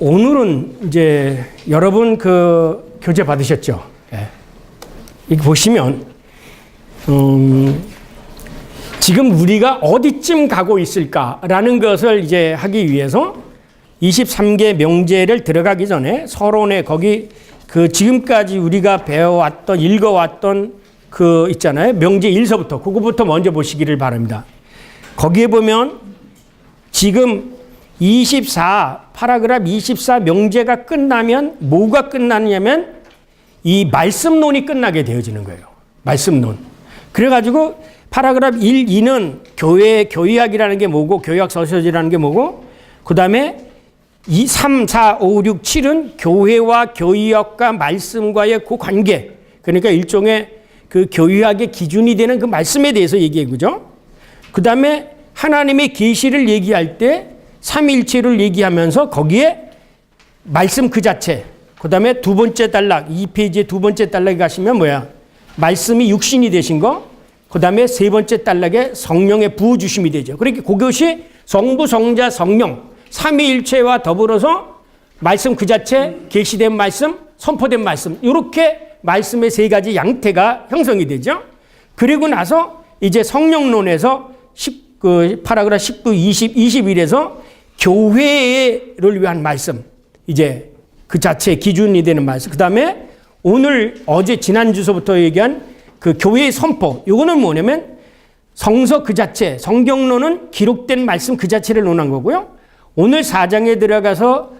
오늘은 이제 여러분 교재 받으셨죠? 예. 이거 보시면, 지금 우리가 어디쯤 가고 있을까라는 것을 이제 하기 위해서 23개 명제를 들어가기 전에 서론에 거기 지금까지 우리가 배워왔던, 읽어왔던 있잖아요. 명제 1서부터, 그거부터 먼저 보시기를 바랍니다. 거기에 보면 지금 파라그раф 24 명제가 끝나면 뭐가 끝나냐면 이 말씀론이 끝나게 되어지는 거예요. 말씀론. 그래가지고 파라그раф 1, 2는 교회학이라는 게 뭐고, 교회학 서술이라는 게 뭐고, 그 다음에 2, 3, 4, 5, 6, 7은 교회와 교회학과 말씀과의 그 관계. 그러니까 일종의 교회학의 기준이 되는 그 말씀에 대해서 얘기해, 그죠? 그 다음에 하나님의 계시를 얘기할 때 삼위일체를 얘기하면서 거기에 말씀 그 자체, 그 다음에 두 번째 단락, 2페이지의 두 번째 단락에 가시면 뭐야? 말씀이 육신이 되신 거, 그 다음에 세 번째 단락에 성령의 부어주심이 되죠. 그러니까 그것이 성부, 성자, 성령, 삼위일체와 더불어서 말씀 그 자체, 계시된 말씀, 선포된 말씀, 이렇게 말씀의 세 가지 양태가 형성이 되죠. 그리고 나서 이제 성령론에서 파라그раф 19, 20, 21에서 교회를 위한 말씀, 이제 그 자체의 기준이 되는 말씀. 그 다음에 지난주서부터 얘기한 교회의 선포. 이거는 뭐냐면 성서 그 자체, 성경론은 기록된 말씀 그 자체를 논한 거고요. 오늘 4장에 들어가서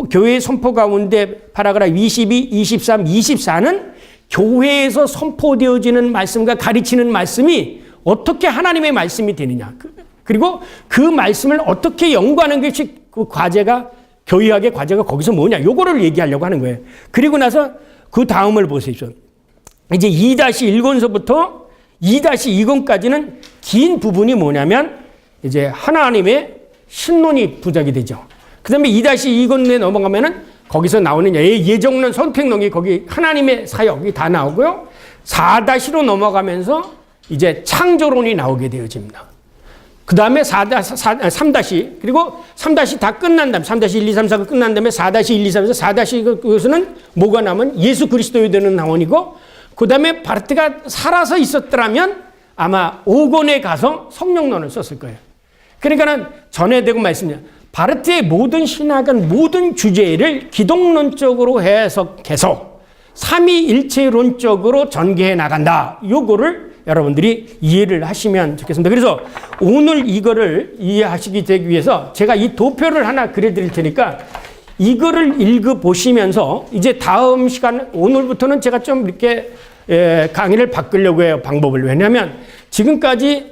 교회의 선포 가운데 파라그раф 22, 23, 24는 교회에서 선포되어지는 말씀과 가르치는 말씀이 어떻게 하나님의 말씀이 되느냐. 그리고 그 말씀을 어떻게 연구하는 것이 그 과제가, 교회학의 과제가 거기서 뭐냐. 요거를 얘기하려고 하는 거예요. 그리고 나서 그 다음을 보십시오. 이제 2-1권서부터 2-2권까지는 긴 부분이 뭐냐면 이제 하나님의 신론이 부작이 되죠. 그 다음에 2-2권에 넘어가면은 거기서 나오는 예정론, 선택론이 거기 하나님의 사역이 다 나오고요. 4-로 넘어가면서 이제 창조론이 나오게 되어집니다. 그 다음에 3- 그리고 3- 다 끝난 다음에 3-1, 2, 3, 4가 끝난 다음에 4-1, 2, 3에서 4- 그것은 뭐가 나면 예수 그리스도에 대한 나원이고, 그 다음에 바르트가 살아서 있었더라면 아마 5권에 가서 성령론을 썼을 거예요. 그러니까는 전에 대고 말씀드려요. 바르트의 모든 신학은 모든 주제를 기독론적으로 해석해서 삼위일체론적으로 전개해 나간다. 요거를 여러분들이 이해를 하시면 좋겠습니다. 그래서 오늘 이거를 이해하시기 되기 위해서 제가 이 도표를 하나 그려드릴 테니까 이거를 읽어보시면서 이제 다음 시간, 오늘부터는 제가 좀 이렇게 강의를 바꾸려고 해요. 방법을. 왜냐하면 지금까지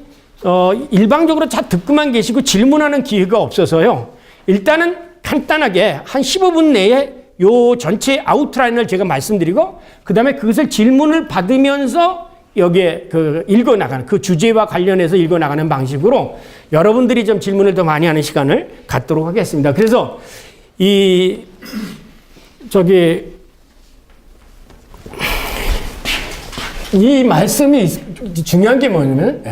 일방적으로 다 듣고만 계시고 질문하는 기회가 없어서요. 일단은 간단하게 한 15분 내에 요 전체 아웃라인을 제가 말씀드리고, 그 다음에 그것을 질문을 받으면서 여기에 읽어나가는, 그 주제와 관련해서 읽어나가는 방식으로 여러분들이 좀 질문을 더 많이 하는 시간을 갖도록 하겠습니다. 그래서 이 말씀이 중요한 게 뭐냐면,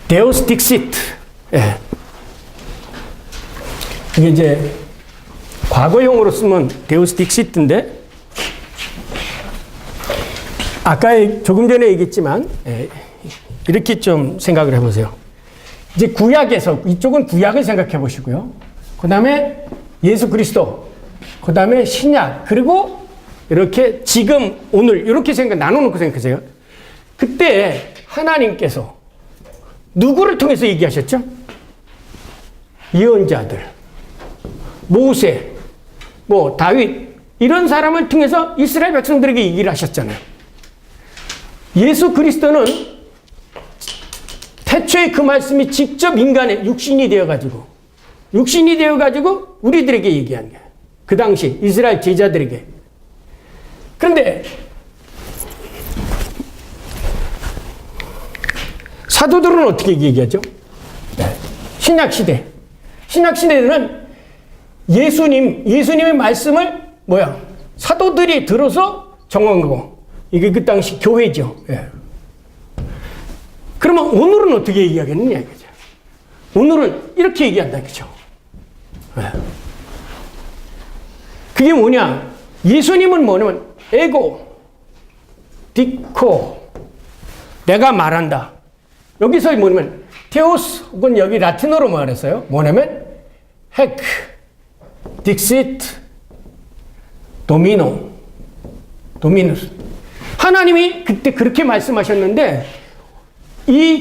데우스 딕시트. 이게 이제 과거형으로 쓰면 데우스 딕시트인데, 아까 조금 전에 얘기했지만, 이렇게 좀 생각을 해보세요. 이제 구약에서, 이쪽은 구약을 생각해 보시고요. 그 다음에 예수 그리스도, 그 다음에 신약, 그리고 이렇게 지금, 오늘, 이렇게 나눠놓고 생각하세요. 그때 하나님께서 누구를 통해서 얘기하셨죠? 예언자들, 모세, 다윗, 이런 사람을 통해서 이스라엘 백성들에게 얘기를 하셨잖아요. 예수 그리스도는 태초에 그 말씀이 직접 인간의 육신이 되어가지고 우리들에게 얘기한 거예요. 그 당시 이스라엘 제자들에게. 그런데 사도들은 어떻게 얘기하죠? 신약시대는 예수님의 말씀을 사도들이 들어서 정한 거고, 이게 그 당시 교회죠. 그러면 오늘은 어떻게 얘기하겠느냐 이거죠. 오늘은 이렇게 얘기한다, 그죠? 네. 그게 뭐냐? 예수님은 뭐냐면 에고, 디코, 내가 말한다. 여기서 뭐냐면 테오스 혹은 여기 라틴어로 말했어요. 뭐냐면 핵, 딕시트, 도미누스. 하나님이 그때 그렇게 말씀하셨는데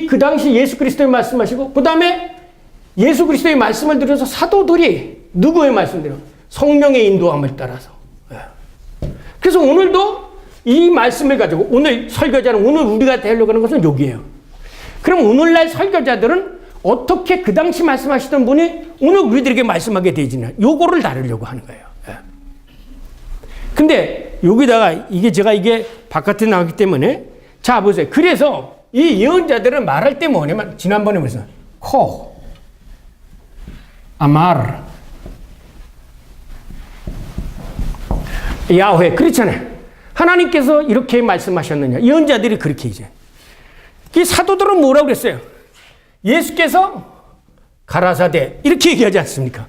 그 당시 예수 그리스도의 말씀하시고 그 다음에 예수 그리스도의 말씀을 들어서 사도들이 누구의 말씀대로? 성령의 인도함을 따라서. 그래서 오늘도 이 말씀을 가지고 오늘 설교자는 오늘 우리가 되려고 하는 것은 여기에요. 그럼 오늘날 설교자들은 어떻게 그 당시 말씀하시던 분이 오늘 우리들에게 말씀하게 되지나 요거를 다루려고 하는 거예요. 근데 여기다가 제가 바깥에 나왔기 때문에 자 보세요. 그래서 이 예언자들은 말할 때 뭐냐면 지난번에 무슨 아마르 야훼 그렇잖아요. 하나님께서 이렇게 말씀하셨느냐. 예언자들이 그렇게 이 사도들은 뭐라고 그랬어요? 예수께서 가라사대 이렇게 얘기하지 않습니까?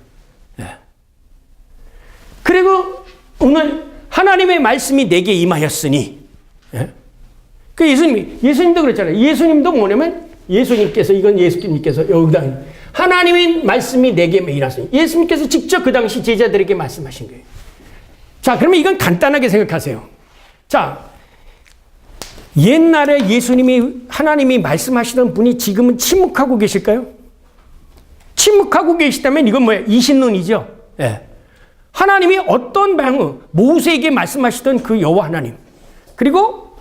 그리고 오늘 하나님의 말씀이 내게 임하였으니 그 예수님도 그랬잖아요. 예수님도 뭐냐면 예수님께서 여기다 하나님의 말씀이 내게 임하였으니 예수님께서 직접 그 당시 제자들에게 말씀하신 거예요. 자, 그러면 이건 간단하게 생각하세요. 자, 옛날에 하나님이 말씀하시던 분이 지금은 침묵하고 계실까요? 침묵하고 계시다면 이건 뭐예요? 이신론이죠. 예. 하나님이 어떤 방향, 모세에게 말씀하시던 그 여호와 하나님, 그리고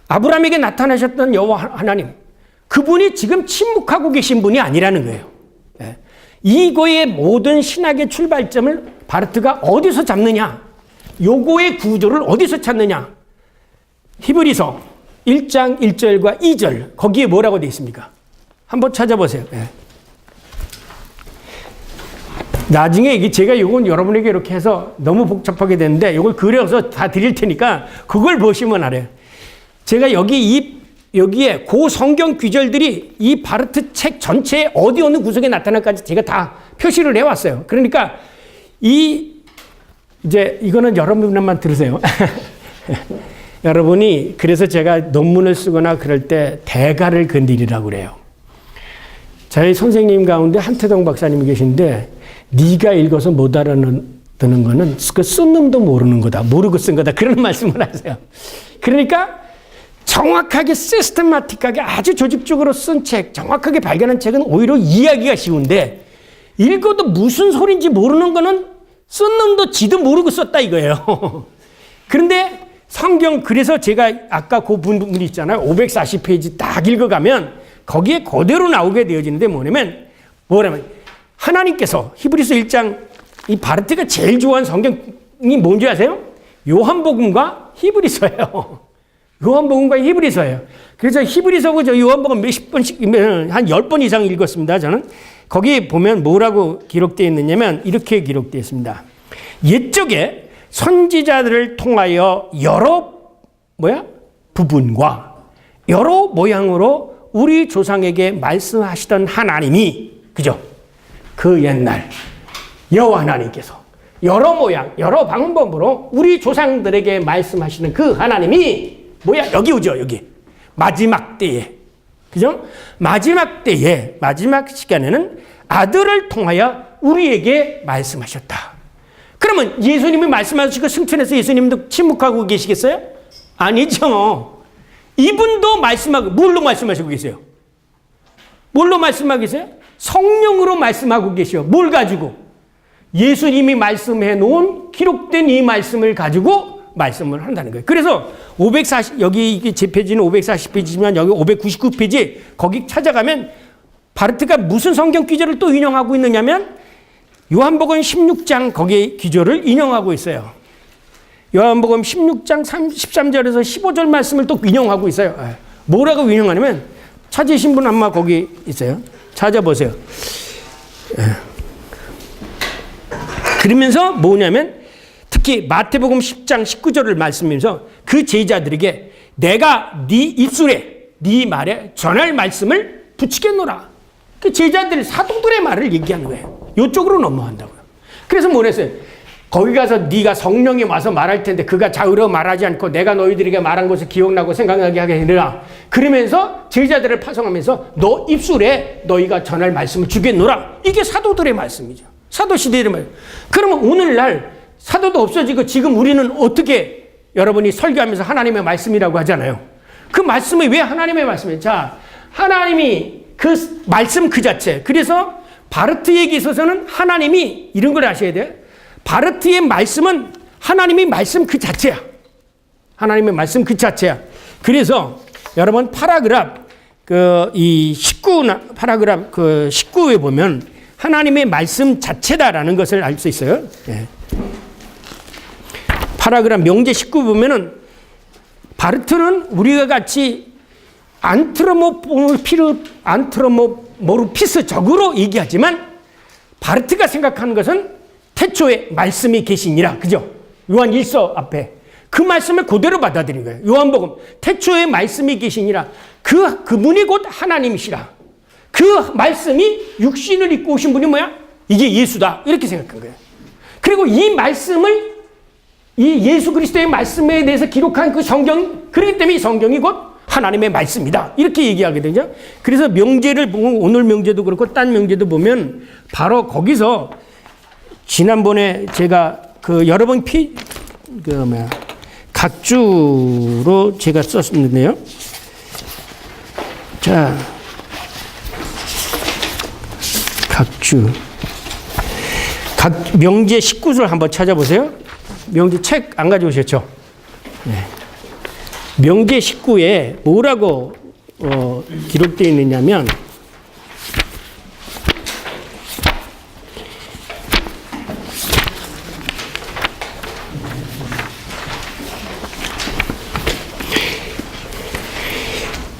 아브라함에게 나타나셨던 여호와 하나님, 그분이 지금 침묵하고 계신 분이 아니라는 거예요. 예. 이거의 모든 신학의 출발점을 바르트가 어디서 잡느냐? 요거의 구조를 어디서 찾느냐? 히브리서 1장 1절과 2절 거기에 뭐라고 되어 있습니까? 한번 찾아보세요. 예. 나중에 제가 이건 여러분에게 이렇게 해서 너무 복잡하게 되는데 이걸 그려서 다 드릴 테니까 그걸 보시면 알아요. 제가 여기에 그 성경 구절들이 이 바르트 책 전체에 어디 어느 구석에 나타날까지 제가 다 표시를 해왔어요. 그러니까 이거는 여러분만 들으세요. 여러분이 그래서 제가 논문을 쓰거나 그럴 때 대가를 건드리라고 그래요. 저희 선생님 가운데 한태동 박사님이 계신데 네가 읽어서 못 알아듣는 거는 그 쓴 놈도 모르는 거다. 모르고 쓴 거다. 그런 말씀을 하세요. 그러니까 정확하게 시스템마틱하게 아주 조직적으로 쓴 책, 정확하게 발견한 책은 오히려 이해하기가 쉬운데 읽어도 무슨 소리인지 모르는 거는 쓴 놈도 지도 모르고 썼다 이거예요. 그런데 성경 그래서 제가 아까 그 부분 있잖아요. 540페이지 딱 읽어가면 거기에 그대로 나오게 되어지는데 뭐냐면 하나님께서 히브리서 1장 이 바르트가 제일 좋아하는 성경이 뭔지 아세요? 요한복음과 히브리서예요. 요한복음과 히브리서예요. 그래서 히브리서고 요한복음 몇십 번씩 한 10번 이상 읽었습니다. 저는 거기 보면 뭐라고 기록되어 있느냐면 이렇게 기록되어 있습니다. 옛적에 선지자들을 통하여 여러 부분과 여러 모양으로 우리 조상에게 말씀하시던 하나님이 그죠? 그 옛날 여호와 하나님께서 여러 모양 여러 방법으로 우리 조상들에게 말씀하시는 그 하나님이 여기 오죠. 여기 마지막 때에 그죠? 마지막 때에 마지막 시간에는 아들을 통하여 우리에게 말씀하셨다. 그러면 예수님이 말씀하시고 승천해서 예수님도 침묵하고 계시겠어요? 아니죠. 이분도 뭘로 말씀하시고 계세요? 뭘로 말씀하고 계세요? 성령으로 말씀하고 계셔. 뭘 가지고? 예수님이 말씀해 놓은 기록된 이 말씀을 가지고 말씀을 한다는 거예요. 그래서 여기 제 페이지는 540페이지지만 여기 599페이지 거기 찾아가면 바르트가 무슨 성경 기조를 또 인용하고 있느냐면 요한복음 16장 거기에 기조를 인용하고 있어요. 요한복음 16장 13절에서 15절 말씀을 또 인용하고 있어요. 뭐라고 인용하냐면 찾으신 분 아마 거기 있어요. 찾아보세요. 그러면서 뭐냐면 특히 마태복음 10장 19절을 말씀하면서 그 제자들에게 내가 네 입술에 네 말에 전할 말씀을 붙이겠노라. 그 제자들, 사도들의 말을 얘기하는 거예요. 이쪽으로 넘어간다고요. 그래서 뭐랬어요? 거기 가서 네가 성령이 와서 말할 텐데 그가 자으로 말하지 않고 내가 너희들에게 말한 것을 기억나고 생각나게 하게 되느라. 그러면서 제자들을 파송하면서 너 입술에 너희가 전할 말씀을 주겠노라. 이게 사도들의 말씀이죠. 사도 시대의 말. 그러면 오늘날 사도도 없어지고 지금 우리는 어떻게 여러분이 설교하면서 하나님의 말씀이라고 하잖아요. 그 말씀이 왜 하나님의 말씀이에요? 자, 하나님이 그 말씀 그 자체. 그래서 바르트에게 있어서는 하나님이 이런 걸 아셔야 돼요. 바르트의 말씀은 하나님의 말씀 그 자체야. 하나님의 말씀 그 자체야. 그래서 여러분 파라그랍 이 19 파라그랍 19에 보면 하나님의 말씀 자체다라는 것을 알 수 있어요. 예. 파라그랍 명제 19 보면은 바르트는 우리가 같이 안트로모르피스적으로 얘기하지만 바르트가 생각하는 것은 태초에 말씀이 계시니라. 그죠? 요한 1서 앞에 그 말씀을 그대로 받아들인 거예요. 요한복음 태초에 말씀이 계시니라. 그분이 곧 하나님이시라. 그 말씀이 육신을 입고 오신 분이 뭐야? 이게 예수다. 이렇게 생각한 거예요. 그리고 이 말씀을 이 예수 그리스도의 말씀에 대해서 기록한 그 성경, 그렇기 때문에 이 성경이 곧 하나님의 말씀이다. 이렇게 얘기하게 되죠. 그래서 명제를 보면 오늘 명제도 그렇고 딴 명제도 보면 바로 거기서 지난번에 제가 여러 번 각주로 제가 썼는데요. 자, 각주. 명제 19절 한번 찾아보세요. 명제 책 안 가져오셨죠? 네. 명제 19에 뭐라고 기록되어 있느냐면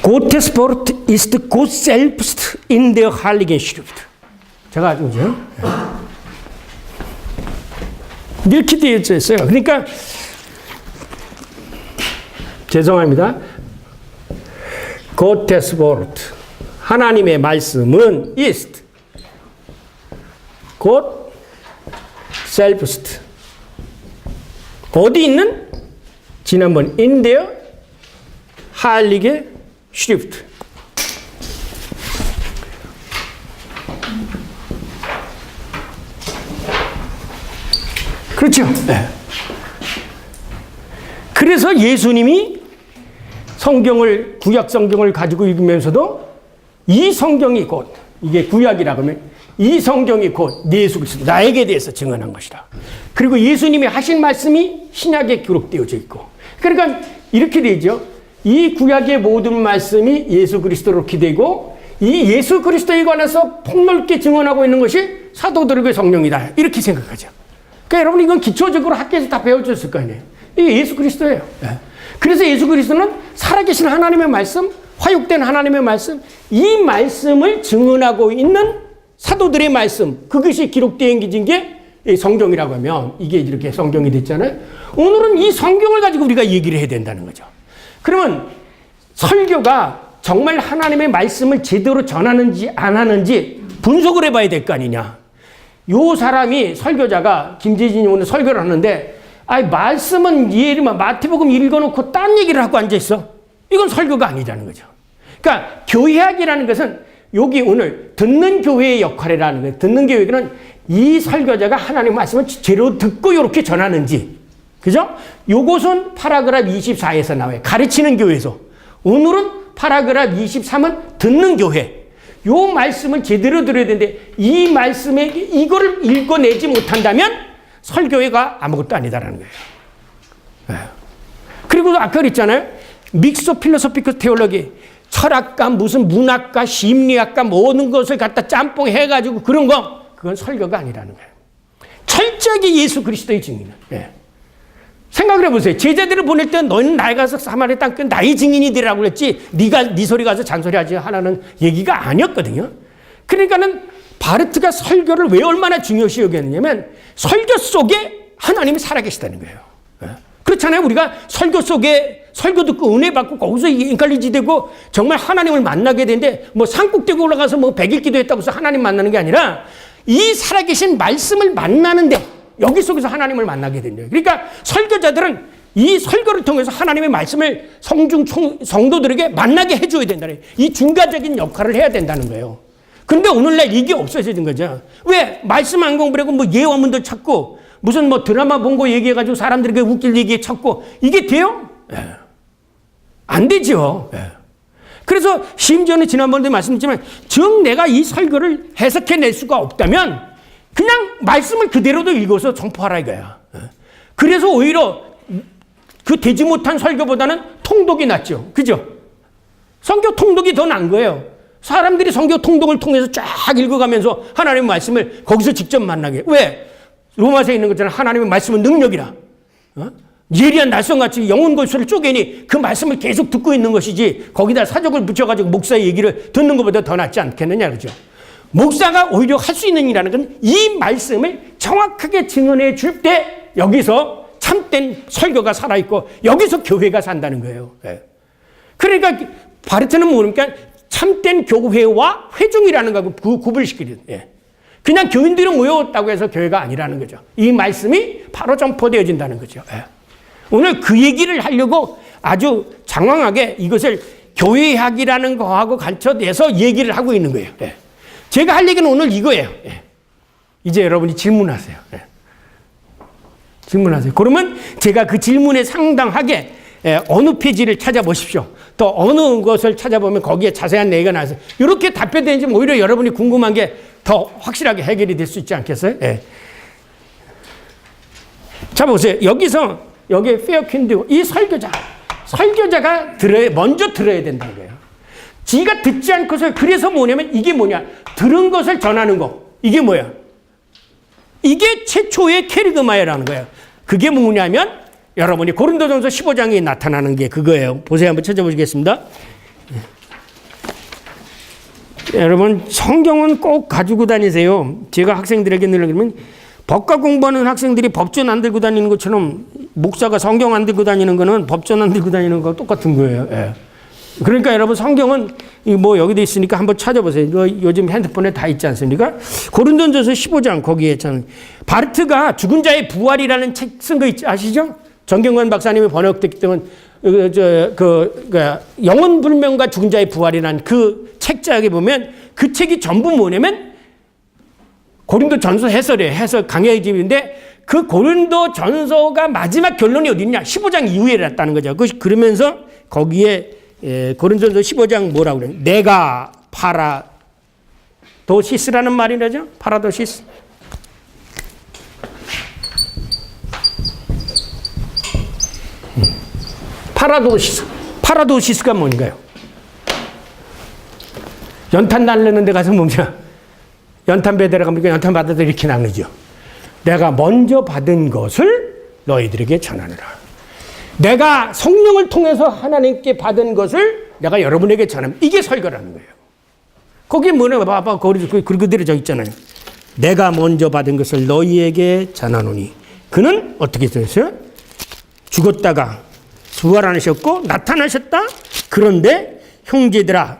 Gottes Wort ist Gott selbst in der Heiligen Schrift. 제가 아주죠. 이렇게 되어 있어요. 그러니까 죄송합니다. Gottes Wort 하나님의 말씀은 ist Gott selbst 어디 있는? 지난번 in der Heilige Schrift. 그렇죠? 네. 그래서 예수님이 성경을, 구약 성경을 가지고 읽으면서도 이 성경이 곧, 이게 구약이라고 하면 이 성경이 곧 예수 그리스도, 나에게 대해서 증언한 것이다. 그리고 예수님이 하신 말씀이 신약에 기록되어져 있고. 그러니까 이렇게 되죠. 이 구약의 모든 말씀이 예수 그리스도로 기대고 이 예수 그리스도에 관해서 폭넓게 증언하고 있는 것이 사도들에게 성령이다. 이렇게 생각하죠. 그러니까 여러분 이건 기초적으로 학교에서 다 배워줬을 거 아니에요. 이게 예수 그리스도예요. 그래서 예수 그리스도는 살아계신 하나님의 말씀, 화육된 하나님의 말씀, 이 말씀을 증언하고 있는 사도들의 말씀, 그것이 기록되어 있는 게 성경이라고 하면 이게 이렇게 성경이 됐잖아요. 오늘은 이 성경을 가지고 우리가 얘기를 해야 된다는 거죠. 그러면 설교가 정말 하나님의 말씀을 제대로 전하는지 안 하는지 분석을 해봐야 될 거 아니냐. 요 사람이 설교자가 김재진이 오늘 설교를 하는데 말씀은 예리만 마태복음 읽어놓고 딴 얘기를 하고 앉아있어. 이건 설교가 아니라는 거죠. 그러니까 교회학이라는 것은 여기 오늘 듣는 교회의 역할이라는 거예요. 듣는 교회는 이 설교자가 하나님 말씀을 제대로 듣고 이렇게 전하는지. 그죠? 요것은 파라그랍 24에서 나와요. 가르치는 교회에서. 오늘은 파라그랍 23은 듣는 교회. 요 말씀을 제대로 들어야 되는데 이 말씀에 이거를 읽어내지 못한다면 설교회가 아무것도 아니다라는 거예요. 그리고 아까 그랬잖아요. 믹서 필로소피크 테올로기. 철학과 무슨 문학과 심리학과 모든 것을 갖다 짬뽕 해가지고 그런 거 그건 설교가 아니라는 거예요. 철저하게 예수 그리스도의 증인은. 생각을 해보세요. 제자들을 보낼 때 너희는 나에 가서 사마리아 땅끝 나의 증인이 되라고 그랬지 네 소리 가서 잔소리하지 하라는 얘기가 아니었거든요. 그러니까는 바르트가 설교를 왜 얼마나 중요시 여겼느냐면 설교 속에 하나님이 살아계시다는 거예요. 그렇잖아요. 우리가 설교 속에 설교 듣고 은혜 받고 거기서 인칼리지 되고 정말 하나님을 만나게 되는데 뭐 산꼭대기 올라가서 뭐 100일 기도했다고 해서 하나님 만나는 게 아니라 이 살아계신 말씀을 만나는데 여기 속에서 하나님을 만나게 된대요. 그러니까 설교자들은 이 설교를 통해서 하나님의 말씀을 성도들에게 만나게 해줘야 된다는 이 중간적인 역할을 해야 된다는 거예요. 그런데 오늘날 이게 없어진 거죠. 왜? 말씀 안 공부하고 뭐 예화문도 찾고 무슨 뭐 드라마 본 거 얘기해가지고 사람들에게 웃길 얘기 찾고 이게 돼요? 안 되죠. 그래서 심지어는 지난번에 말씀드렸지만 정 내가 이 설교를 해석해낼 수가 없다면 그냥 말씀을 그대로도 읽어서 전포하라 이거야. 그래서 오히려 그 되지 못한 설교보다는 통독이 낫죠. 그죠? 성경 통독이 더 나은 거예요. 사람들이 성경 통독을 통해서 쫙 읽어가면서 하나님의 말씀을 거기서 직접 만나게. 왜? 로마서에 있는 것처럼 하나님의 말씀은 능력이라. 예리한 날성같이 영혼 골수를 쪼개니 그 말씀을 계속 듣고 있는 것이지 거기다 사족을 붙여가지고 목사의 얘기를 듣는 것보다 더 낫지 않겠느냐. 그죠? 목사가 오히려 할 수 있는 일이라는 건 이 말씀을 정확하게 증언해 줄 때 여기서 참된 설교가 살아있고 여기서 교회가 산다는 거예요. 그러니까 바르트는 뭐니까 참된 교회와 회중이라는 거 구분시키는. 그냥 교인들이 모였다고 해서 교회가 아니라는 거죠. 이 말씀이 바로 전포되어진다는 거죠. 오늘 그 얘기를 하려고 아주 장황하게 이것을 교회학이라는 거하고 간첩해서 얘기를 하고 있는 거예요. 제가 할 얘기는 오늘 이거예요. 이제 여러분이 질문하세요. 질문하세요. 그러면 제가 그 질문에 상당하게 어느 페이지를 찾아보십시오. 또 어느 것을 찾아보면 거기에 자세한 얘기가 나와서 이렇게 답변되는지 오히려 여러분이 궁금한 게 더 확실하게 해결이 될 수 있지 않겠어요? 자 보세요. 여기서 여기 페어킨드 이 설교자가 먼저 들어야 된다는 거예요. 지가 듣지 않고서 그래서 뭐냐면 이게 뭐냐? 들은 것을 전하는 거. 이게 뭐야? 이게 최초의 케리그마야라는 거예요. 그게 뭐냐면 여러분이 고린도전서 15장에 나타나는 게 그거예요. 보세요. 한번 찾아보시겠습니다. 여러분 성경은 꼭 가지고 다니세요. 제가 학생들에게 늘 그러면 법과 공부하는 학생들이 법전 안 들고 다니는 것처럼 목사가 성경 안 들고 다니는 거는 법전 안 들고 다니는 거와 똑같은 거예요. 그러니까 여러분 성경은 뭐 여기도 있으니까 한번 찾아보세요. 요즘 핸드폰에 다 있지 않습니까? 고린도전서 15장 거기에 참 바르트가 죽은 자의 부활이라는 책 쓴 거 있지 아시죠? 정경관 박사님이 번역됐기 때문에 영혼 불명과 죽은 자의 부활이라는 그 책자에 보면 그 책이 전부 뭐냐면 고린도 전서 해설이에요. 해설 강해집인데 그 고린도 전서가 마지막 결론이 어디 있냐? 15장 이후에 났다는 거죠. 그러면서 거기에 고린도전서 15장 뭐라고 그래요? 내가 파라도시스라는 말이라죠. 파라도시스. 파라도시스가 뭔가요? 연탄 날르는 데 가서 뭐냐? 연탄 배달에 가면 연탄 받아들 이렇게 나누죠. 내가 먼저 받은 것을 너희들에게 전하느라. 내가 성령을 통해서 하나님께 받은 것을 내가 여러분에게 전하면 이게 설교라는 거예요. 거기 뭐냐? 봐봐. 그대로 저 있잖아요. 내가 먼저 받은 것을 너희에게 전하노니. 그는 어떻게 됐어요? 죽었다가 부활하셨고 나타나셨다. 그런데 형제들아,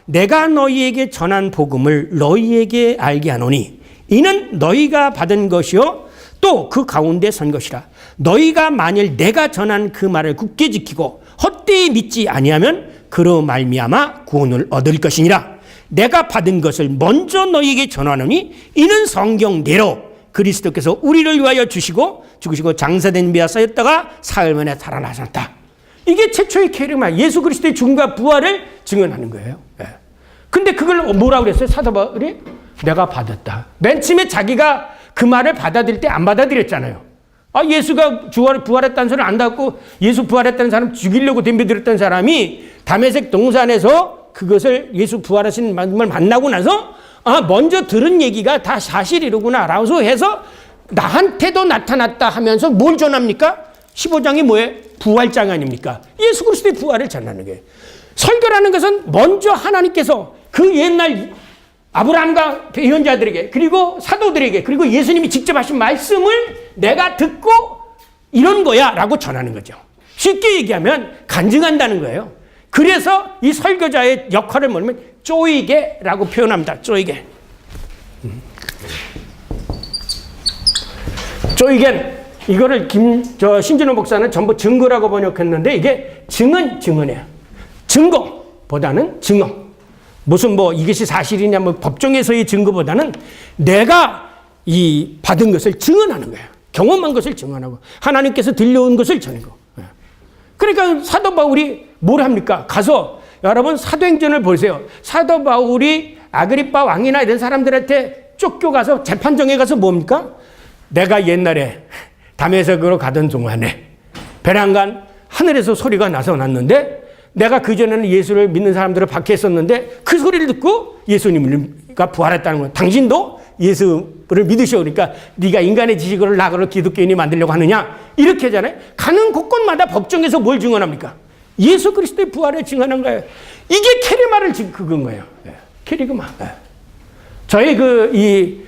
내가 너희에게 전한 복음을 너희에게 알게 하노니 이는 너희가 받은 것이요 또 그 가운데 선 것이라. 너희가 만일 내가 전한 그 말을 굳게 지키고 헛되이 믿지 아니하면 그로 말미암아 구원을 얻을 것이니라. 내가 받은 것을 먼저 너희에게 전하노니 이는 성경대로 그리스도께서 우리를 위하여 죽으시고 장사된 비와 쌓였다가 사흘 만에 살아나셨다. 이게 최초의 케리그마, 예수 그리스도의 죽음과 부활을 증언하는 거예요. 근데 그걸 뭐라고 그랬어요? 사도 바울이? 내가 받았다. 맨 처음에 자기가 그 말을 받아들일 때 안 받아들였잖아요. 예수가 부활했다는 소리를 안 듣고 예수 부활했다는 사람 죽이려고 덤벼들었던 사람이 다메섹 동산에서 그것을 예수 부활하신 말씀을 만나고 나서 먼저 들은 얘기가 다 사실이로구나 라고 해서 나한테도 나타났다 하면서 뭘 전합니까? 15장이 뭐예요? 부활장 아닙니까? 예수 그리스도의 부활을 전하는 거예요. 설교라는 것은 먼저 하나님께서 그 옛날 아브라함과 예언자들에게 그리고 사도들에게 그리고 예수님이 직접 하신 말씀을 내가 듣고 이런 거야 라고 전하는 거죠. 쉽게 얘기하면 간증한다는 거예요. 그래서 이 설교자의 역할을 뭐냐면 쪼이게라고 표현합니다. 쪼이게. 쪼이겐 이거를 신진호 목사는 전부 증거라고 번역했는데 이게 증언이에요. 증거보다는 증언. 무슨 뭐 이것이 사실이냐 뭐 법정에서의 증거보다는 내가 이 받은 것을 증언하는 거예요. 경험한 것을 증언하고 하나님께서 들려온 것을 전하는 거. 그러니까 사도 바울이 뭘 합니까? 가서 여러분 사도행전을 보세요. 사도 바울이 아그리빠 왕이나 이런 사람들한테 쫓겨가서 재판정에 가서 뭡니까? 내가 옛날에 다메섹으로 가던 동안에 베란간 하늘에서 소리가 나서 났는데 내가 그전에는 예수를 믿는 사람들을 박해했었는데 그 소리를 듣고 예수님과 부활했다는 거예요. 당신도 예수를 믿으셔. 그러니까 네가 인간의 지식으로 나그를 기독교인이 만들려고 하느냐? 이렇게 하잖아요. 가는 곳곳마다 법정에서 뭘 증언합니까? 예수 그리스도의 부활을 증언한 거예요. 이게 케리마를 그건 거예요. 케리그마. 저희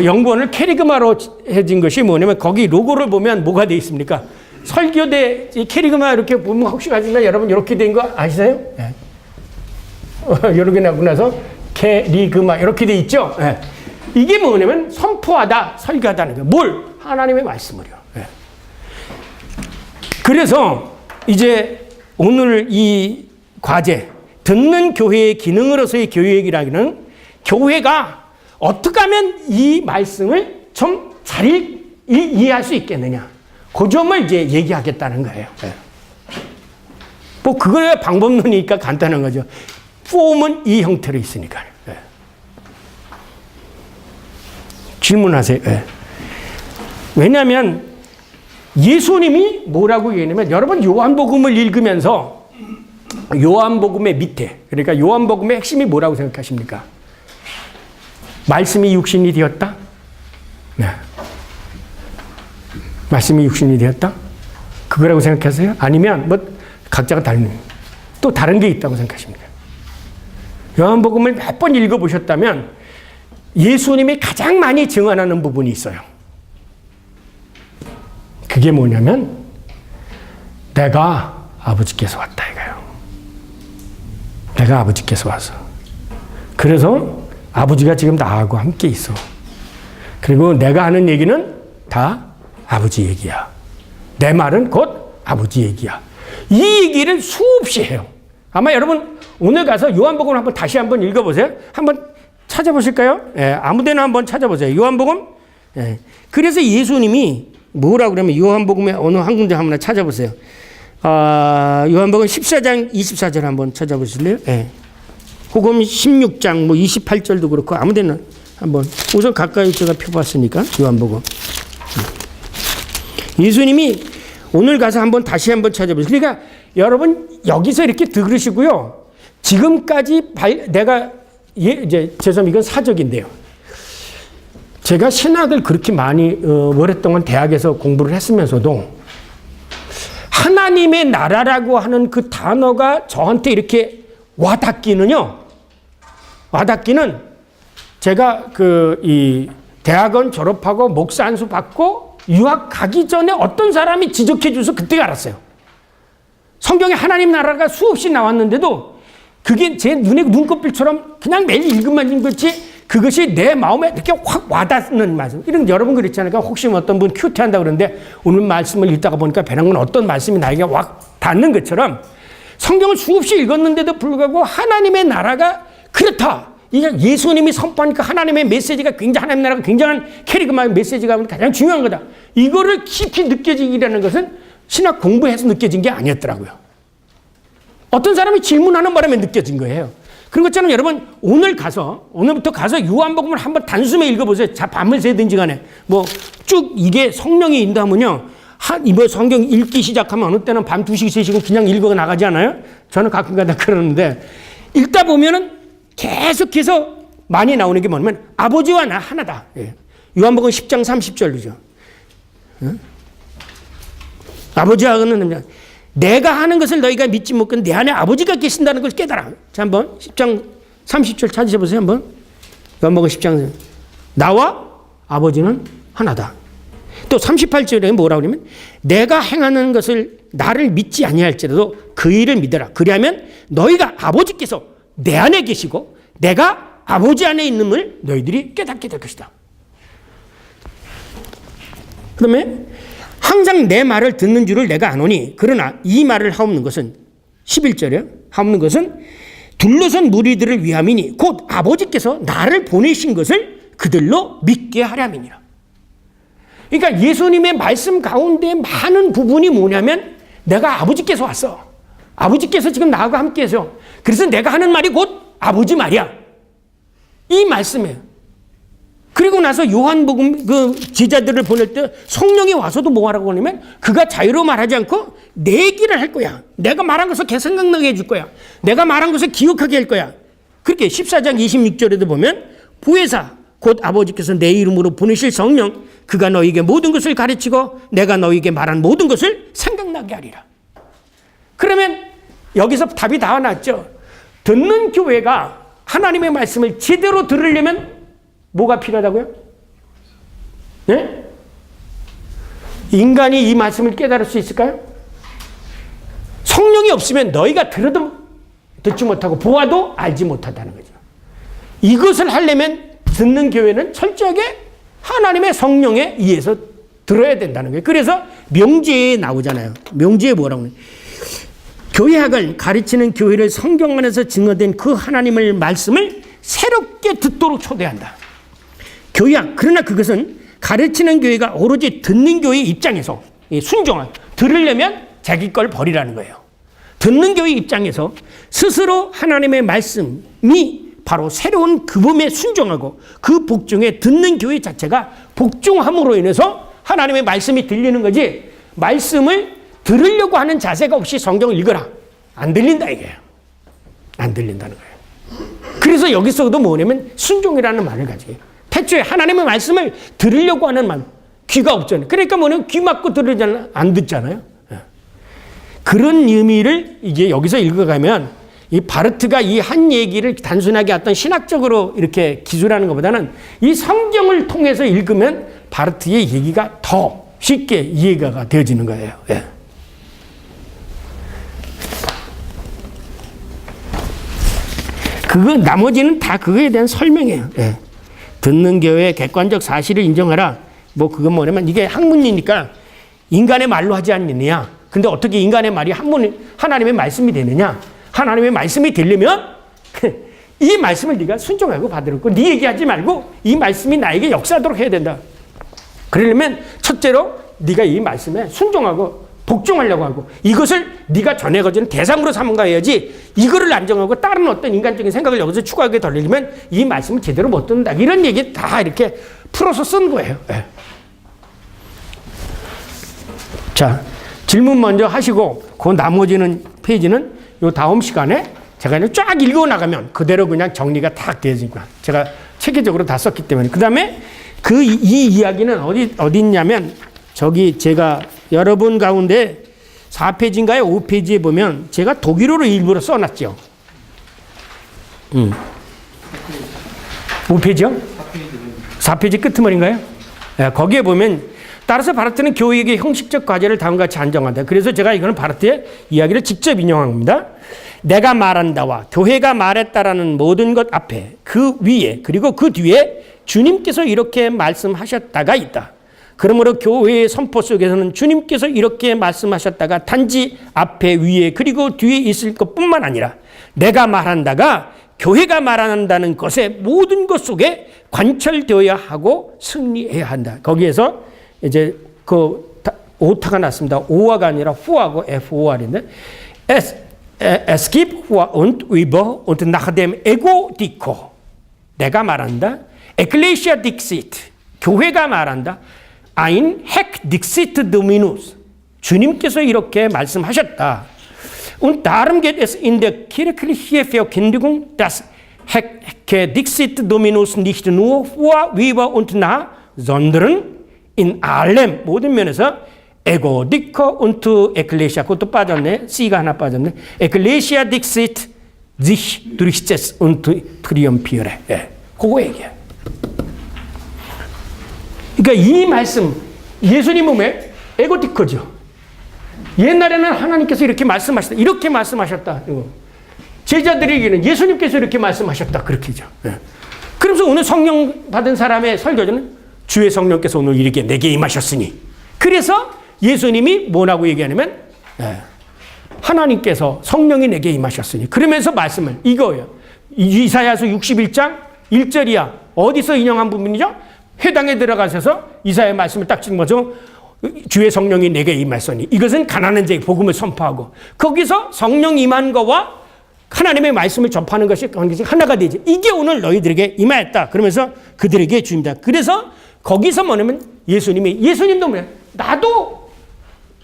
연구원을 케리그마로 해진 것이 뭐냐면 거기 로고를 보면 뭐가 돼 있습니까? 설교대 케리그마 이렇게 보면 혹시 가지나 여러분 이렇게 된 거 아시세요? 네. 이렇게 나고 나서 케리그마 이렇게 돼 있죠? 네. 이게 뭐냐면 선포하다, 설교하다는 거예요. 뭘? 하나님의 말씀을요. 네. 그래서 이제 오늘 이 과제, 듣는 교회의 기능으로서의 교육이라는 교회가 어떻게 하면 이 말씀을 좀 잘 이해할 수 있겠느냐. 그 점을 이제 얘기하겠다는 거예요. 뭐, 그거야 방법론이니까 간단한 거죠. 폼은 이 형태로 있으니까요. 질문하세요. 왜냐하면 예수님이 뭐라고 얘기하냐면 여러분 요한복음을 읽으면서 요한복음의 밑에, 그러니까 요한복음의 핵심이 뭐라고 생각하십니까? 말씀이 육신이 되었다? 네. 말씀이 육신이 되었다? 그거라고 생각하세요? 아니면 뭐 각자가 또 다른 게 있다고 생각하십니까? 요한복음을 몇 번 읽어보셨다면 예수님이 가장 많이 증언하는 부분이 있어요. 그게 뭐냐면 내가 아버지께서 왔다 이거예요. 내가 아버지께서 와서. 그래서 아버지가 지금 나하고 함께 있어. 그리고 내가 하는 얘기는 다 아버지 얘기야. 내 말은 곧 아버지 얘기야. 이 얘기를 수없이 해요. 아마 여러분 오늘 가서 요한복음 다시 한번 읽어보세요. 한번 찾아보실까요? 아무데나 한번 찾아보세요. 요한복음. 그래서 예수님이 뭐라고 그러면 요한복음의 어느 한 군데 한번 찾아보세요. 요한복음 14장 24절 한번 찾아보실래요? 혹은 16장 28절도 그렇고 아무데나 한번 우선 가까이 제가 펴봤으니까 요한복음. 예수님이 오늘 가서 다시 한번 찾아보세요. 그러니까 여러분 여기서 이렇게 들으시고요. 지금까지 내가 이제 죄송합니다. 이건 사적인데요. 제가 신학을 그렇게 많이 오랫동안 대학에서 공부를 했으면서도 하나님의 나라라고 하는 그 단어가 저한테 이렇게 와닿기는 제가 이 대학원 졸업하고 목사 안수 받고 유학 가기 전에 어떤 사람이 지적해 줘서 그때 알았어요. 성경에 하나님 나라가 수없이 나왔는데도 그게 제 눈에 눈꺼풀처럼 그냥 매일 읽으면 읽었지 그것이 내 마음에 이렇게 확 와닿는 말씀. 이런 여러분 그렇잖아요. 혹시 어떤 분 큐티한다 그러는데 오늘 말씀을 읽다가 보니까 배낭은 어떤 말씀이 나에게 확 닿는 것처럼 성경을 수없이 읽었는데도 불구하고 하나님의 나라가 그렇다. 이게 예수님이 선포하니까 하나님의 메시지가 하나님 나라가 굉장한 캐리그마의 메시지가 가장 중요한 거다. 이거를 깊이 느껴지기라는 것은 신학 공부해서 느껴진 게 아니었더라고요. 어떤 사람이 질문하는 바람에 느껴진 거예요. 그런 것처럼 여러분 오늘부터 가서 요한복음을 한번 단숨에 읽어보세요. 자, 밤을 새든지 간에 쭉 이게 성령이 인도하면요. 이번 성경 읽기 시작하면 어느 때는 밤 2시, 3시고 그냥 읽어 나가지 않아요? 저는 가끔가다 그러는데 읽다 보면은 계속해서 많이 나오는 게 뭐냐면 아버지와 나 하나다. 요한복음 10장 30절이죠. 아버지와는 내가 하는 것을 너희가 믿지 못하는 내 안에 아버지가 계신다는 걸 깨달아. 자, 한번 10장 30절 찾으셔보세요. 한번. 요한복음 10장 나와 아버지는 하나다. 또 38절에 뭐라고 그러면 내가 행하는 것을 나를 믿지 아니할지라도 그 일을 믿어라. 그리하면 너희가 아버지께서 내 안에 계시고 내가 아버지 안에 있음을 너희들이 깨닫게 될 것이다. 그다음에 항상 내 말을 듣는 줄을 내가 아노니 그러나 이 말을 하옵는 것은 11절에 하옵는 것은 둘러선 무리들을 위함이니 곧 아버지께서 나를 보내신 것을 그들로 믿게 하려함이니라. 그러니까 예수님의 말씀 가운데 많은 부분이 뭐냐면 내가 아버지께서 왔어. 아버지께서 지금 나하고 함께 해서 그래서 내가 하는 말이 곧 아버지 말이야. 이 말씀이에요. 그리고 나서 요한복음 그 제자들을 보낼 때 성령이 와서도 뭐 하라고 하냐면 그가 자유로 말하지 않고 내 얘기를 할 거야. 내가 말한 것을 계속 생각나게 해줄 거야. 내가 말한 것을 기억하게 할 거야. 그렇게 14장 26절에도 보면 보혜사 곧 아버지께서 내 이름으로 보내실 성령 그가 너희에게 모든 것을 가르치고 내가 너희에게 말한 모든 것을 생각나게 하리라. 그러면 여기서 답이 다 나왔죠. 듣는 교회가 하나님의 말씀을 제대로 들으려면 뭐가 필요하다고요? 네? 인간이 이 말씀을 깨달을 수 있을까요? 성령이 없으면 너희가 들어도 듣지 못하고 보아도 알지 못한다는 거죠. 이것을 하려면 듣는 교회는 철저하게 하나님의 성령에 의해서 들어야 된다는 거예요. 그래서 명제에 나오잖아요. 명제에 뭐라고 하냐. 교회학을 가르치는 교회를 성경 안에서 증거된 그 하나님의 말씀을 새롭게 듣도록 초대한다. 교회학, 그러나 그것은 가르치는 교회가 오로지 듣는 교회 입장에서 순종한, 들으려면 자기 걸 버리라는 거예요. 듣는 교회 입장에서 스스로 하나님의 말씀이 바로 새로운 그분에 순종하고 그 복종에 듣는 교회 자체가 복종함으로 인해서 하나님의 말씀이 들리는 거지 말씀을 들으려고 하는 자세가 없이 성경을 읽어라. 안 들린다 이게요. 안 들린다는 거예요. 그래서 여기서도 뭐냐면 순종이라는 말을 가지고 태초에 하나님의 말씀을 들으려고 하는 말, 귀가 없잖아요. 그러니까 뭐냐면 귀 막고 들으잖아요. 안 듣잖아요. 그런 의미를 이제 여기서 읽어가면 이 바르트가 이 한 얘기를 단순하게 어떤 신학적으로 이렇게 기술하는 것보다는 이 성경을 통해서 읽으면 바르트의 얘기가 더 쉽게 이해가 되어지는 거예요. 예. 그거 나머지는 다 그거에 대한 설명이에요. 예. 듣는 교회의 객관적 사실을 인정하라. 뭐 그건 뭐냐면 이게 학문이니까 인간의 말로 하지 않느냐. 근데 어떻게 인간의 말이 하나님의 말씀이 되느냐. 하나님의 말씀이 되려면 이 말씀을 네가 순종하고 받으라고. 네 얘기하지 말고 이 말씀이 나에게 역사하도록 해야 된다. 그러려면 첫째로 네가 이 말씀에 순종하고 복종하려고 하고 이것을 네가 전해가지는 대상으로 삼가야지 이거를 안 정하고 다른 어떤 인간적인 생각을 여기서 추가하게 돌리면 이 말씀을 제대로 못 듣는다. 이런 얘기 다 이렇게 풀어서 쓴 거예요. 네. 자, 질문 먼저 하시고 그 나머지는 페이지는 요 다음 시간에 제가 쫙 읽어 나가면 그대로 그냥 정리가 딱 되어지니까 제가 체계적으로 다 썼기 때문에 그 다음에 이 이야기는 어디 있냐면 저기 제가 여러분 가운데 4페이지인가요? 5페이지에 보면 제가 독일어로 일부러 써놨죠. 5페이지요? 4페이지 끄트머리인가요? 네, 거기에 보면 따라서 바르트는 교회에게 형식적 과제를 다음과 같이 안정한다. 그래서 제가 이거는 바르트의 이야기를 직접 인용한 겁니다. 내가 말한다와 교회가 말했다라는 모든 것 앞에 그 위에 그리고 그 뒤에 주님께서 이렇게 말씀하셨다가 있다. 그러므로 교회의 선포 속에서는 주님께서 이렇게 말씀하셨다가 단지 앞에 위에 그리고 뒤에 있을 것뿐만 아니라 내가 말한다가 교회가 말한다는 것의 모든 것 속에 관철되어야 하고 승리해야 한다. 거기에서 이제 그 오타가 났습니다. 오화가 아니라 후하고 FOR인데 Es gibt vor und über und nach dem Ego dico. 내가 말한다. Ecclesia dixit. 교회가 말한다. Ein Haec dixit Dominus. 주님께서 이렇게 말씀하셨다. Und darum geht es in der kirchlichen Verkündigung, dass Haec dixit Dominus nicht nur vor, über und nach, sondern in allem 모든 면에서 Ego dico und Ecclesia. 그것도 빠졌네. C가 하나 빠졌네. Ecclesia dixit sich durchsetzt und triumphiere. 예, 그거 얘기야. 그러니까 이 말씀, 예수님은 왜? 에고티커죠. 옛날에는 하나님께서 이렇게 말씀하셨다. 이렇게 말씀하셨다. 제자들에게는 예수님께서 이렇게 말씀하셨다. 그렇게죠. 예. 그러면서 오늘 성령 받은 사람의 설교자는 주의 성령께서 오늘 이렇게 내게 임하셨으니. 그래서 예수님이 뭐라고 얘기하냐면 하나님께서 성령이 내게 임하셨으니. 그러면서 말씀을 이거예요. 이사야서 61장 1절이야. 어디서 인용한 부분이죠? 회당에 들어가셔서 이사야 말씀을 딱 찍어서 주의 성령이 내게 임하셨으니. 이것은 가난한 자에게 복음을 선포하고 거기서 성령 임한 거와 하나님의 말씀을 접하는 것이 하나가 되지. 이게 오늘 너희들에게 임하였다. 그러면서 그들에게 주입니다. 그래서 거기서 뭐냐면 예수님도 뭐냐? 나도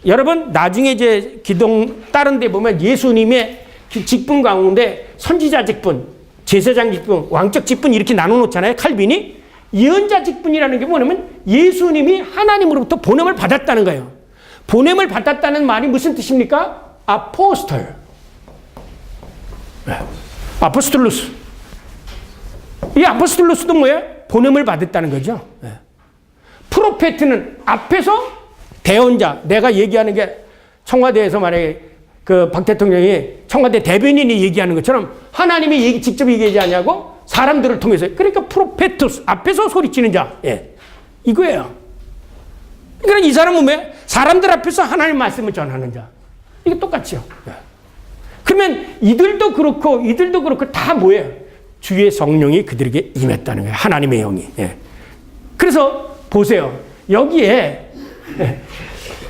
여러분 나중에 이제 기동 다른 데 보면 예수님의 직분 가운데 선지자 직분, 제사장 직분, 왕적 직분 이렇게 나눠 놓잖아요. 칼빈이. 예언자 직분이라는 게 뭐냐면 예수님이 하나님으로부터 보냄을 받았다는 거예요. 보냄을 받았다는 말이 무슨 뜻입니까? 아포스톨. 아포스톨로스. 이 아포스톨로스도 뭐예요? 보냄을 받았다는 거죠. 프로페트는 앞에서 대언자, 내가 얘기하는 게 청와대에서 만약에 그 박 대통령이 청와대 대변인이 얘기하는 것처럼 하나님이 직접 얘기하지 않냐고 사람들을 통해서. 그러니까 프로페투스, 앞에서 소리치는 자. 이거예요. 그러니까 이 사람은 왜? 사람들 앞에서 하나님 말씀을 전하는 자. 이게 똑같죠. 그러면 이들도 그렇고 다 뭐예요? 주의 성령이 그들에게 임했다는 거예요. 하나님의 영이. 그래서 보세요. 여기에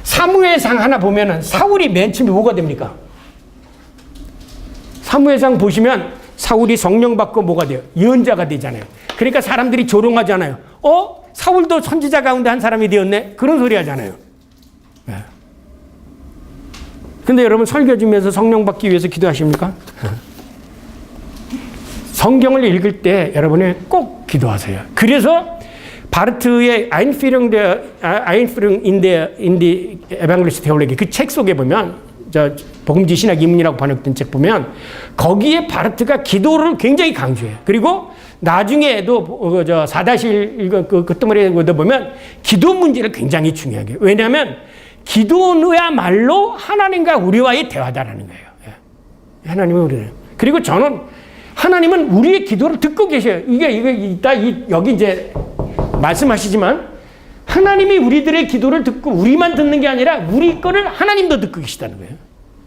사무엘상 하나 보면은 사울이 맨 처음에 뭐가 됩니까? 사무엘상 보시면 사울이 성령 받고 뭐가 돼요? 예언자가 되잖아요. 그러니까 사람들이 조롱하잖아요. 사울도 선지자 가운데 한 사람이 되었네? 그런 소리 하잖아요. 근데 여러분 설교 중에서 성령 받기 위해서 기도하십니까? 성경을 읽을 때 여러분이 꼭 기도하세요. 그래서 바르트의 Einführung in die Evangelische Theologie 그 책 속에 보면 복음지 신학 입문이라고 번역된 책 보면 거기에 바르트가 기도를 굉장히 강조해요. 그리고 나중에도 사다실 그때말에 보면 기도 문제를 굉장히 중요하게 해요. 왜냐하면 기도야말로 하나님과 우리와의 대화다라는 거예요. 하나님은 우리를. 그리고 저는 하나님은 우리의 기도를 듣고 계셔요. 여기 이제 말씀하시지만 하나님이 우리들의 기도를 듣고 우리만 듣는 게 아니라 우리 거를 하나님도 듣고 계시다는 거예요.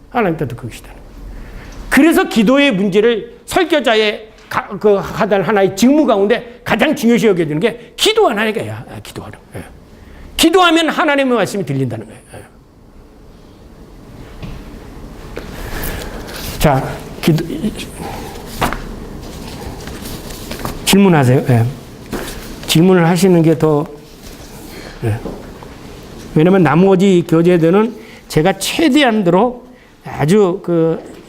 하나님도 듣고 계시다는 거예요. 그래서 기도의 문제를 설교자의 하나의 직무 가운데 가장 중요시 여겨지는 게 기도하는 거야. 기도하는 거예요. 기도하면 하나님의 말씀이 들린다는 거예요. 자, 질문하세요. 질문을 하시는 게 더, 왜냐면 나머지 교재들은 제가 최대한대로 아주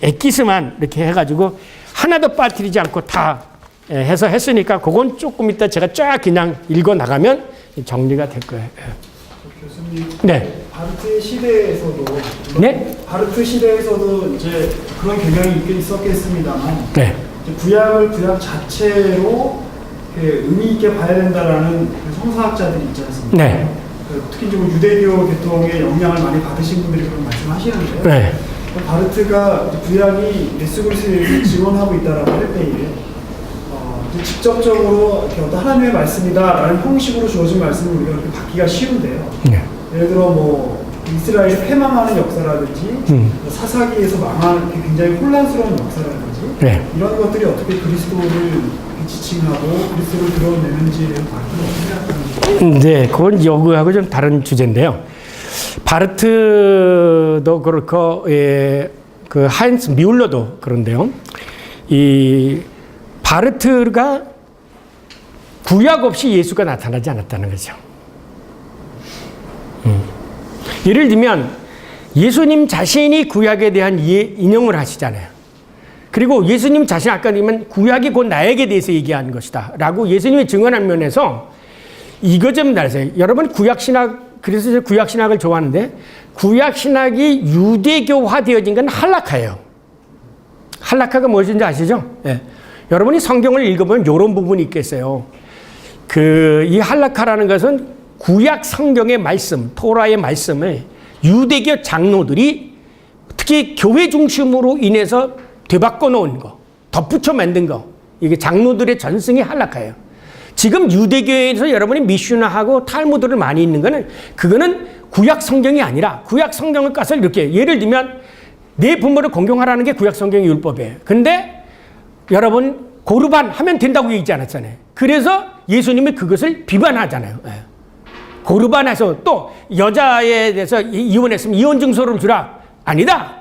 엑기스만 이렇게 해가지고 하나도 빠뜨리지 않고 다 해서 했으니까 그건 조금 이따 제가 쫙 그냥 읽어 나가면 정리가 될 거예요. 교수님, 네. 바르트 시대에서도 네? 바르트 시대에서도 이제 그런 경향이 있긴 있었겠습니다만, 네. 구약을 구약 자체로 의미 있게 봐야 된다라는 성사학자들이 있지 않습니까? 네. 특히 이제 유대교 계통의 영향을 많이 받으신 분들이 그런 말씀하시는데요. 네. 바르트가 구약이 예수 그리스도를 증언하고 있다라고 할 때에 직접적으로 어떤 하나님의 말씀이다라는 형식으로 주어진 말씀을 우리가 그렇게 받기가 쉬운데요. 네. 예를 들어 뭐 이스라엘이 패망하는 역사라든지 사사기에서 망하는 굉장히 혼란스러운 역사라든지 네. 이런 것들이 어떻게 그리스도를 지칭하고 그리스도를 드러내는지에 대해서 바르트는 어떻게 생각하는지. 네, 그건 여기하고 좀 다른 주제인데요. 바르트도 그렇고 그 하인츠 뮬러도 그런데요. 이 바르트가 구약 없이 예수가 나타나지 않았다는 거죠. 예를 들면 예수님 자신이 구약에 대한 인용을 하시잖아요. 그리고 예수님 자신 아까 보면 구약이 곧 나에게 대해서 얘기한 것이다 라고 예수님이 증언한 면에서 이거 좀 다르세요. 여러분 구약신학, 그래서 구약신학을 좋아하는데 구약신학이 유대교화 되어진 건 할라카예요. 할라카가 무엇인지 아시죠? 네. 여러분이 성경을 읽어보면 이런 부분이 있겠어요. 이 할라카라는 것은 구약 성경의 말씀, 토라의 말씀을 유대교 장로들이 특히 교회 중심으로 인해서 되바꿔 놓은 거, 덧붙여 만든 거, 이게 장로들의 전승이 한락해요. 지금 유대교에서 여러분이 미슈나하고 탈무드를 많이 읽는 거는 그거는 구약 성경이 아니라 구약 성경을 까서 이렇게 예를 들면 내 부모를 공경하라는 게 구약 성경의 율법이에요. 근데 여러분 고르반 하면 된다고 얘기하지 않았잖아요. 그래서 예수님이 그것을 비판하잖아요. 고르반해서 또 여자에 대해서 이혼했으면 이혼 증서를 주라. 아니다.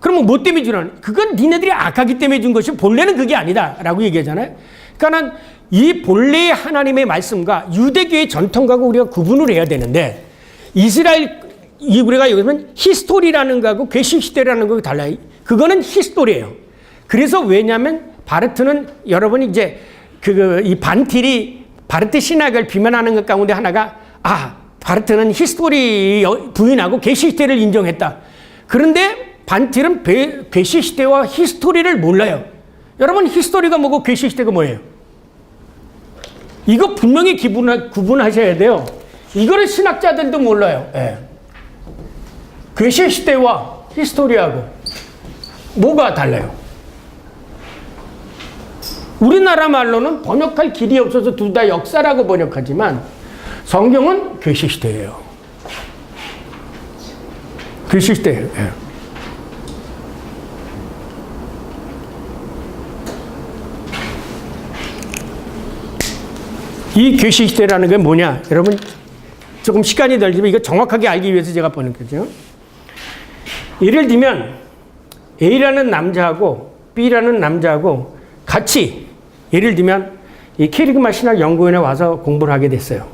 그러면 뭐 때문에 주라? 그건 니네들이 악하기 때문에 준 것이 본래는 그게 아니다 라고 얘기하잖아요. 그러니까 이 본래의 하나님의 말씀과 유대교의 전통과 우리가 구분을 해야 되는데 이스라엘 우리가 여기 보면 히스토리라는 거하고 괴식시대라는 거하고 달라요. 그거는 히스토리예요. 그래서 왜냐하면 바르트는 여러분이 이제 이 반틸이 바르트 신학을 비판하는 것 가운데 하나가 바르트는 히스토리 부인하고 괴식시대를 인정했다. 그런데 반틸은 괴식시대와 히스토리를 몰라요. 여러분 히스토리가 뭐고 괴식시대가 뭐예요? 이거 분명히 구분하셔야 돼요. 이거를 신학자들도 몰라요. 괴식시대와 히스토리하고 뭐가 달라요? 우리나라 말로는 번역할 길이 없어서 둘 다 역사라고 번역하지만 성경은 괴식시대예요. 괴식시대예요. 이 괴식시대라는 게 뭐냐? 여러분 조금 시간이 들지만 이거 정확하게 알기 위해서 제가 번역했죠. 예를 들면 A라는 남자하고 B라는 남자하고 같이 예를 들면 이 캐리그마 신학연구원에 와서 공부를 하게 됐어요.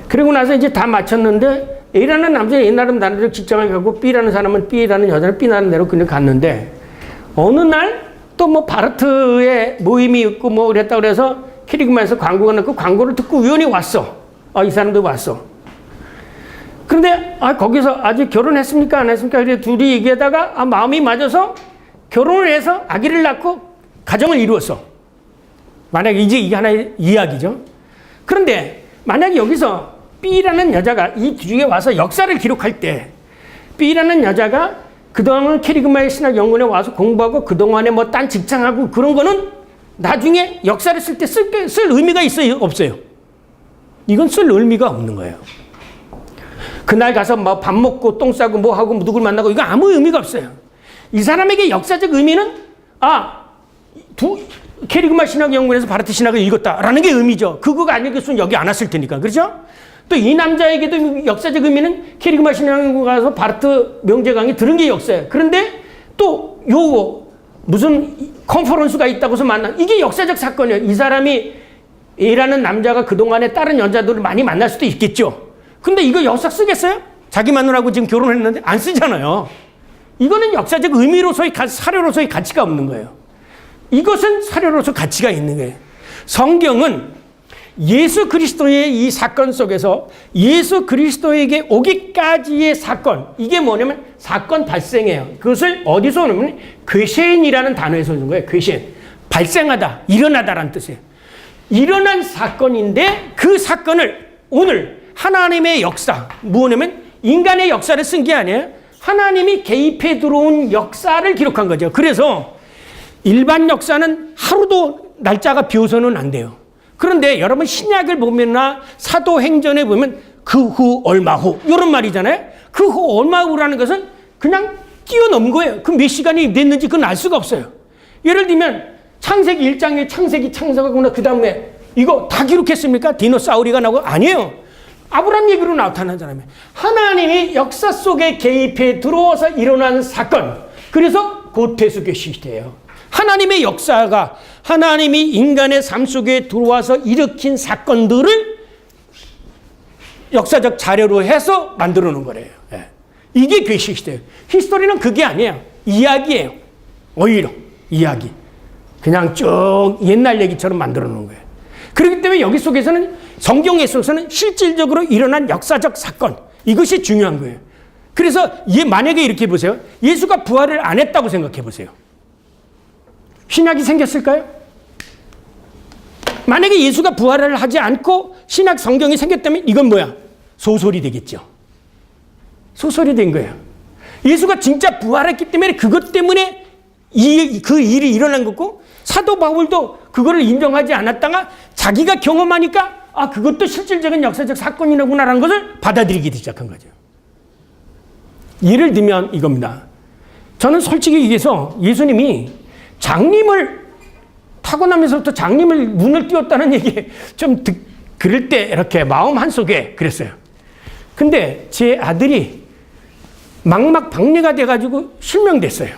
그리고 나서 이제 다 마쳤는데 A라는 남자는 A 나름 나름대로 직장을 가고 B라는 사람은 B라는 여자는 B 나름 대로 그냥 갔는데 어느 날 또 뭐 바르트의 모임이 있고 뭐 그랬다 그래서 캐리그마에서 광고가 났고 광고를 듣고 우연히 왔어. 이 사람도 왔어. 그런데 거기서 아직 결혼했습니까? 안 했습니까? 그래 둘이 얘기하다가 마음이 맞아서 결혼을 해서 아기를 낳고 가정을 이루었어. 만약에 이제 이게 하나의 이야기죠. 그런데 만약에 여기서 B라는 여자가 이 뒤에 와서 역사를 기록할 때 B라는 여자가 그동안 캐리그마의 신학연구원에 와서 공부하고 그동안에 뭐 딴 직장하고 그런 거는 나중에 역사를 쓸 때 쓸 의미가 있어요? 없어요? 이건 쓸 의미가 없는 거예요. 그날 가서 뭐 밥 먹고 똥 싸고 뭐 하고 누굴 만나고 이거 아무 의미가 없어요. 이 사람에게 역사적 의미는 캐리그마 신학연구원에서 바르트 신학을 읽었다라는 게 의미죠. 그거가 안 읽었으면 여기 안 왔을 테니까. 그렇죠? 또 이 남자에게도 역사적 의미는 캐리그마 신학연구원 가서 바르트 명제 강의 들은 게 역사예요. 그런데 또 무슨 컨퍼런스가 있다고 해서 이게 역사적 사건이에요. 이 사람이 A라는 남자가 그동안에 다른 여자들을 많이 만날 수도 있겠죠. 근데 이거 역사 쓰겠어요? 자기 마누라하고 지금 결혼했는데 안 쓰잖아요. 이거는 역사적 의미로서의 사료로서의 가치가 없는 거예요. 이것은 사료로서 가치가 있는 거예요. 성경은 예수 그리스도의 이 사건 속에서 예수 그리스도에게 오기까지의 사건, 이게 뭐냐면 사건 발생이에요. 그것을 어디서 오냐면 괴시엔이라는 단어에서 오는 거예요. 괴시엔. 발생하다, 일어나다라는 뜻이에요. 일어난 사건인데 그 사건을 오늘 하나님의 역사, 뭐냐면 인간의 역사를 쓴 게 아니에요. 하나님이 개입해 들어온 역사를 기록한 거죠. 그래서 일반 역사는 하루도 날짜가 비워서는 안 돼요. 그런데 여러분 신약을 보면이나 사도행전에 보면 그 후 얼마 후 이런 말이잖아요. 그 후 얼마 후라는 것은 그냥 뛰어넘은 거예요. 그 몇 시간이 됐는지 그건 알 수가 없어요. 예를 들면 창세기 1장에 창세기 창세하거나 그 다음에 이거 다 기록했습니까? 디노사우리가 나오고 아니에요. 아브라함 얘기로 나타나잖아요. 하나님이 역사 속에 개입해 들어와서 일어난 사건. 그래서 고태수교 시대예요. 하나님의 역사가 하나님이 인간의 삶 속에 들어와서 일으킨 사건들을 역사적 자료로 해서 만들어 놓은 거래요. 이게 괴식 시대예요. 히스토리는 그게 아니에요. 이야기예요. 오히려 이야기. 그냥 쭉 옛날 얘기처럼 만들어 놓은 거예요. 그렇기 때문에 여기 속에서는 성경 속에서는 실질적으로 일어난 역사적 사건. 이것이 중요한 거예요. 그래서 만약에 이렇게 보세요. 예수가 부활을 안 했다고 생각해 보세요. 신약이 생겼을까요? 만약에 예수가 부활을 하지 않고 신약 성경이 생겼다면 이건 뭐야? 소설이 되겠죠. 소설이 된 거예요. 예수가 진짜 부활했기 때문에 그것 때문에 그 일이 일어난 거고, 사도 바울도 그거를 인정하지 않았다가 자기가 경험하니까 그것도 실질적인 역사적 사건이구나라는 것을 받아들이기 시작한 거죠. 예를 들면 이겁니다. 저는 솔직히 얘기해서 예수님이 장님을 타고나면서부터 장님을 눈을 띄웠다는 얘기 좀 그럴 때 이렇게 마음 한속에 그랬어요. 근데 제 아들이 망막 박리가 돼가지고 실명됐어요.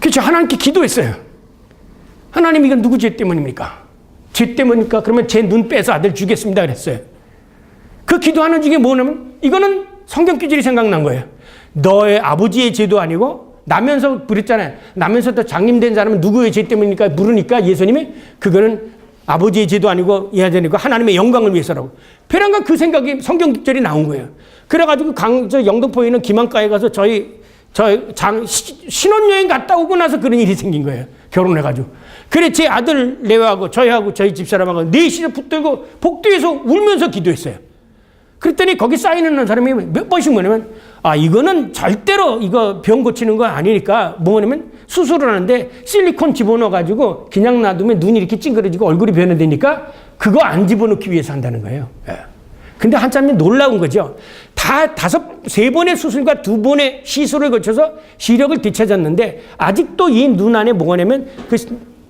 그래서 하나님께 기도했어요. 하나님, 이건 누구 죄 때문입니까? 죄 때문입니까? 그러면 제 눈 빼서 아들 주겠습니다 그랬어요. 그 기도하는 중에 뭐냐면 이거는 성경 구절이 생각난 거예요. 너의 아버지의 죄도 아니고, 나면서 그랬잖아요. 나면서도 장님된 사람은 누구의 죄 때문입니까? 물으니까 예수님이 그거는 아버지의 죄도 아니고 이 아들이고 하나님의 영광을 위해서라고. 베란가 그 생각이 성경 구절이 나온 거예요. 그래가지고 영등포에 있는 기만가에 가서 신혼여행 갔다 오고 나서 그런 일이 생긴 거예요. 결혼해가지고. 그래 제 아들 레오하고 저희하고 저희 집사람하고 넷이서 붙들고 복도에서 울면서 기도했어요. 그랬더니 거기 사인하는 사람이 몇 번씩 뭐냐면, 이거는 절대로 이거 병 고치는 거 아니니까 뭐냐면 수술을 하는데 실리콘 집어넣어가지고 그냥 놔두면 눈이 이렇게 찡그러지고 얼굴이 변해되니까 그거 안 집어넣기 위해서 한다는 거예요. 예. 근데 한참이 놀라운 거죠. 세 번의 수술과 2번의 시술을 거쳐서 시력을 되찾았는데 아직도 이 눈 안에 뭐냐면 그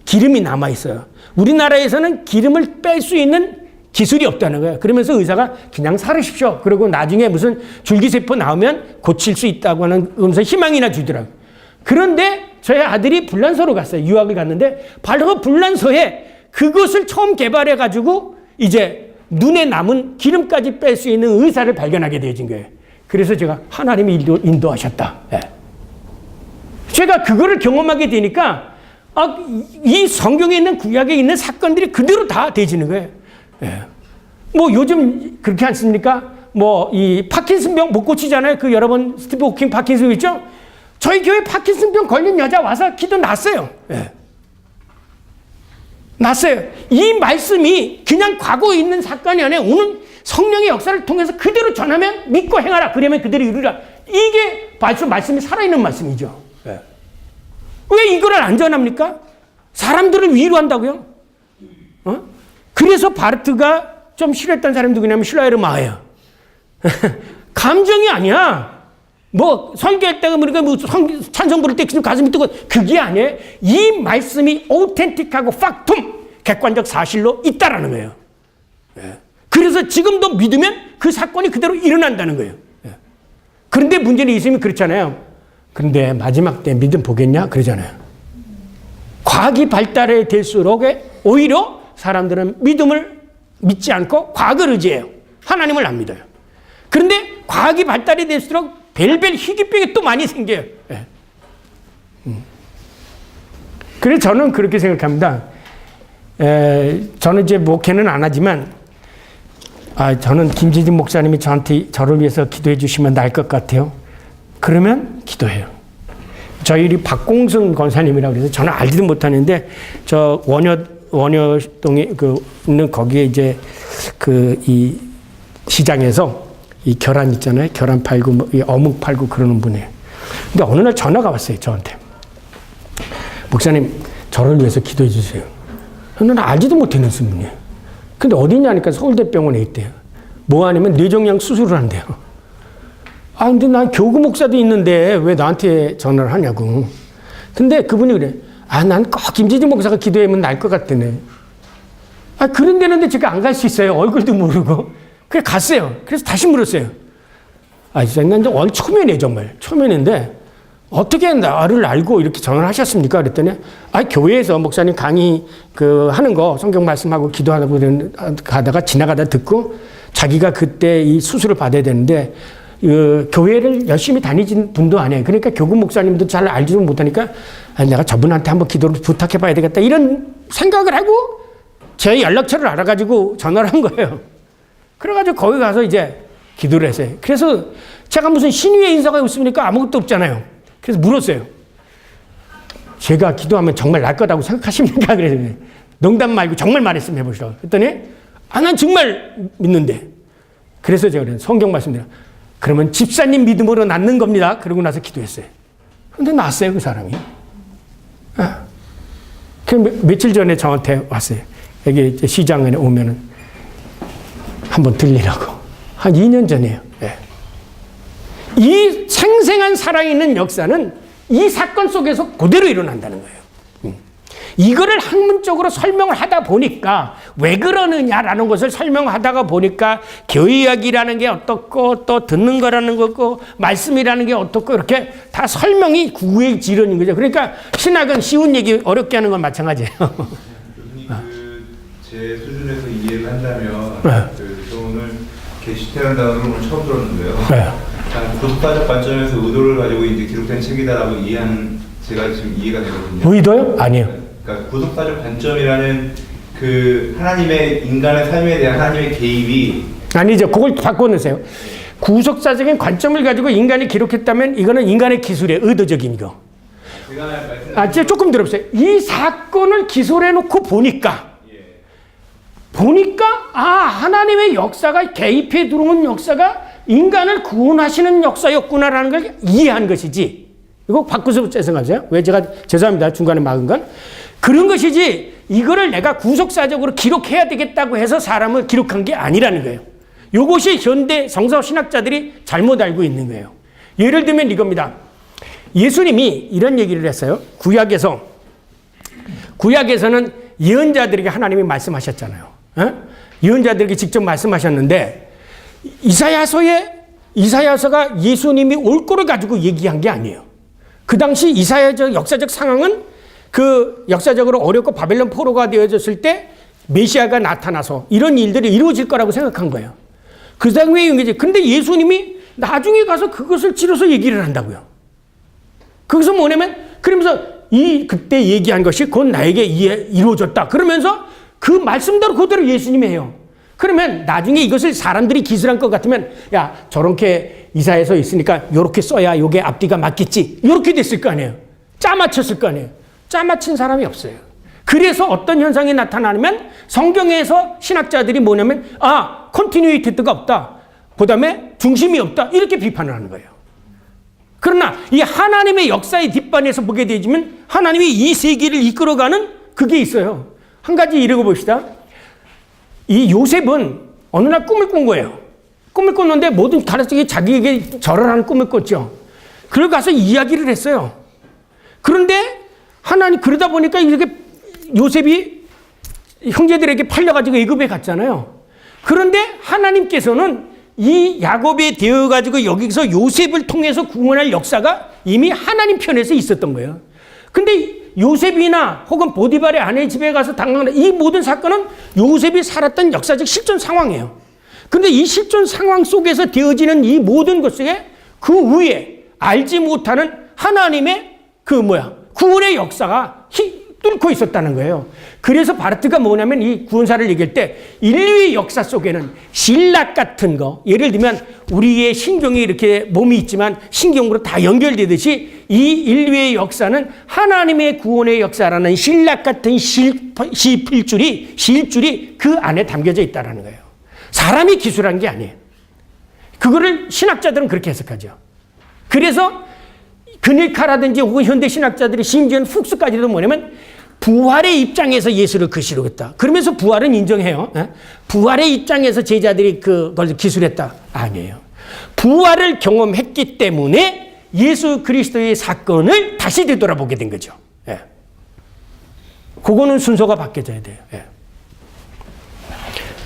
기름이 남아있어요. 우리나라에서는 기름을 뺄 수 있는 기술이 없다는 거예요. 그러면서 의사가 그냥 살으십시오. 그리고 나중에 무슨 줄기세포 나오면 고칠 수 있다고 하는 그러면서 희망이나 주더라고요. 그런데 저희 아들이 불란서로 갔어요. 유학을 갔는데 바로 불란서에 그것을 처음 개발해가지고 이제 눈에 남은 기름까지 뺄 수 있는 의사를 발견하게 되어진 거예요. 그래서 제가 하나님이 인도하셨다. 예. 제가 그거를 경험하게 되니까 이 성경에 있는 구약에 있는 사건들이 그대로 다 되어지는 거예요. 예. 뭐 요즘 그렇게 않습니까? 뭐 이 파킨슨병 못 고치잖아요. 그 여러분 스티브 호킹 파킨슨 있죠? 저희 교회 파킨슨병 걸린 여자 와서 기도 났어요. 예. 났어요. 이 말씀이 그냥 과거에 있는 사건이 아니라 오늘 성령의 역사를 통해서 그대로 전하면 믿고 행하라. 그러면 그대로 이루라. 이게 말씀이 살아있는 말씀이죠. 예. 왜 이거를 안 전합니까? 사람들을 위로한다고요? 그래서 바르트가 좀 싫어했던 사람이 누구냐면 슐라이르 마예요. 감정이 아니야. 뭐 설교했다가 그러니까 뭐 찬송 부를 때 가슴이 뜨고 그게 아니에요. 이 말씀이 오텐틱하고 팍툼 객관적 사실로 있다라는 거예요. 예. 그래서 지금도 믿으면 그 사건이 그대로 일어난다는 거예요. 예. 그런데 문제는 예수님이 그렇잖아요. 그런데 마지막 때 믿음 보겠냐? 그러잖아요. 과학이 발달해 될수록 오히려 사람들은 믿음을 믿지 않고 과학을 의지해요. 하나님을 안 믿어요. 그런데 과학이 발달이 될수록 벨벨 희귀병이 또 많이 생겨요. 예. 그래서 저는 그렇게 생각합니다. 저는 이제 목회는 안 하지만, 저는 김재진 목사님이 저를 위해서 기도해 주시면 나을 것 같아요. 그러면 기도해요. 저희 박공승 권사님이라고 그래서 저는 알지도 못하는데, 저 원효동에 있는 거기에 이제 이 시장에서 이 계란 있잖아요. 계란 팔고 어묵 팔고 그러는 분이에요. 근데 어느 날 전화가 왔어요. 저한테. 목사님, 저를 위해서 기도해 주세요. 저는 알지도 못하는 분이에요. 근데 어디냐니까 서울대병원에 있대요. 뭐 하냐면 뇌종양 수술을 한대요. 근데 난 교구 목사도 있는데 왜 나한테 전화를 하냐고. 근데 그분이 그래. 난 꼭 김재진 목사가 기도하면 날 것 같다네. 그런 데는데 제가 안 갈 수 있어요. 얼굴도 모르고. 그래 갔어요. 그래서 다시 물었어요. 진짜 난 초면이에요, 정말. 초면인데 어떻게 나를 알고 이렇게 전화를 하셨습니까? 그랬더니 교회에서 목사님 강의 하는 거 성경 말씀하고 기도하고 가다가 지나가다 듣고 자기가 그때 이 수술을 받아야 되는데 교회를 열심히 다니진 분도 아니에요. 그러니까 교구 목사님도 잘 알지도 못하니까 내가 저분한테 한번 기도를 부탁해 봐야 되겠다 이런 생각을 하고 제 연락처를 알아가지고 전화를 한 거예요. 그래가지고 거기 가서 이제 기도를 했어요. 그래서 제가 무슨 신위의 인사가 있으니까 아무것도 없잖아요. 그래서 물었어요. 제가 기도하면 정말 날 거라고 생각하십니까? 그래서 농담 말고 정말 말했으면 해보시라고. 그랬더니 난 정말 믿는데. 그래서 제가 그래요. 성경 말씀대로. 그러면 집사님 믿음으로 낫는 겁니다. 그러고 나서 기도했어요. 근데 낫어요, 그 사람이. 며칠 전에 저한테 왔어요. 여기 시장에 오면은 한번 들리라고. 한 2년 전이에요. 네. 이 생생한 살아있는 역사는 이 사건 속에서 그대로 일어난다는 거예요. 이거를 학문적으로 설명을 하다 보니까 왜 그러느냐라는 것을 설명하다가 보니까 교회학이라는 게 어떻고 또 듣는 거라는 거고 말씀이라는 게 어떻고 이렇게 다 설명이 구구의지론인 거죠. 그러니까 신학은 쉬운 얘기 어렵게 하는 건 마찬가지예요. 교수님 제 수준에서 이해를 한다면 네. 저 오늘 게시테라는 단어를 오늘 처음 들었는데요. 네. 구속사적 관점에서 의도를 가지고 이제 기록된 책이다라고 이해하는 제가 지금 이해가 되거든요. 의도요? 아니요. 그러니까 구속사적 관점이라는 그 하나님의 인간의 삶에 대한 하나님의 개입이 아니죠. 그걸 바꿔놓으세요. 구속사적인 관점을 가지고 인간이 기록했다면 이거는 인간의 기술의 의도적인 거. 제가 말씀 이제 조금 들어보세요. 이 사건을 기술해놓고 보니까 하나님의 역사가 개입해 들어온 역사가 인간을 구원하시는 역사였구나라는 걸 이해한 것이지. 이거 바꾸서 생각하세요. 왜 제가 죄송합니다. 중간에 막은 건. 그런 것이지 이거를 내가 구속사적으로 기록해야 되겠다고 해서 사람을 기록한 게 아니라는 거예요. 이것이 현대 성서 신학자들이 잘못 알고 있는 거예요. 예를 들면 이겁니다. 예수님이 이런 얘기를 했어요. 구약에서는 예언자들에게 하나님이 말씀하셨잖아요. 예언자들에게 직접 말씀하셨는데 이사야서가 예수님이 올 거를 가지고 얘기한 게 아니에요. 그 당시 이사야적 역사적 상황은 그 역사적으로 어렵고 바벨론 포로가 되어졌을 때 메시아가 나타나서 이런 일들이 이루어질 거라고 생각한 거예요. 그 당시에 이거지. 근데 예수님이 나중에 가서 그것을 치러서 얘기를 한다고요. 거기서 뭐냐면 그러면서 그때 얘기한 것이 곧 나에게 이루어졌다. 그러면서 그 말씀대로 그대로 예수님이 해요. 그러면 나중에 이것을 사람들이 기술한 것 같으면 야 저렇게 이사야서 있으니까 요렇게 써야 요게 앞뒤가 맞겠지. 요렇게 됐을 거 아니에요. 짜 맞췄을 거 아니에요. 짜 맞힌 사람이 없어요. 그래서 어떤 현상이 나타나면 성경에서 신학자들이 뭐냐면 컨티뉴이티가 없다. 그 다음에 중심이 없다. 이렇게 비판을 하는 거예요. 그러나 이 하나님의 역사의 뒷반에서 보게 되지만 하나님이 이 세계를 이끌어가는 그게 있어요. 한 가지 읽어봅시다. 이 요셉은 어느 날 꿈을 꾼 거예요. 꿈을 꿨는데 모든 가르치기 자기에게 절을 하는 꿈을 꿨죠. 그걸 가서 이야기를 했어요. 그런데 하나님 그러다 보니까 이렇게 요셉이 형제들에게 팔려가지고 애굽에 갔잖아요. 그런데 하나님께서는 이 야곱에 되어가지고 여기서 요셉을 통해서 구원할 역사가 이미 하나님 편에서 있었던 거예요. 근데 요셉이나 혹은 보디발의 아내 집에 가서 당하는 이 모든 사건은 요셉이 살았던 역사적 실존 상황이에요. 근데 이 실존 상황 속에서 되어지는 이 모든 것에 그 위에 알지 못하는 하나님의 구원의 역사가 뚫고 있었다는 거예요. 그래서 바르트가 뭐냐면 이 구원사를 얘기할 때 인류의 역사 속에는 신락 같은 거, 예를 들면 우리의 신경이 이렇게 몸이 있지만 신경으로 다 연결되듯이 이 인류의 역사는 하나님의 구원의 역사라는 신락 같은 실줄이 그 안에 담겨져 있다는 거예요. 사람이 기술한 게 아니에요. 그거를 신학자들은 그렇게 해석하죠. 그래서 그닐카라든지 혹은 현대 신학자들이 심지어는 훅스까지도 뭐냐면 부활의 입장에서 예수를 기술했다. 그러면서 부활은 인정해요. 부활의 입장에서 제자들이 그걸 기술했다. 아니에요. 부활을 경험했기 때문에 예수 그리스도의 사건을 다시 되돌아보게 된 거죠. 그거는 순서가 바뀌어져야 돼요.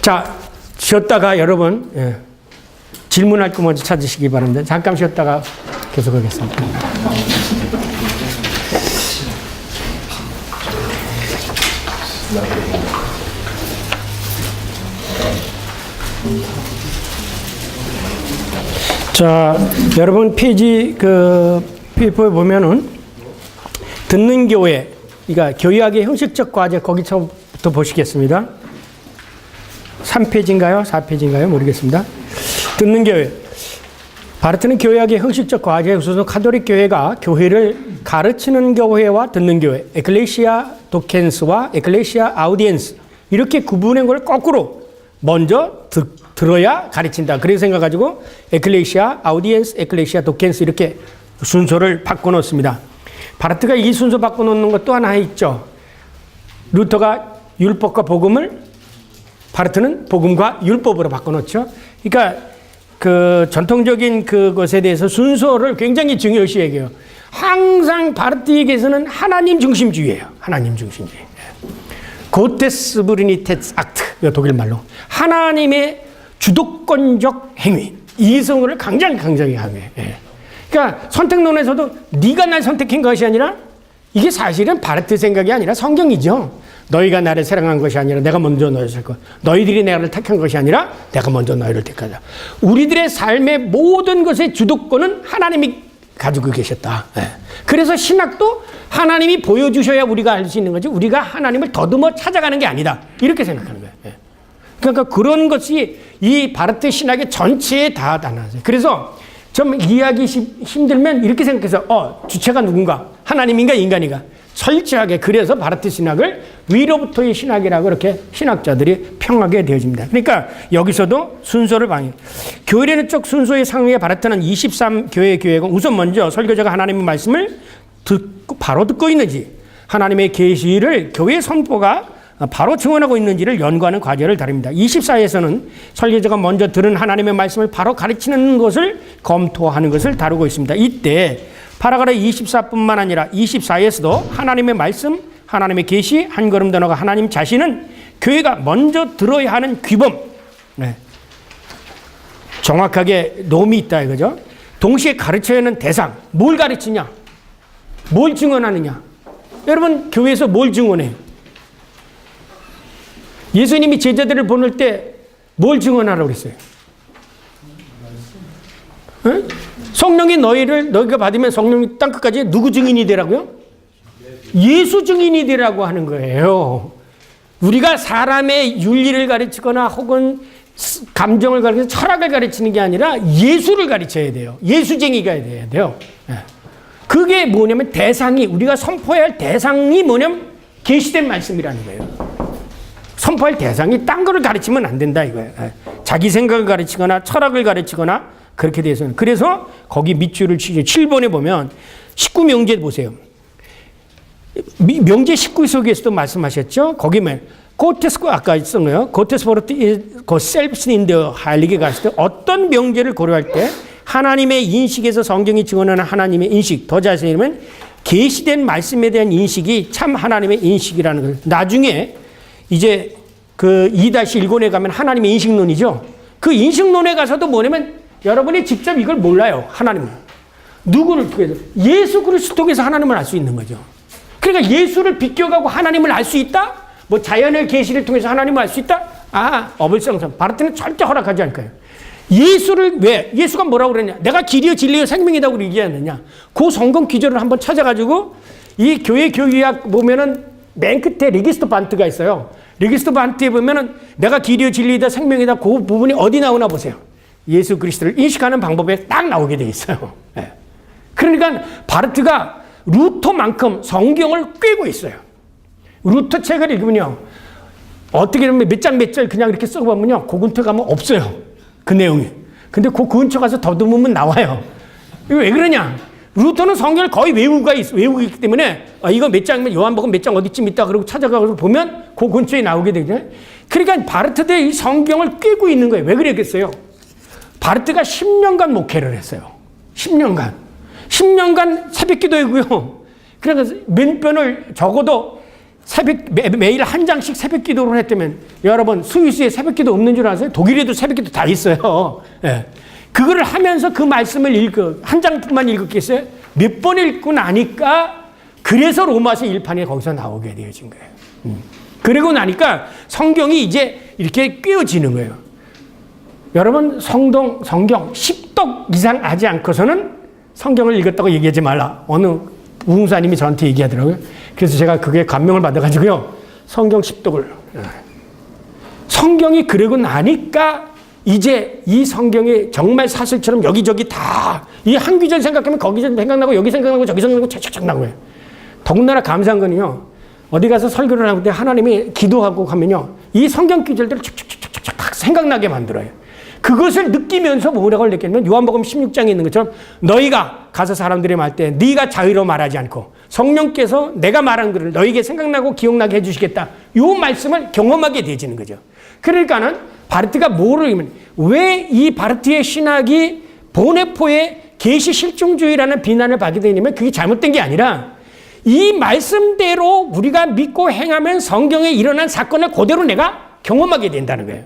자, 쉬었다가 여러분 질문할 거 먼저 찾으시기 바랍니다. 잠깐 쉬었다가 계속하겠습니다. 자, 여러분 페이지 P4에 보면은 듣는 교회, 그러니까 교회학의 형식적 과제 거기서부터 보시겠습니다. 3페이지인가요? 4페이지인가요? 모르겠습니다. 듣는 교회. 바르트는 교회학의 형식적 과제에 있어서 가톨릭 교회가 교회를 가르치는 교회와 듣는 교회, 에클레시아 도켄스와 에클레시아 아우디엔스 이렇게 구분한 걸 거꾸로 먼저 들어야 가르친다. 그래서 생각가지고 에클레시아 아우디엔스, 에클레시아 도켄스 이렇게 순서를 바꿔놓습니다. 바르트가 이 순서 바꿔놓는 것도 하나 있죠. 루터가 율법과 복음을 바르트는 복음과 율법으로 바꿔놓죠. 그러니까 그 전통적인 그것에 대해서 순서를 굉장히 중요시 얘기해요. 항상 바르트에게서는 하나님 중심주의예요. 하나님 중심주의. 고테스 브리니테스 악트, 독일 말로 하나님의 주도권적 행위, 이성을 굉장히 강해. 그러니까 선택론에서도 네가 날 선택한 것이 아니라 이게 사실은 바르트 생각이 아니라 성경이죠. 너희가 나를 사랑한 것이 아니라 내가 먼저 너희를 택하고 너희들이 나를 택한 것이 아니라 내가 먼저 너희를 택하자. 우리들의 삶의 모든 것의 주도권은 하나님이 가지고 계셨다. 그래서 신학도 하나님이 보여주셔야 우리가 알 수 있는 거지 우리가 하나님을 더듬어 찾아가는 게 아니다. 이렇게 생각하는 거예요. 그러니까 그런 것이 이 바르트 신학의 전체에 다 나눠져요. 그래서 좀 이해하기 힘들면 이렇게 생각해서 주체가 누군가? 하나님인가 인간인가? 철저하게 그래서 바르트 신학을 위로부터의 신학이라고 이렇게 신학자들이 평하게 되어집니다. 그러니까 여기서도 순서를 방해. 교회라는 쪽 순서의 상위에 바르트는 23교회가 우선 먼저 설교자가 하나님의 말씀을 바로 듣고 있는지 하나님의 계시를 교회 선포가 바로 증언하고 있는지를 연구하는 과제를 다룹니다. 24에서는 설교자가 먼저 들은 하나님의 말씀을 바로 가르치는 것을 검토하는 것을 다루고 있습니다. 이때 파라그라 24뿐만 아니라 24에서도 하나님의 말씀, 하나님의 계시, 한 걸음 더 나아가 하나님 자신은 교회가 먼저 들어야 하는 규범, 정확하게 놈이 있다 이거죠. 동시에 가르쳐야 하는 대상, 뭘 가르치냐, 뭘 증언하느냐. 여러분 교회에서 뭘 증언해요? 예수님이 제자들을 보낼 때 뭘 증언하라고 그랬어요? 성령이 너희가 받으면 성령이 땅끝까지 누구 증인이 되라고요? 예수 증인이 되라고 하는 거예요. 우리가 사람의 윤리를 가르치거나 혹은 감정을 가르치거나 철학을 가르치는 게 아니라 예수를 가르쳐야 돼요. 예수쟁이가 돼야 돼요. 그게 뭐냐면 대상이 우리가 선포해야 할 대상이 뭐냐면 계시된 말씀이라는 거예요. 선포할 대상이 딴 거를 가르치면 안 된다 이거예요. 자기 생각을 가르치거나 철학을 가르치거나 그렇게 돼서는. 그래서 거기 밑줄을 치죠. 7번에 보면 19명제 보세요. 명제 19 속에서도 말씀하셨죠. 거기면 고테스 아까 쓴 거예요. 고테스 포르트 셀프스인데 할리게 갔을 때 어떤 명제를 고려할 때 하나님의 인식에서 성경이 증언하는 하나님의 인식, 더 자세히 말하면 계시된 말씀에 대한 인식이 참 하나님의 인식이라는 거예요. 나중에 이제 그 2-1권에 가면 하나님의 인식론이죠. 그 인식론에 가서도 뭐냐면 여러분이 직접 이걸 몰라요. 하나님을. 누구를 통해서? 예수 그리스도 통해서 하나님을 알 수 있는 거죠. 그러니까 예수를 비껴가고 하나님을 알 수 있다? 뭐 자연의 계시를 통해서 하나님을 알 수 있다? 어불성성. 바르트는 절대 허락하지 않을 거예요. 예수를 왜? 예수가 뭐라고 그랬냐? 내가 길이요 진리요 생명이라고 얘기하느냐? 그 성경 기절을 한번 찾아가지고 이 교회 교리학 보면은 맨 끝에 리기스트 반트가 있어요. 리기스트 반트에 보면은 내가 길이요 진리이다 생명이다 그 부분이 어디 나오나 보세요. 예수 그리스도를 인식하는 방법에 딱 나오게 돼 있어요. 그러니까 바르트가 루터만큼 성경을 꿰고 있어요. 루터 책을 읽으면요. 어떻게 보면 몇 장 몇 절 그냥 이렇게 써보면요. 그 근처 가면 없어요. 그 내용이. 근데 그 근처 가서 더듬으면 나와요. 이거 왜 그러냐? 루터는 성경을 거의 외우고 있기 때문에 이거 몇 장이면 요한복음 몇 장 어디쯤 있다 그러고 찾아가서 보면 그 근처에 나오게 되죠. 그러니까 바르트도 이 성경을 꿰고 있는 거예요. 왜 그랬겠어요? 바르트가 10년간 목회를 했어요. 10년간 새벽기도이고요. 그래서 맨편을 적어도 매일 한 장씩 새벽기도를 했다면 여러분 스위스에 새벽기도 없는 줄 아세요? 독일에도 새벽기도 다 있어요. 그거를 하면서 그 말씀을 한 장뿐만 읽었겠어요? 몇 번 읽고 나니까 그래서 로마서 1판이 거기서 나오게 되어진 거예요. 그리고 나니까 성경이 이제 이렇게 꿰어지는 거예요. 여러분 성경 10독 이상 하지 않고서는 성경을 읽었다고 얘기하지 말라. 어느 우흥사님이 저한테 얘기하더라고요. 그래서 제가 그게 감명을 받아가지고요. 성경 10독을. 성경이 그러고 나니까 이제 이 성경이 정말 사실처럼 여기저기 다 이 한 구절 생각하면 거기 생각나고 여기 생각나고 저기 생각나고 착착착 나고요. 더군다나 감사한 거는요. 어디 가서 설교를 하는데 하나님이 기도하고 가면요. 이 성경 구절들을 착착착착착 다 생각나게 만들어요. 그것을 느끼면서 뭐라고 느끼냐면 요한복음 16장에 있는 것처럼 너희가 가서 사람들이 말할 때 네가 자유로 말하지 않고 성령께서 내가 말한 것을 너희에게 생각나고 기억나게 해주시겠다. 요 말씀을 경험하게 되어지는 거죠. 그러니까는 바르트가 뭐를 왜 이 바르트의 신학이 보네포의 계시 실종주의라는 비난을 받게 되냐면 그게 잘못된 게 아니라 이 말씀대로 우리가 믿고 행하면 성경에 일어난 사건을 그대로 내가 경험하게 된다는 거예요.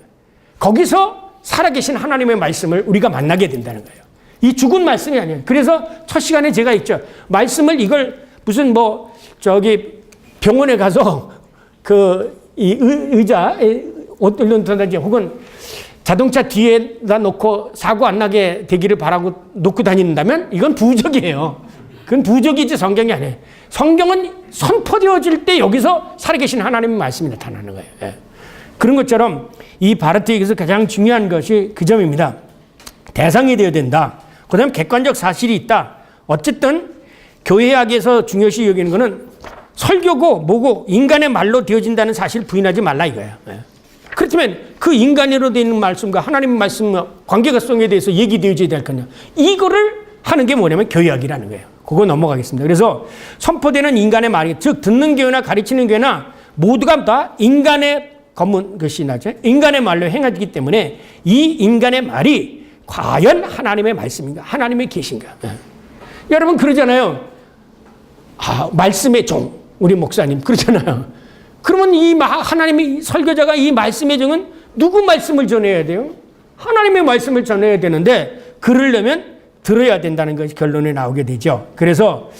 거기서 살아계신 하나님의 말씀을 우리가 만나게 된다는 거예요. 이 죽은 말씀이 아니에요. 그래서 첫 시간에 제가 있죠. 말씀을 이걸 무슨 저기 병원에 가서 이 의자, 옷을 넣든지 혹은 자동차 뒤에다 놓고 사고 안 나게 되기를 바라고 놓고 다닌다면 이건 부적이에요. 그건 부적이지 성경이 아니에요. 성경은 선포되어질 때 여기서 살아계신 하나님의 말씀이 나타나는 거예요. 예. 그런 것처럼 이 바르트에게서 가장 중요한 것이 그 점입니다. 대상이 되어야 된다. 그 다음에 객관적 사실이 있다. 어쨌든 교회학에서 중요시 여기는 것은 설교고 뭐고 인간의 말로 되어진다는 사실을 부인하지 말라 이거예요. 예. 그렇다면 그 인간으로 되어 있는 말씀과 하나님의 말씀과 관계가성에 대해서 얘기되어져야 될 거냐. 이거를 하는 게 뭐냐면 교회학이라는 거예요. 그거 넘어가겠습니다. 그래서 선포되는 인간의 말이 즉 듣는 교회나 가르치는 교회나 모두가 다 인간의 검은 것이 나죠. 인간의 말로 행하기 때문에 이 인간의 말이 과연 하나님의 말씀인가 하나님의 계신가. 여러분 그러잖아요. 말씀의 종 우리 목사님 그러잖아요. 그러면 이 하나님의 설교자가 이 말씀의 종은 누구 말씀을 전해야 돼요? 하나님의 말씀을 전해야 되는데 그러려면 들어야 된다는 것이 결론에 나오게 되죠. 그래서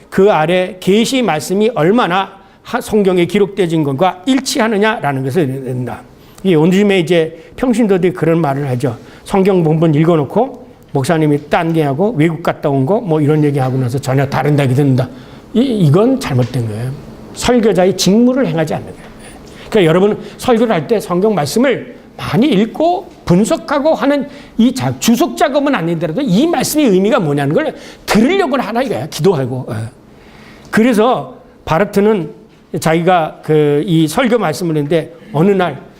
그 아래 계시 말씀이 얼마나 성경에 기록되어진 것과 일치하느냐라는 것을 된다. 요즘에 이제 평신도들이 그런 말을 하죠. 성경 본문 읽어놓고 목사님이 딴 게 하고 외국 갔다 온 거 뭐 이런 얘기하고 나서 전혀 다른 답이 듣는다. 이건 잘못된 거예요. 설교자의 직무를 행하지 않는 거예요. 그러니까 여러분 설교를 할 때 성경 말씀을 많이 읽고 분석하고 하는 이 주석 작업은 아니더라도 이 말씀의 의미가 뭐냐는 걸 들으려고 하나 이거야. 기도하고. 그래서 바르트는 자기가 이 설교 말씀을 했는데 어느 날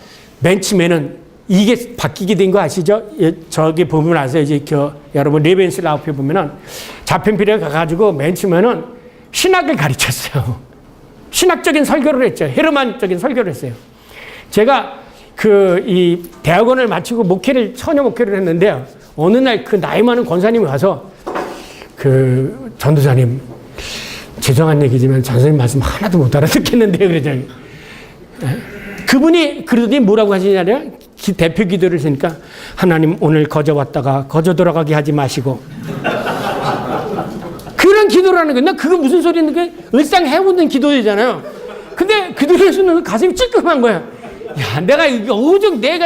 맨 처음에는 이게 바뀌게 된 거 아시죠? 저기 보면 아세요. 이제 여러분 레벤스 라우프에 보면은 자편필에 가가지고 맨 처음에는 신학을 가르쳤어요. 신학적인 설교를 했죠. 헤르만적인 설교를 했어요. 제가 이 대학원을 마치고 처녀 목회를 했는데요. 어느 날 그 나이 많은 권사님이 와서 전도사님 죄송한 얘기지만 전도사님 말씀 하나도 못 알아듣겠는데요. 그러잖아요. 그분이 그러더니 뭐라고 하시냐면 대표 기도를 했으니까 하나님 오늘 거저 왔다가 거저 돌아가게 하지 마시고 그런 기도를 하는 거예요. 나 그거 무슨 소리인데 그게 일상 해오는 기도잖아요. 근데 기도를 해서는 가슴이 찔끔한 거야. 야, 내가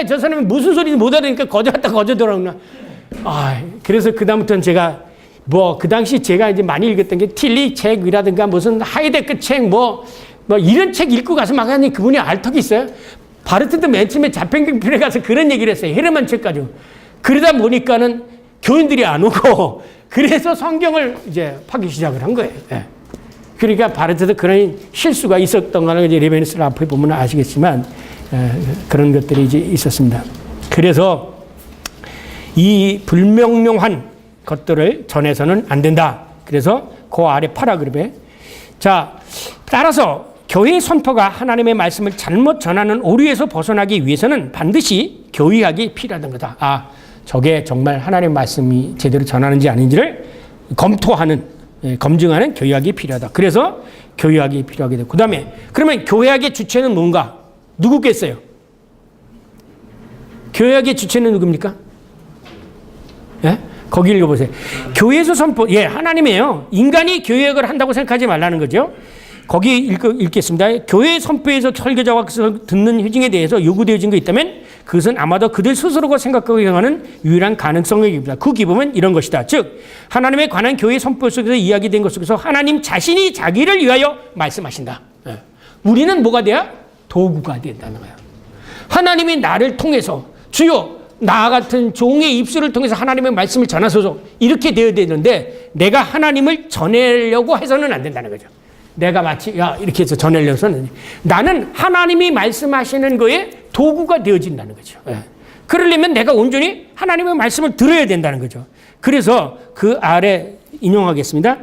저 사람이 무슨 소리인지 못 알아듣니까 거저 왔다 거저 돌아오나. 그래서 그다음부터는 제가 그 당시 제가 이제 많이 읽었던 게 틸리 책이라든가 무슨 하이데크 책 뭐 이런 책 읽고 가서 막 하니 그분이 알턱이 있어요. 바르트도 맨 처음에 자편필에 가서 그런 얘기를 했어요. 헤르만 책 가지고. 그러다 보니까는 교인들이 안 오고 그래서 성경을 이제 파기 시작을 한 거예요. 예. 그러니까 바르트도 그런 실수가 있었던 거는 이제 레베니스 앞에 보면 아시겠지만 그런 것들이 이제 있었습니다. 그래서 이 불명령한 것들을 전해서는 안 된다. 그래서 그 아래 파라그룹에 따라서 교회의 선포가 하나님의 말씀을 잘못 전하는 오류에서 벗어나기 위해서는 반드시 교의학이 필요하던 거다. 저게 정말 하나님의 말씀이 제대로 전하는지 아닌지를 검증하는 교의학이 필요하다. 그래서 교의학이 필요하게 되고, 그 다음에 그러면 교회학의 주체는 뭔가? 누구겠어요? 교회학의 주체는 누굽니까? 예? 거기 읽어보세요. 교회에서 선포, 하나님이에요. 인간이 교회학을 한다고 생각하지 말라는 거죠. 거기 읽겠습니다. 교회 선포에서 설교자와 듣는 회중에 대해서 요구되어진 게 있다면 그것은 아마도 그들 스스로가 생각하고 행하는 유일한 가능성입니다. 그 기본은 이런 것이다. 즉 하나님에 관한 교회 선포 속에서 이야기된 것 속에서 하나님 자신이 자기를 위하여 말씀하신다. 우리는 뭐가 돼야? 도구가 된다는 거야. 하나님이 나를 통해서 주여 나 같은 종의 입술을 통해서 하나님의 말씀을 전하소서 이렇게 되어야 되는데 내가 하나님을 전하려고 해서는 안 된다는 거죠. 내가 마치 야 이렇게 해서 전하려서는 나는 하나님이 말씀하시는 거에 도구가 되어진다는 거죠. 예. 그러려면 내가 온전히 하나님의 말씀을 들어야 된다는 거죠. 그래서 그 아래 인용하겠습니다.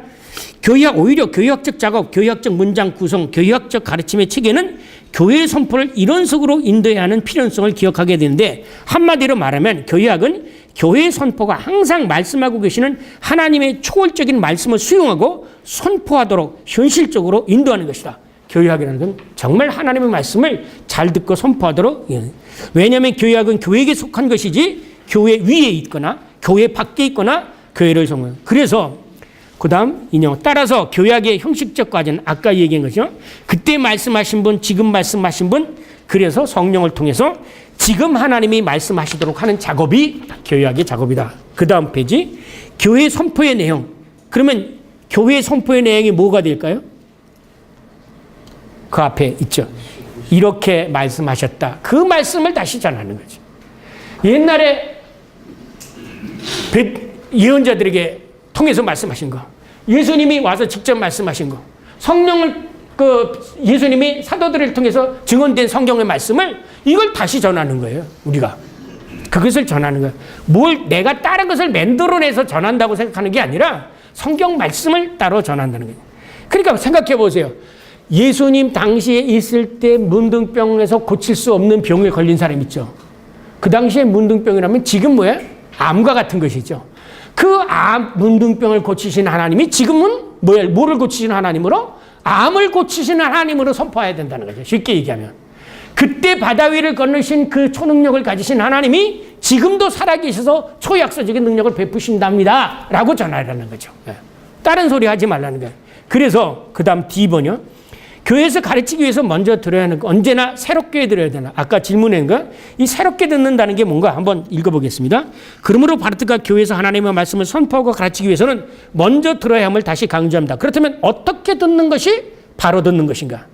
오히려 교회학적 작업, 교회학적 문장 구성, 교회학적 가르침의 체계는 교회의 선포를 이런 식으로 인도해야 하는 필요성을 기억하게 되는데 한마디로 말하면 교회학은 교회의 선포가 항상 말씀하고 계시는 하나님의 초월적인 말씀을 수용하고 선포하도록 현실적으로 인도하는 것이다. 교회학이라는 건 정말 하나님의 말씀을 잘 듣고 선포하도록. 왜냐하면 교회학은 교회에게 속한 것이지 교회 위에 있거나 교회 밖에 있거나 교회를 성공해요. 그래서 그 다음 인용. 따라서 교회학의 형식적 과제는 아까 얘기한 거죠. 그때 말씀하신 분, 지금 말씀하신 분, 그래서 성령을 통해서 지금 하나님이 말씀하시도록 하는 작업이 교회학의 작업이다. 그 다음 페이지. 교회 선포의 내용. 그러면 교회 선포의 내용이 뭐가 될까요? 그 앞에 있죠. 이렇게 말씀하셨다. 그 말씀을 다시 전하는 거죠. 옛날에 예언자들에게 통해서 말씀하신 거, 예수님이 와서 직접 말씀하신 거, 성령을 예수님이 사도들을 통해서 증언된 성경의 말씀을 이걸 다시 전하는 거예요. 우리가 그것을 전하는 거예요. 뭘 내가 다른 것을 만들어내서 전한다고 생각하는 게 아니라 성경 말씀을 따로 전한다는 거예요. 그러니까 생각해 보세요. 예수님 당시에 있을 때 문둥병에서 고칠 수 없는 병에 걸린 사람 있죠. 그 당시에 문둥병이라면 지금 뭐예요? 암과 같은 것이죠. 그 문둥병을 고치신 하나님이 지금은 뭐를 고치신 하나님으로? 암을 고치신 하나님으로 선포해야 된다는 거죠. 쉽게 얘기하면. 그때 바다 위를 건너신 그 초능력을 가지신 하나님이 지금도 살아계셔서 초약소적인 능력을 베푸신답니다. 라고 전하라는 거죠. 다른 소리 하지 말라는 거예요. 그래서 그 다음 D번요. 교회에서 가르치기 위해서 먼저 들어야 하는 거, 언제나 새롭게 들어야 되나? 아까 질문한 거, 이 새롭게 듣는다는 게 뭔가 한번 읽어보겠습니다. 그러므로 바르트가 교회에서 하나님의 말씀을 선포하고 가르치기 위해서는 먼저 들어야 함을 다시 강조합니다. 그렇다면 어떻게 듣는 것이 바로 듣는 것인가?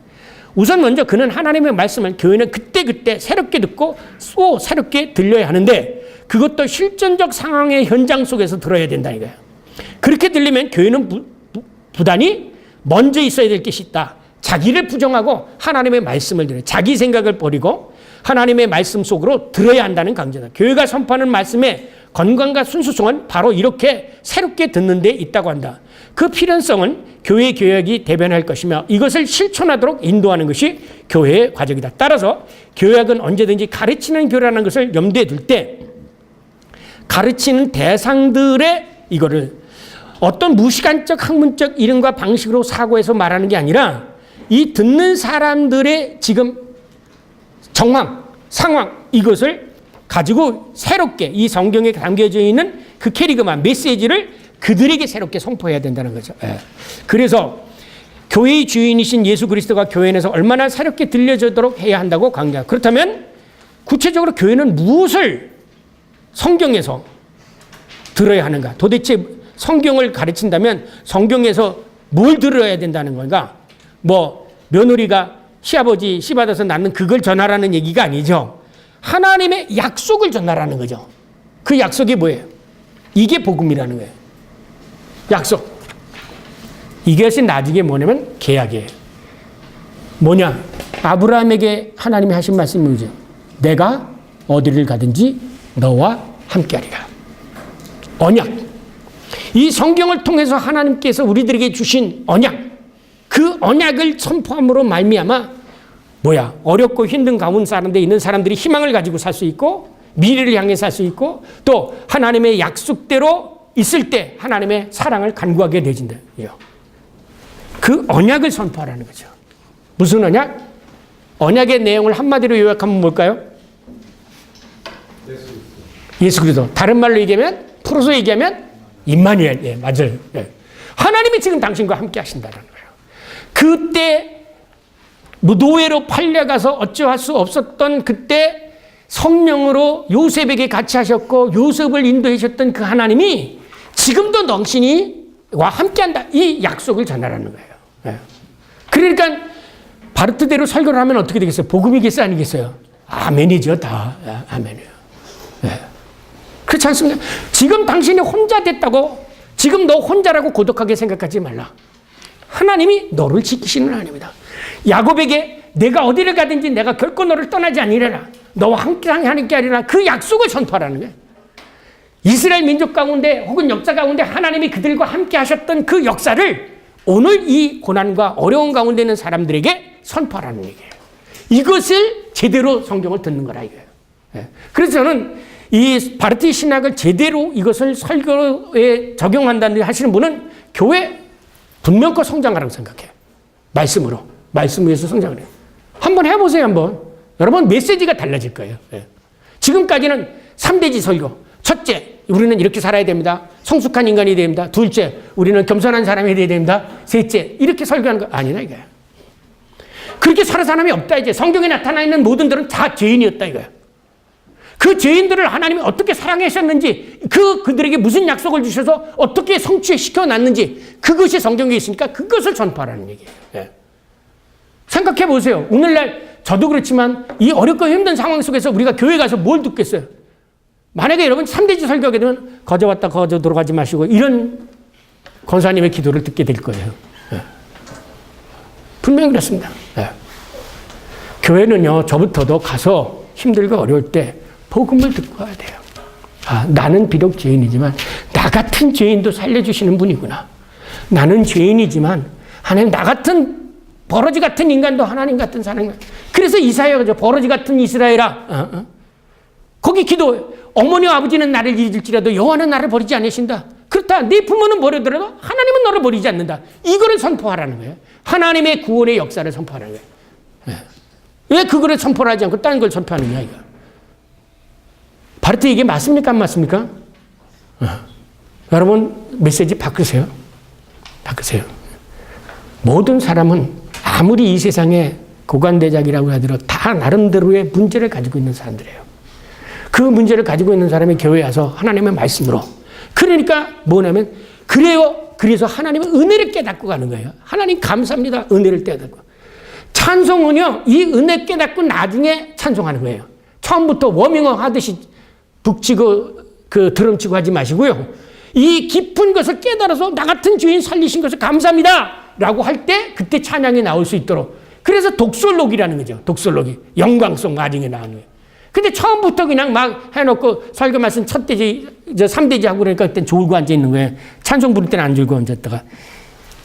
우선 먼저 그는 하나님의 말씀을 교회는 그때그때 새롭게 듣고 또 새롭게 들려야 하는데 그것도 실전적 상황의 현장 속에서 들어야 된다 이거예요. 그렇게 들리면 교회는 부단히 먼저 있어야 될 것이 있다. 자기를 부정하고 하나님의 말씀을 들어요. 자기 생각을 버리고 하나님의 말씀 속으로 들어야 한다는 강조다. 교회가 선포하는 말씀의 건강과 순수성은 바로 이렇게 새롭게 듣는 데 있다고 한다. 그 필연성은 교회 교역이 대변할 것이며 이것을 실천하도록 인도하는 것이 교회의 과정이다. 따라서 교역은 언제든지 가르치는 교회라는 것을 염두에 둘 때 가르치는 대상들의 이거를 어떤 무시간적 학문적 이름과 방식으로 사고해서 말하는 게 아니라 이 듣는 사람들의 지금 정황, 상황 이것을 가지고 새롭게 이 성경에 담겨져 있는 그 캐리그마 메시지를 그들에게 새롭게 선포해야 된다는 거죠. 그래서 교회의 주인이신 예수 그리스도가 교회 안에서 얼마나 새롭게 들려지도록 해야 한다고 강조합니다. 그렇다면 구체적으로 교회는 무엇을 성경에서 들어야 하는가? 도대체 성경을 가르친다면 성경에서 뭘 들어야 된다는 건가? 며느리가 시아버지 씨 받아서 낳는 그걸 전하라는 얘기가 아니죠. 하나님의 약속을 전하라는 거죠. 그 약속이 뭐예요? 이게 복음이라는 거예요. 약속. 이것이 나중에 뭐냐면 계약이에요. 뭐냐? 아브라함에게 하나님이 하신 말씀이 뭐죠? 내가 어디를 가든지 너와 함께하리라. 언약. 이 성경을 통해서 하나님께서 우리들에게 주신 언약. 그 언약을 선포함으로 말미암아 어렵고 힘든 가운데 사는데 있는 사람들이 희망을 가지고 살 수 있고 미래를 향해 살 수 있고 또 하나님의 약속대로 있을 때 하나님의 사랑을 간구하게 되진다. 그 언약을 선포하라는 거죠. 무슨 언약? 언약의 내용을 한마디로 요약하면 뭘까요? 예수 그리스도. 다른 말로 얘기하면 풀어서 얘기하면 임마누엘. 맞아요. 하나님이 지금 당신과 함께 하신다는 거예요. 그때 노예로 팔려가서 어찌할 수 없었던 그때 성령으로 요셉에게 같이 하셨고 요셉을 인도하셨던 그 하나님이 지금도 당신이와 함께한다. 이 약속을 전하라는 거예요. 그러니까 바르트대로 설교를 하면 어떻게 되겠어요? 복음이겠어요? 아니겠어요? 아멘이죠. 다. 아멘이에요. 그렇지 않습니까? 지금 당신이 혼자 됐다고, 지금 너 혼자라고 고독하게 생각하지 말라. 하나님이 너를 지키시는 하나님이다. 야곱에게 내가 어디를 가든지 내가 결코 너를 떠나지 아니하리라. 너와 함께 하는 게 아니라 그 약속을 선포하라는 거예요. 이스라엘 민족 가운데 혹은 역사 가운데 하나님이 그들과 함께 하셨던 그 역사를 오늘 이 고난과 어려운 가운데 있는 사람들에게 선포하라는 얘기예요. 이것을 제대로 성경을 듣는 거라 이거예요. 그래서 저는 이 바르트 신학을 제대로 이것을 설교에 적용한다는 하시는 분은 교회 분명껏 성장하라고 생각해요. 말씀으로. 말씀 위해서 성장을 해요. 한번 해보세요, 한번. 여러분, 메시지가 달라질 거예요. 지금까지는 3대지 설교. 첫째, 우리는 이렇게 살아야 됩니다. 성숙한 인간이 돼야 됩니다. 둘째, 우리는 겸손한 사람이 돼야 됩니다. 셋째, 이렇게 설교하는 거 아니라 이거예요. 그렇게 살아 사람이 없다 이제. 성경에 나타나 있는 모든들은 다 죄인이었다 이거예요. 그 죄인들을 하나님이 어떻게 사랑하셨는지, 그들에게 무슨 약속을 주셔서 어떻게 성취시켜 놨는지, 그것이 성경에 있으니까 그것을 전파하라는 얘기예요. 예. 생각해 보세요. 오늘날 저도 그렇지만 이 어렵고 힘든 상황 속에서 우리가 교회 가서 뭘 듣겠어요? 만약에 여러분 3대지 설교하게 되면 거저 왔다 거저 돌아가지 마시고 이런 권사님의 기도를 듣게 될 거예요. 예. 분명히 그렇습니다. 예. 교회는요, 저부터도 가서 힘들고 어려울 때 복음을 듣고 와야 돼요. 아, 나는 비록 죄인이지만 나 같은 죄인도 살려주시는 분이구나. 나는 죄인이지만 하나님 나 같은 버러지 같은 인간도 하나님 같은 사람. 그래서 이사야가 저 버러지 같은 이스라엘아. 거기 기도해요. 어머니와 아버지는 나를 잊을지라도 여호와는 나를 버리지 않으신다. 그렇다. 네 부모는 버려더라도 하나님은 너를 버리지 않는다. 이거를 선포하라는 거예요. 하나님의 구원의 역사를 선포하라는 거예요. 네. 왜 그거를 선포를 하지 않고 다른 걸 선포하느냐 이거. 바르트 이게 맞습니까? 안 맞습니까? 여러분 메시지 바꾸세요. 바꾸세요. 모든 사람은 아무리 이 세상에 고관대작이라고 하더라도 다 나름대로의 문제를 가지고 있는 사람들이에요. 그 문제를 가지고 있는 사람이 교회에 와서 하나님의 말씀으로. 그러니까 뭐냐면 그래서 하나님의 은혜를 깨닫고 가는 거예요. 하나님 감사합니다. 은혜를 깨닫고. 찬송은요, 이 은혜 깨닫고 나중에 찬송하는 거예요. 처음부터 워밍업 하듯이 북치고 드럼치고 하지 마시고요. 이 깊은 것을 깨달아서 나 같은 죄인 살리신 것을 감사합니다 라고 할 때 그때 찬양이 나올 수 있도록. 그래서 독설록이라는 거죠. 독설록이 영광송 나중에 나오는 거예요. 근데 처음부터 그냥 막 해놓고 설교 말씀 첫 대지, 3대지 하고 그러니까 그때 졸고 앉아 있는 거예요. 찬송 부를 때는 안 졸고 앉았다가.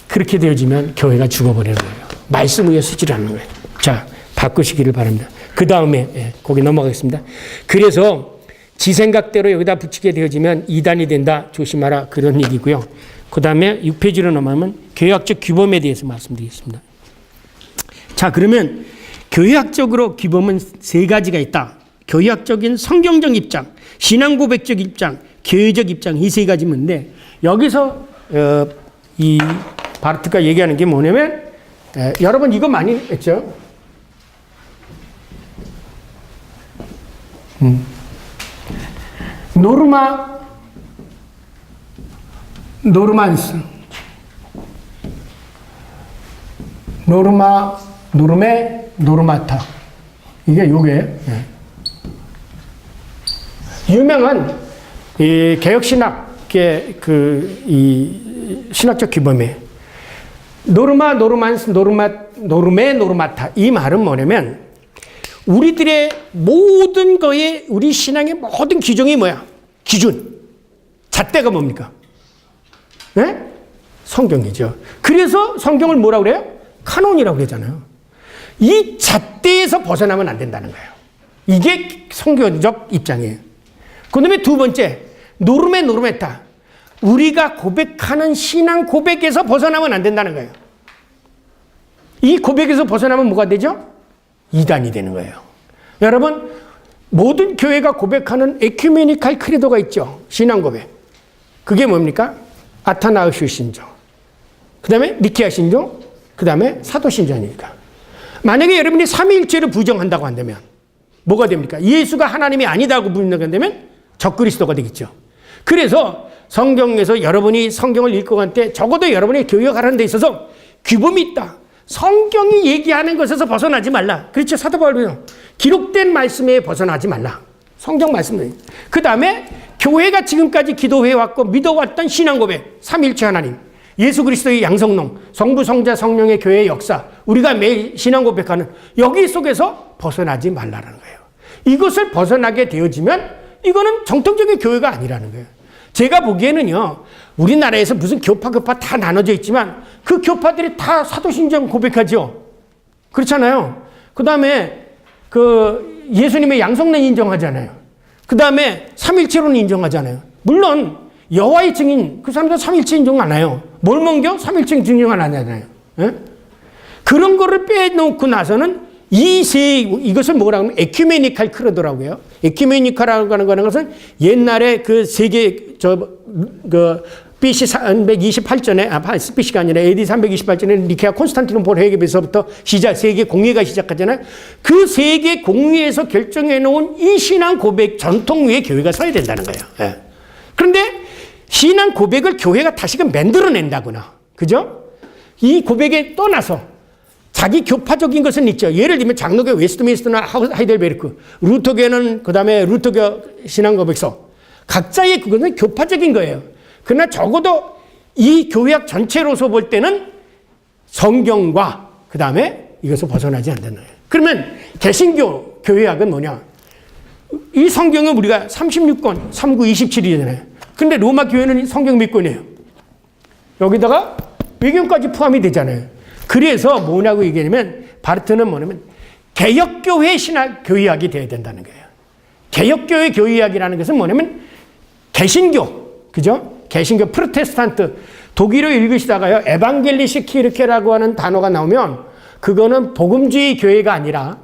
그렇게 되어지면 교회가 죽어버리는 거예요. 말씀 위에 서지를 않는 거예요. 자, 바꾸시기를 바랍니다. 그 다음에, 거기 넘어가겠습니다. 그래서 지 생각대로 여기다 붙이게 되어지면 이단이 된다. 조심하라. 그런 얘기고요. 그 다음에 6페이지로 넘어가면 교회학적 규범에 대해서 말씀드리겠습니다. 자, 그러면 교회학적으로 규범은 세 가지가 있다. 교회학적인 성경적 입장, 신앙고백적 입장, 교회적 입장, 이 세 가지 문제인데 여기서 이 바르트가 얘기하는 게 뭐냐면 여러분 이거 많이 했죠? 노르만스, 노르메, 노르마타. 이게 요게 유명한 이 개혁신학의 이 신학적 규범이에요. 노르만스, 노르메, 노르마타. 이 말은 뭐냐면 우리들의 모든 거에 우리 신앙의 모든 기준이 뭐야? 기준. 잣대가 뭡니까? 네? 성경이죠. 그래서 성경을 뭐라고 그래요? 카논이라고 그러잖아요. 이 잣대에서 벗어나면 안 된다는 거예요. 이게 성경적 입장이에요. 그 다음에 두 번째, 노르메타. 우리가 고백하는 신앙 고백에서 벗어나면 안 된다는 거예요. 이 고백에서 벗어나면 뭐가 되죠? 이단이 되는 거예요. 여러분, 모든 교회가 고백하는 에큐메니칼 크리도가 있죠. 신앙 고백. 그게 뭡니까? 아타나우시우 신조. 그 다음에 니케아 신조. 그 다음에 사도 신조니까. 만약에 여러분이 삼위일체를 부정한다고 한다면 뭐가 됩니까? 예수가 하나님이 아니다고 부인한다면 적그리스도가 되겠죠. 그래서 성경에서 여러분이 성경을 읽고 갈 때 적어도 여러분이 교역하는 데 있어서 규범이 있다. 성경이 얘기하는 것에서 벗어나지 말라. 그렇죠. 사도 바울은 기록된 말씀에 벗어나지 말라. 성경 말씀을. 그 다음에 교회가 지금까지 기도해왔고 믿어왔던 신앙 고백, 삼일체 하나님, 예수 그리스도의 양성론, 성부, 성자, 성령의 교회의 역사, 우리가 매일 신앙 고백하는 여기 속에서 벗어나지 말라는 거예요. 이것을 벗어나게 되어지면 이거는 정통적인 교회가 아니라는 거예요. 제가 보기에는요, 우리나라에서 무슨 교파 다 나눠져 있지만 그 교파들이 다 사도신경 고백하죠. 그렇잖아요. 그 다음에 그 예수님의 양성론 인정하잖아요. 그 다음에 삼일체론 인정하잖아요. 물론 여호와의 증인, 그 사람들 삼일체 인정 안 해요. 뭘 먹여? 삼일체 인정 안 하잖아요. 예? 그런 거를 빼놓고 나서는 이것을 뭐라고 하면 에큐메니칼 크로도라고요. 에큐메니칼이라고 하는 것은 옛날에 그 세계 BC 328전에 BC가 아니라 AD 328전에 니케아 콘스탄티노폴 회개에서부터 세계 공회가 시작하잖아요. 그 세계 공회에서 결정해 놓은 이 신앙 고백 전통 위에 교회가 서야 된다는 거예요. 예. 그런데 신앙 고백을 교회가 다시금 만들어낸다거나, 그죠? 이 고백에 떠나서 자기 교파적인 것은 있죠. 예를 들면 장로교 웨스트민스터나 하이델베르크, 루터교는 그 다음에 루터교 신앙 고백서, 각자의 그것은 교파적인 거예요. 그러나 적어도 이 교회학 전체로서 볼 때는 성경과 그 다음에 이것을 벗어나지 않는 거예요. 그러면 개신교 교회학은 뭐냐? 이 성경은 우리가 36권, 39, 27이잖아요. 근데 로마 교회는 성경 몇 권이에요? 여기다가 외경까지 포함이 되잖아요. 그래서 뭐냐고 얘기하냐면 바르트는 뭐냐면 개혁교회 신학 교회학이 되어야 된다는 거예요. 개혁교회 교회학이라는 것은 뭐냐면 개신교, 그죠? 개신교 프로테스탄트, 독일어 읽으시다가요, 에반겔리시 키르케라고 하는 단어가 나오면 그거는 복음주의 교회가 아니라,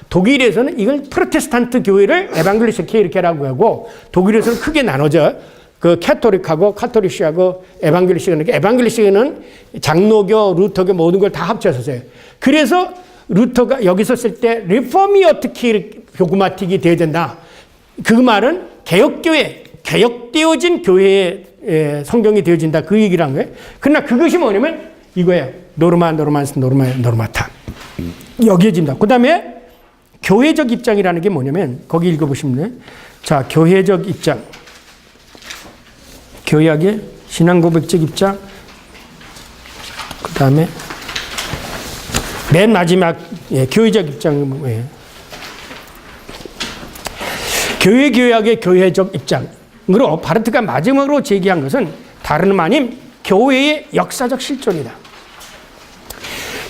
독일에서는 이걸 프로테스탄트 교회를 에반겔리시 키르케라고 하고, 독일에서는 크게 나눠져. 그 캐토릭하고 카톨릭하고 에반겔리시는 장로교, 루터교 모든 걸 다 합쳐서 써요. 그래서 루터가 여기서 쓸 때 리포미어트 교구마틱이 되어야 된다. 그 말은 개혁교회, 개혁되어진 교회의 성경이 되어진다. 그 얘기를 한 거예요. 그러나 그것이 뭐냐면 이거예요. 노르마타. 여기에진다. 그 다음에 교회적 입장이라는 게 뭐냐면 거기 읽어보시면 돼요. 자, 교회적 입장. 교회학의 신앙 고백적 입장. 그 다음에 맨 마지막 교회적 입장은 뭐예요? 교회학의 교회적 입장으로 바르트가 마지막으로 제기한 것은 다른 아닌 교회의 역사적 실존이다.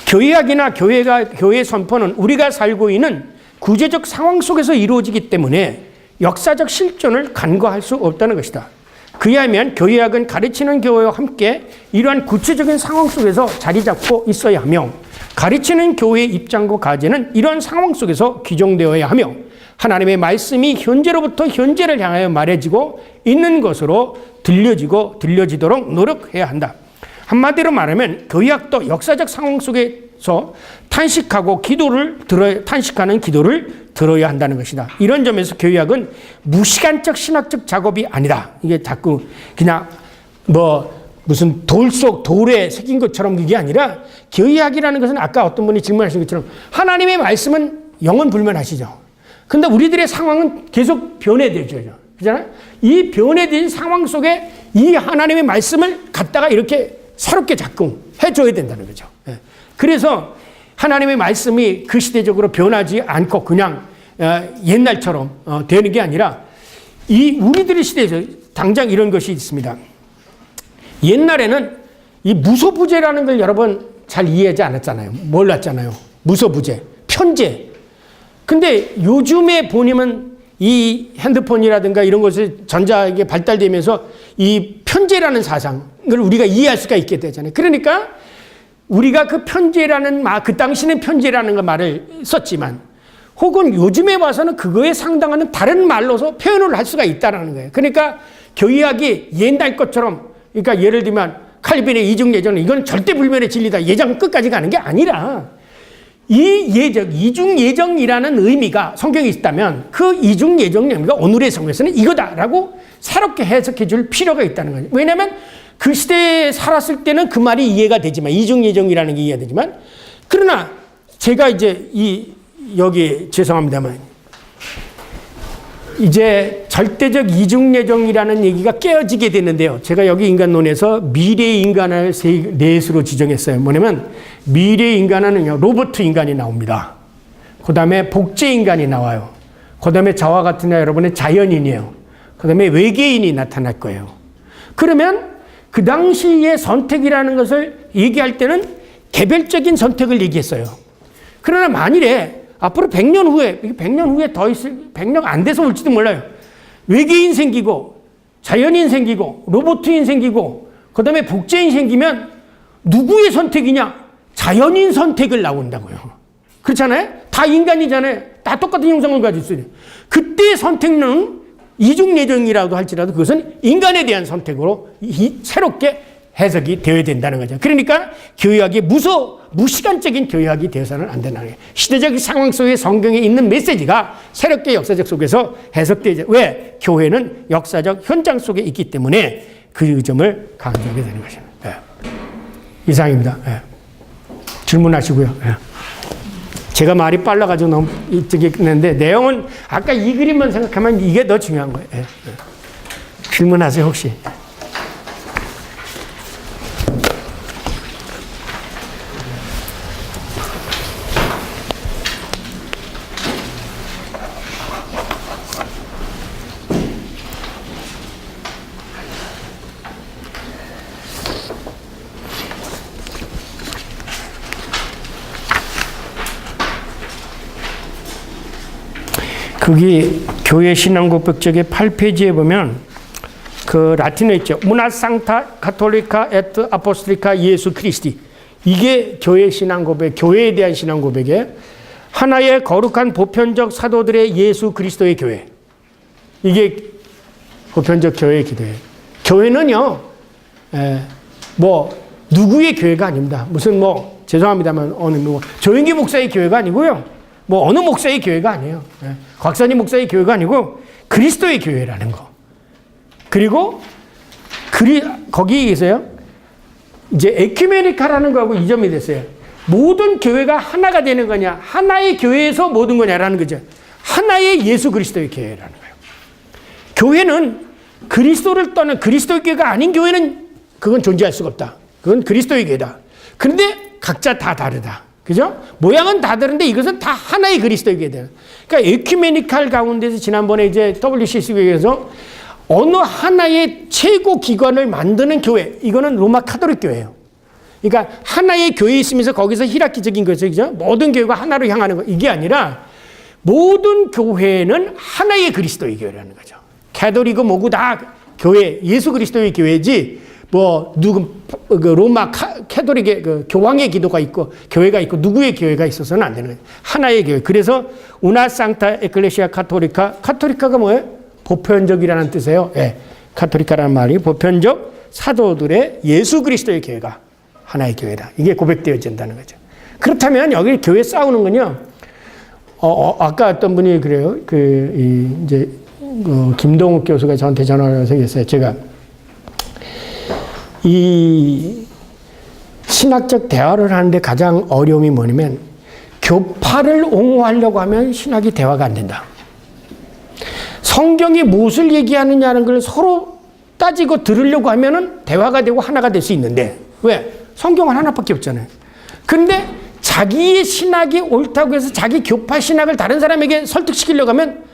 교회학이나 교회 선포는 우리가 살고 있는 구제적 상황 속에서 이루어지기 때문에 역사적 실존을 간과할 수 없다는 것이다. 그에 하면 교회학은 가르치는 교회와 함께 이러한 구체적인 상황 속에서 자리 잡고 있어야 하며 가르치는 교회의 입장과 과제는 이러한 상황 속에서 규정되어야 하며 하나님의 말씀이 현재로부터 현재를 향하여 말해지고 있는 것으로 들려지도록 노력해야 한다. 한마디로 말하면 교회학도 역사적 상황 속에서 탄식하는 기도를 들어야 한다는 것이다. 이런 점에서 교회학은 무시간적 신학적 작업이 아니다. 이게 자꾸 그냥 무슨 돌에 새긴 것처럼 그게 아니라 교회학이라는 것은 아까 어떤 분이 질문하신 것처럼 하나님의 말씀은 영원불변하시죠. 근데 우리들의 상황은 계속 변해되죠. 그잖아요? 이 변해진 상황 속에 이 하나님의 말씀을 갖다가 이렇게 새롭게 자꾸 해줘야 된다는 거죠. 그래서 하나님의 말씀이 그 시대적으로 변하지 않고 그냥 옛날처럼 되는 게 아니라 이 우리들의 시대에서 당장 이런 것이 있습니다. 옛날에는 이 무소부재라는 걸 여러분 잘 이해하지 않았잖아요. 몰랐잖아요. 무소부재, 편재. 근데 요즘에 보면 이 핸드폰이라든가 이런 것이 전자에 발달되면서 이 편재라는 사상을 우리가 이해할 수가 있게 되잖아요. 그러니까 우리가 그 편재라는 그 당시는 편재라는 말을 썼지만 혹은 요즘에 와서는 그거에 상당한 다른 말로서 표현을 할 수가 있다는 거예요. 그러니까 교회학이 옛날 것처럼 그러니까 예를 들면 칼빈의 이중예정은 이건 절대 불변의 진리다. 예정 끝까지 가는 게 아니라 이중예정이라는 의미가 성경에 있다면 그 이중예정 의미가 오늘의 성경에서는 이거다라고 새롭게 해석해 줄 필요가 있다는 거죠. 왜냐하면 그 시대에 살았을 때는 그 말이 이해가 되지만 이중예정이라는 게 이해가 되지만 그러나 제가 이제 여기 죄송합니다만 이제 절대적 이중예정이라는 얘기가 깨어지게 되는데요. 제가 여기 인간론에서 미래 인간을 넷으로 지정했어요. 뭐냐면 미래 인간은 로봇 인간이 나옵니다. 그 다음에 복제 인간이 나와요. 그 다음에 저와 같은 여러분의 자연인이에요. 그 다음에 외계인이 나타날 거예요. 그러면 그 당시의 선택이라는 것을 얘기할 때는 개별적인 선택을 얘기했어요. 그러나 만일에 앞으로 100년 후에, 100년 후에 더 있을, 100년 안 돼서 올지도 몰라요. 외계인 생기고, 자연인 생기고, 로봇인 생기고, 그 다음에 복제인 생기면 누구의 선택이냐? 자연인 선택을 나온다고요. 그렇잖아요? 다 인간이잖아요. 다 똑같은 형상을 가지고 있어요. 그때의 선택은 이중예정이라도 할지라도 그것은 인간에 대한 선택으로 새롭게 해석이 되어야 된다는 거죠. 그러니까 교회학이 무시간적인 교회학이 되어서는 안 된다는 거예요. 시대적 상황 속에 성경에 있는 메시지가 새롭게 역사적 속에서 해석되죠. 왜? 교회는 역사적 현장 속에 있기 때문에 그 점을 강조하게 되는 것입니다. 네. 이상입니다. 네. 질문하시고요. 네. 제가 말이 빨라가지고 너무 이쪽에 했는데 내용은 아까 이 그림만 생각하면 이게 더 중요한 거예요. 네. 네. 질문하세요 혹시. 거기 교회 신앙고백적의 8페이지에 보면 그 라틴어 있죠. Una Sancta Catholica et Apostolica Jesu Christi. 이게 교회 신앙고백, 교회에 대한 신앙고백에 하나의 거룩한 보편적 사도들의 예수 그리스도의 교회. 이게 보편적 교회의 기도예요. 교회는요, 누구의 교회가 아닙니다. 무슨 죄송합니다만 어느 조영기 목사의 교회가 아니고요. 어느 목사의 교회가 아니에요. 곽선희 목사의 교회가 아니고 그리스도의 교회라는 거. 그리고 거기에 계세요. 이제 에큐메니카라는 거하고 이점이 됐어요. 모든 교회가 하나가 되는 거냐, 하나의 교회에서 모든 거냐라는 거죠. 하나의 예수 그리스도의 교회라는 거예요. 교회는 그리스도를 떠난 그리스도의 교회가 아닌 교회는 그건 존재할 수가 없다. 그건 그리스도의 교회다. 그런데 각자 다 다르다. 그죠? 모양은 다 다른데 이것은 다 하나의 그리스도의 교회다. 그러니까 에큐메니칼 가운데서 지난번에 이제 WCC에서 어느 하나의 최고 기관을 만드는 교회, 이거는 로마 카톨릭 교회예요. 그러니까 하나의 교회에 있으면서 거기서 히라키적인 거죠. 그죠? 모든 교회가 하나로 향하는 거. 이게 아니라 모든 교회는 하나의 그리스도의 교회라는 거죠. 가톨릭은 뭐고 다 교회, 예수 그리스도의 교회지 로마 캐톨릭의 교황의 기도가 있고 교회가 있고 누구의 교회가 있어서는 안 되는 거예요. 하나의 교회. 그래서 우나 상타 에클레시아 카톨리카. 카톨리카가 뭐예요? 보편적이라는 뜻이에요. 예. 카톨리카라는 말이 보편적 사도들의 예수 그리스도의 교회가 하나의 교회다. 이게 고백되어진다는 거죠. 그렇다면 여기 교회 싸우는 건요. 아까 어떤 분이 그래요. 김동욱 교수가 저한테 전화를 해서 얘기했어요. 제가 이 신학적 대화를 하는데 가장 어려움이 뭐냐면 교파를 옹호하려고 하면 신학이 대화가 안 된다. 성경이 무엇을 얘기하느냐는 걸 서로 따지고 들으려고 하면은 대화가 되고 하나가 될 수 있는데 왜? 성경은 하나밖에 없잖아요. 그런데 자기의 신학이 옳다고 해서 자기 교파 신학을 다른 사람에게 설득시키려고 하면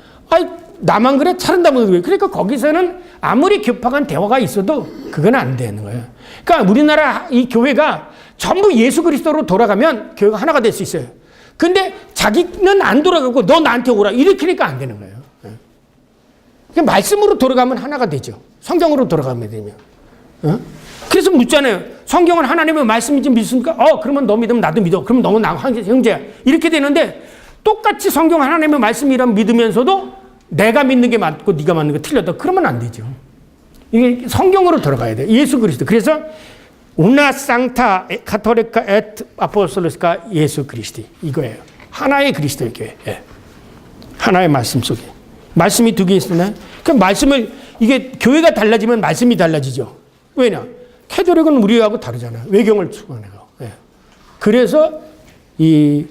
나만 그래? 다른 나만 그래? 그러니까 거기서는 아무리 교파 간 대화가 있어도 그건 안 되는 거예요. 그러니까 우리나라 이 교회가 전부 예수 그리스도로 돌아가면 교회가 하나가 될 수 있어요. 근데 자기는 안 돌아가고 너 나한테 오라 이렇게니까 안 되는 거예요. 그냥 말씀으로 돌아가면 하나가 되죠. 성경으로 돌아가면 되면. 그래서 묻잖아요. 성경은 하나님의 말씀인지 믿습니까? 그러면 너 믿으면 나도 믿어. 그럼 너는 나 형제야. 이렇게 되는데 똑같이 성경 하나님의 말씀이란 믿으면서도 내가 믿는 게 맞고 네가 맞는 게 틀렸다. 그러면 안 되죠. 이게 성경으로 들어가야 돼요. 예수 그리스도. 그래서 우나 상타 카톨리카 에트 아포스톨리카 예수 그리스도 이거예요. 하나의 그리스도의 교회. 예. 하나의 말씀 속에. 말씀이 두 개 있으나 그 말씀을 이게 교회가 달라지면 말씀이 달라지죠. 왜냐? 캐톨릭은 우리하고 다르잖아요. 외경을 추구하는 거. 예. 그래서 이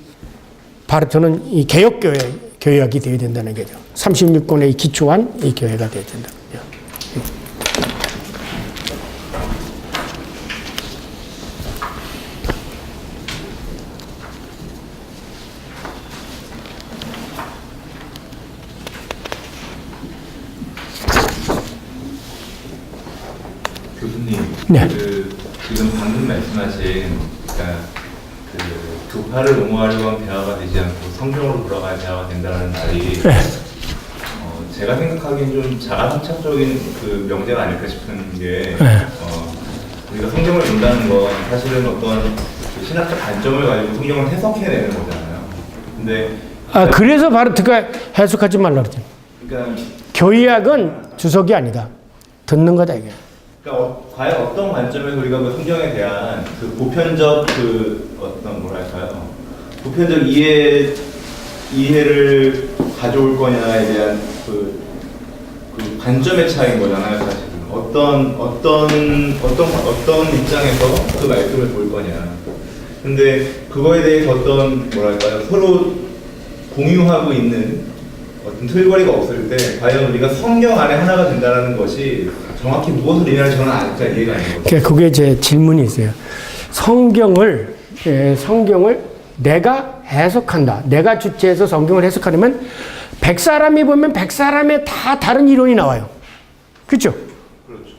바르토는 이 개혁교회, 교회학이 되어야 된다는 거죠. 36권의 기초한 이 교회가 되어야 된다. 교수님, 네. 지금 방금 말씀하신 그러니까 교파를 옹호하려고 하면 대화가 되지 않고 성경으로 돌아가야 대화가 된다는 말이 네. 제가 생각하기엔 좀 자아성찰적인 그 명제가 아닐까 싶은 게 네. 우리가 성경을 읽는다는 건 사실은 어떤 그 신학적 관점을 가지고 성경을 해석해내는 거잖아요. 근데 그래서 바르트가 해석하지 말라 그랬죠. 그러니까 교회학은 주석이 아니다. 듣는 거다 이게. 그러니까 과연 어떤 관점에서 우리가 그 성경에 대한 그 보편적 그 어떤 뭐랄까요? 보편적 이해를 가져올 거냐에 대한 그 관점의 차이인 거잖아요, 사실은. 어떤 입장에서 그 말씀을 볼 거냐. 근데 그거에 대해서 어떤 뭐랄까요? 서로 공유하고 있는 어떤 틀거리가 없을 때 과연 우리가 성경 안에 하나가 된다는 것이 정확히 무엇을 의미하는지 저는 아직까지 이해가 안 되거든요. 그게 제 질문이 있어요. 성경을 내가 해석한다. 내가 주체해서 성경을 해석하려면 100사람이 보면 100사람의 다 다른 이론이 나와요. 그렇죠? 그렇죠.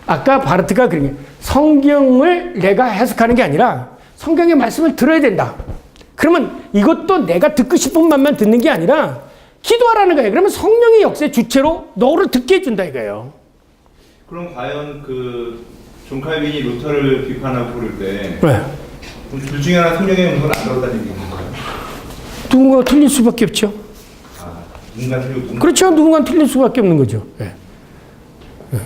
아까 바르트가 그런 게 성경을 내가 해석하는 게 아니라 성경의 말씀을 들어야 된다. 그러면 이것도 내가 듣고 싶은 말만 듣는 게 아니라 기도하라는 거예요. 그러면 성령의 역사의 주체로 너를 듣게 해준다 이거예요. 그럼 과연 존 칼빈이 루터를 비판하고 그럴 때 네. 둘 중에 하나 성령의 음성을 안 들었다는 얘기인 건가요? 누군가 틀릴 수밖에 없죠. 누군가 틀리고 그렇죠. 누군가 틀릴 수밖에 없는 거죠. 네. 네.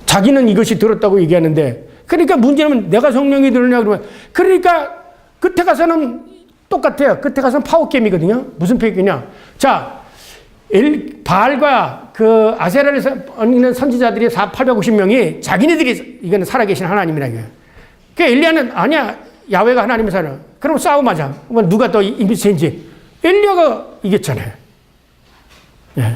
자기는 이것이 들었다고 얘기하는데 그러니까 문제는 내가 성령이 들었냐 그러면 그러니까 끝에 가서는 똑같아요. 끝에 가서는 파워게임이거든요. 무슨 패기냐. 자, 바알과 그 아세라를 얹는 선지자들이 850명이 자기네들이 이거는 살아계신 하나님이라 이거예요. 그러니까 엘리야는 아니야. 야훼가 하나님의 사람. 그럼 싸움하자. 그럼 누가 더 임비세인지. 엘리야가 이겼잖아요. 예.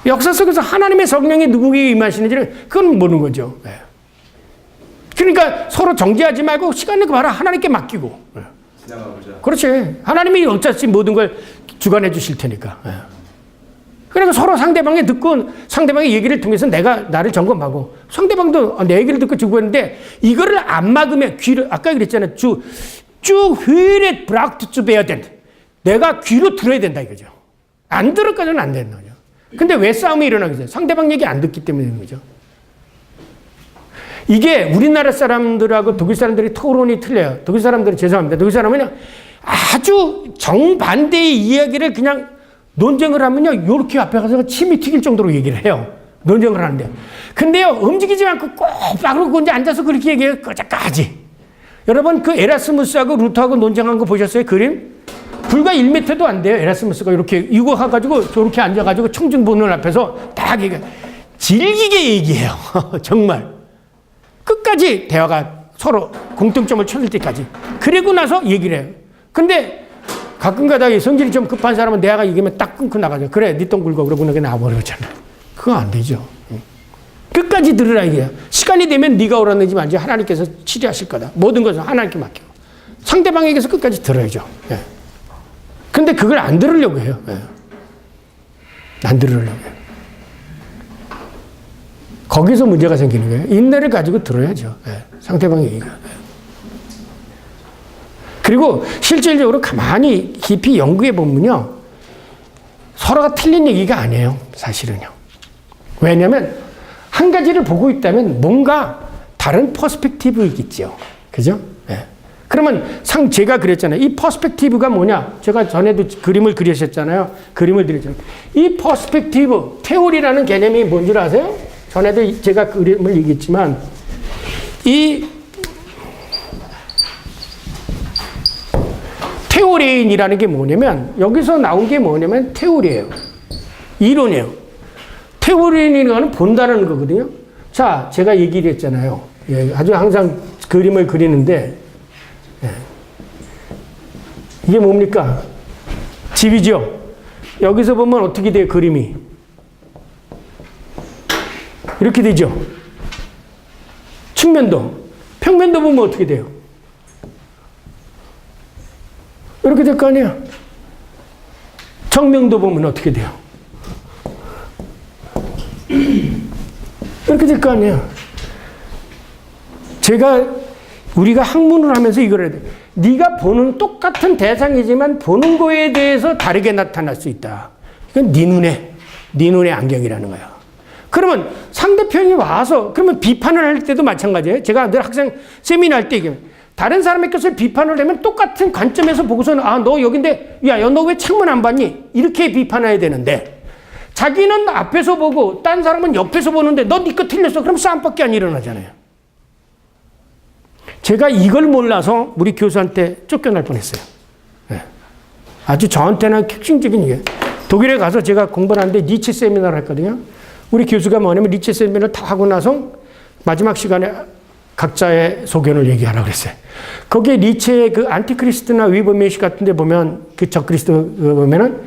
역사 속에서 하나님의 성령이 누구에게 임하시는지를 그건 모르는 거죠. 예. 그러니까 서로 정죄하지 말고 시간 내고 봐라. 하나님께 맡기고. 예. 지나가보자. 그렇지. 하나님이 어차피 모든 걸 주관해 주실 테니까. 예. 그러니까 서로 상대방이 듣고 상대방의 얘기를 통해서 내가 나를 점검하고 상대방도 내 얘기를 듣고 주고했는데 이거를 안 막으면 귀를 아까 그랬잖아요. 쭉 회ret 브락트 zu werden. 내가 귀로 들어야 된다 이거죠. 안 들을까지는 안 되는 거죠. 근데 왜 싸움이 일어나겠어요? 상대방 얘기 안 듣기 때문인 거죠. 이게 우리나라 사람들하고 독일 사람들이 토론이 틀려요. 독일 사람들은 죄송합니다. 독일 사람은 아주 정반대의 이야기를 그냥 논쟁을 하면요. 이렇게 앞에 가서 침이 튀길 정도로 얘기를 해요. 논쟁을 하는데. 근데요. 움직이지 않고 꼭 빠그러고 이제 앉아서 그렇게 얘기해요. 거기까지. 여러분 그 에라스무스하고 루터하고 논쟁한 거 보셨어요? 그림? 불과 1m도 안 돼요. 에라스무스가 이렇게 이거 해가지고 저렇게 앉아가지고 청중보는 앞에서 딱 얘기해. 질기게 얘기해요. 정말. 끝까지 대화가 서로 공통점을 찾을 때까지. 그리고 나서 얘기를 해요. 근데 가끔 가다가 성질이 좀 급한 사람은 대화가 얘기하면 딱 끊고 나가죠. 그래, 네 똥 굴고 그러고 그냥 나와버리잖아. 그거 안 되죠. 끝까지 들으라 이게요. 시간이 되면 네가 옳았는지 말지 하나님께서 치료하실 거다. 모든 것은 하나님께 맡기고. 상대방에게서 끝까지 들어야죠. 예. 근데 그걸 안 들으려고 해요. 예. 안 들으려고 해요. 거기서 문제가 생기는 거예요. 인내를 가지고 들어야죠. 예. 상대방의 얘기가. 예. 그리고 실질적으로 가만히 깊이 연구해 보면요. 서로가 틀린 얘기가 아니에요. 사실은요. 왜냐하면 한 가지를 보고 있다면 뭔가 다른 퍼스펙티브이겠죠. 그죠? 예. 그러면 제가 그랬잖아요. 이 퍼스펙티브가 뭐냐? 제가 전에도 그림을 그리셨잖아요. 그림을 드렸잖아요. 이 퍼스펙티브, 테오리라는 개념이 뭔 줄 아세요? 전에도 제가 그림을 얘기했지만 이 테오리인이라는 게 뭐냐면 여기서 나온 게 뭐냐면 테오리예요. 이론이에요. 테오리인이라는 거는 본다는 거거든요. 자, 제가 얘기를 했잖아요. 예, 아주 항상 그림을 그리는데 예. 이게 뭡니까? 집이죠. 여기서 보면 어떻게 돼요? 그림이. 이렇게 되죠. 측면도. 평면도 보면 어떻게 돼요? 이렇게 될 거 아니에요? 정면도 보면 어떻게 돼요? 이렇게 될 거 아니에요? 우리가 학문을 하면서 이걸 해야 돼. 네가 보는 똑같은 대상이지만 보는 거에 대해서 다르게 나타날 수 있다. 이건 네 눈의 안경이라는 거야. 그러면 상대편이 와서 그러면 비판을 할 때도 마찬가지예요. 제가 늘 학생 세미나 할 때 얘기해요. 다른 사람의 것을 비판을 하면 똑같은 관점에서 보고서는 너 여긴데 야 너 왜 창문 안 봤니? 이렇게 비판해야 되는데 자기는 앞에서 보고 딴 사람은 옆에서 보는데 너 네 거 틀렸어. 그럼 싸움밖에 안 일어나잖아요. 제가 이걸 몰라서 우리 교수한테 쫓겨날 뻔했어요. 네. 아주 저한테는 핵심적인 이게 독일에 가서 제가 공부를 하는데 니체 세미나를 했거든요. 우리 교수가 뭐냐면 니체 세미나를 다 하고 나서 마지막 시간에 각자의 소견을 얘기하라고 그랬어요. 거기에 니체의 그 안티크리스트나 위버메시 같은 데 보면 그 적그리스도 보면은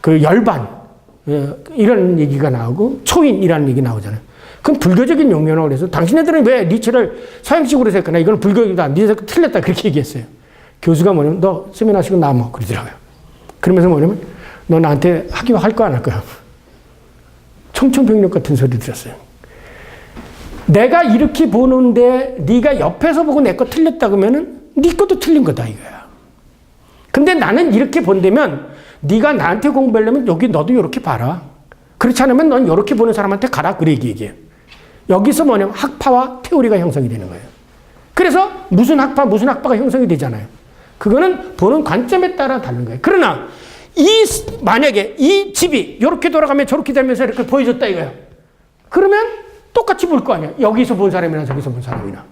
그 열반 이런 얘기가 나오고 초인이라는 얘기 나오잖아요. 그건 불교적인 용어라고 그래서 당신네들은 왜 니체를 서양식으로 생각하나? 이건 불교이다. 니네 틀렸다. 그렇게 얘기했어요. 교수가 뭐냐면 너 세미나 시고 나뭐 그러더라고요. 그러면서 뭐냐면 너 나한테 학위할 거야 안 할 거야? 청천벽력 같은 소리 들었어요. 내가 이렇게 보는데 네가 옆에서 보고 내 거 틀렸다 그러면은 네 것도 틀린 거다 이거야. 근데 나는 이렇게 본다면 네가 나한테 공부하려면 여기 너도 이렇게 봐라. 그렇지 않으면 넌 이렇게 보는 사람한테 가라. 그래 얘기해. 여기서 뭐냐면 학파와 테오리가 형성이 되는 거예요. 그래서 무슨 학파가 형성이 되잖아요. 그거는 보는 관점에 따라 다른 거예요. 그러나 만약에 이 집이 이렇게 돌아가면 저렇게 되면서 이렇게 보여줬다 이거예요. 그러면 똑같이 볼 거 아니야. 여기서 본 사람이나 저기서 본 사람이나.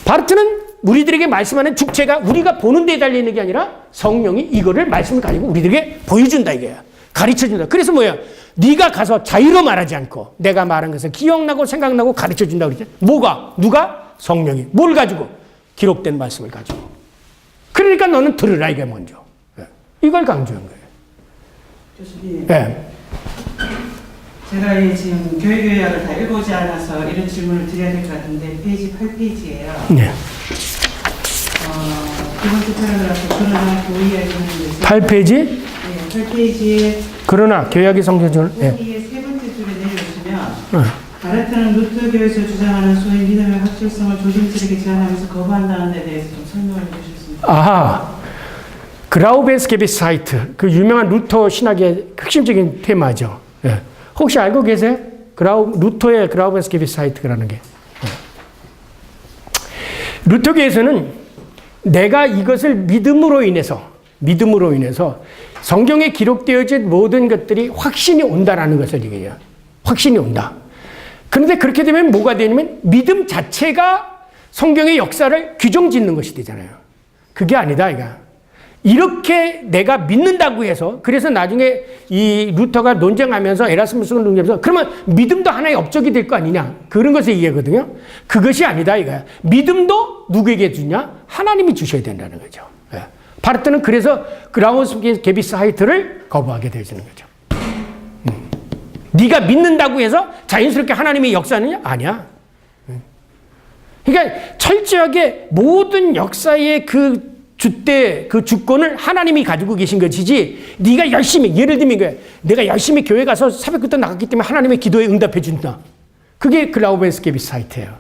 바르트는 우리들에게 말씀하는 주체가 우리가 보는 데에 달려있는 게 아니라 성령이 이거를 말씀을 가지고 우리들에게 보여준다 이거야. 가르쳐준다. 그래서 뭐야? 네가 가서 자유로 말하지 않고 내가 말한 것을 기억나고 생각나고 가르쳐준다 그랬죠. 뭐가? 누가? 성령이. 뭘 가지고? 기록된 말씀을 가지고. 그러니까 너는 들으라 이게 먼저. 이걸 강조한 거예요. 교수님. 네. 제가 지금 교회교약을 다 읽어보지 않아서 이런 질문을 드려야 될 것 같은데 페이지 8페이지예요. 네. 두 번째 패러그래프 그러나 교회에 있는 8페이지? 네, 8페이지에 그러나 교약의 성경을 네. 세 번째 줄에 내려오시면 바르트는 루터 교에서 주장하는 소위 믿음의 확실성을 조심스럽게 제안하면서 거부한다는 데 대해서 좀 설명을 해주셨습니다. 아하. 그라우벤스게비사이트 그 유명한 루터 신학의 핵심적인 테마죠. 네. 혹시 알고 계세요? 루터의 그라우벤스게비사이트라는 게. 루터교에서는 내가 이것을 믿음으로 인해서 성경에 기록되어진 모든 것들이 확신이 온다라는 것을 얘기해요. 확신이 온다. 그런데 그렇게 되면 뭐가 되냐면 믿음 자체가 성경의 역사를 규정짓는 것이 되잖아요. 그게 아니다 이거. 이렇게 내가 믿는다고 해서 그래서 나중에 이 루터가 논쟁하면서 에라스무스가 논쟁하면서 그러면 믿음도 하나의 업적이 될 거 아니냐 그런 것을 얘기하거든요. 그것이 아니다 이거야. 믿음도 누구에게 주냐? 하나님이 주셔야 된다는 거죠. 예. 바르트는 그래서 그라우벤스게비사이트를 거부하게 되어지는 거죠. 네가 믿는다고 해서 자연스럽게 하나님이 역사하느냐? 아니야. 그러니까 철저하게 모든 역사의 그 주권을 하나님이 가지고 계신 것이지 네가 열심히 예를 들면 거야. 내가 열심히 교회 가서 새벽부터 나갔기 때문에 하나님의 기도에 응답해 준다. 그게 그라우벤스게비사이트예요.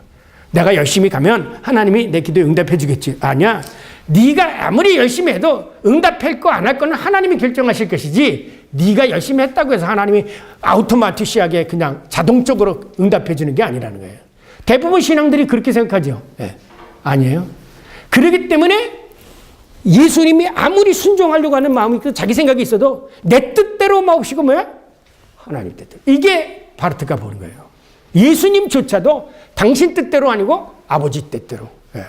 내가 열심히 가면 하나님이 내 기도에 응답해 주겠지. 아니야. 네가 아무리 열심히 해도 응답할 거 안 할 거는 하나님이 결정하실 것이지 네가 열심히 했다고 해서 하나님이 아우토마티시하게 그냥 자동적으로 응답해 주는 게 아니라는 거예요. 대부분 신앙들이 그렇게 생각하죠. 네. 아니에요. 그렇기 때문에 예수님이 아무리 순종하려고 하는 마음이 있고 자기 생각이 있어도 내 뜻대로 마옵시고 뭐야? 하나님 뜻대로. 이게 바르트가 보는 거예요. 예수님조차도 당신 뜻대로 아니고 아버지 뜻대로. 예.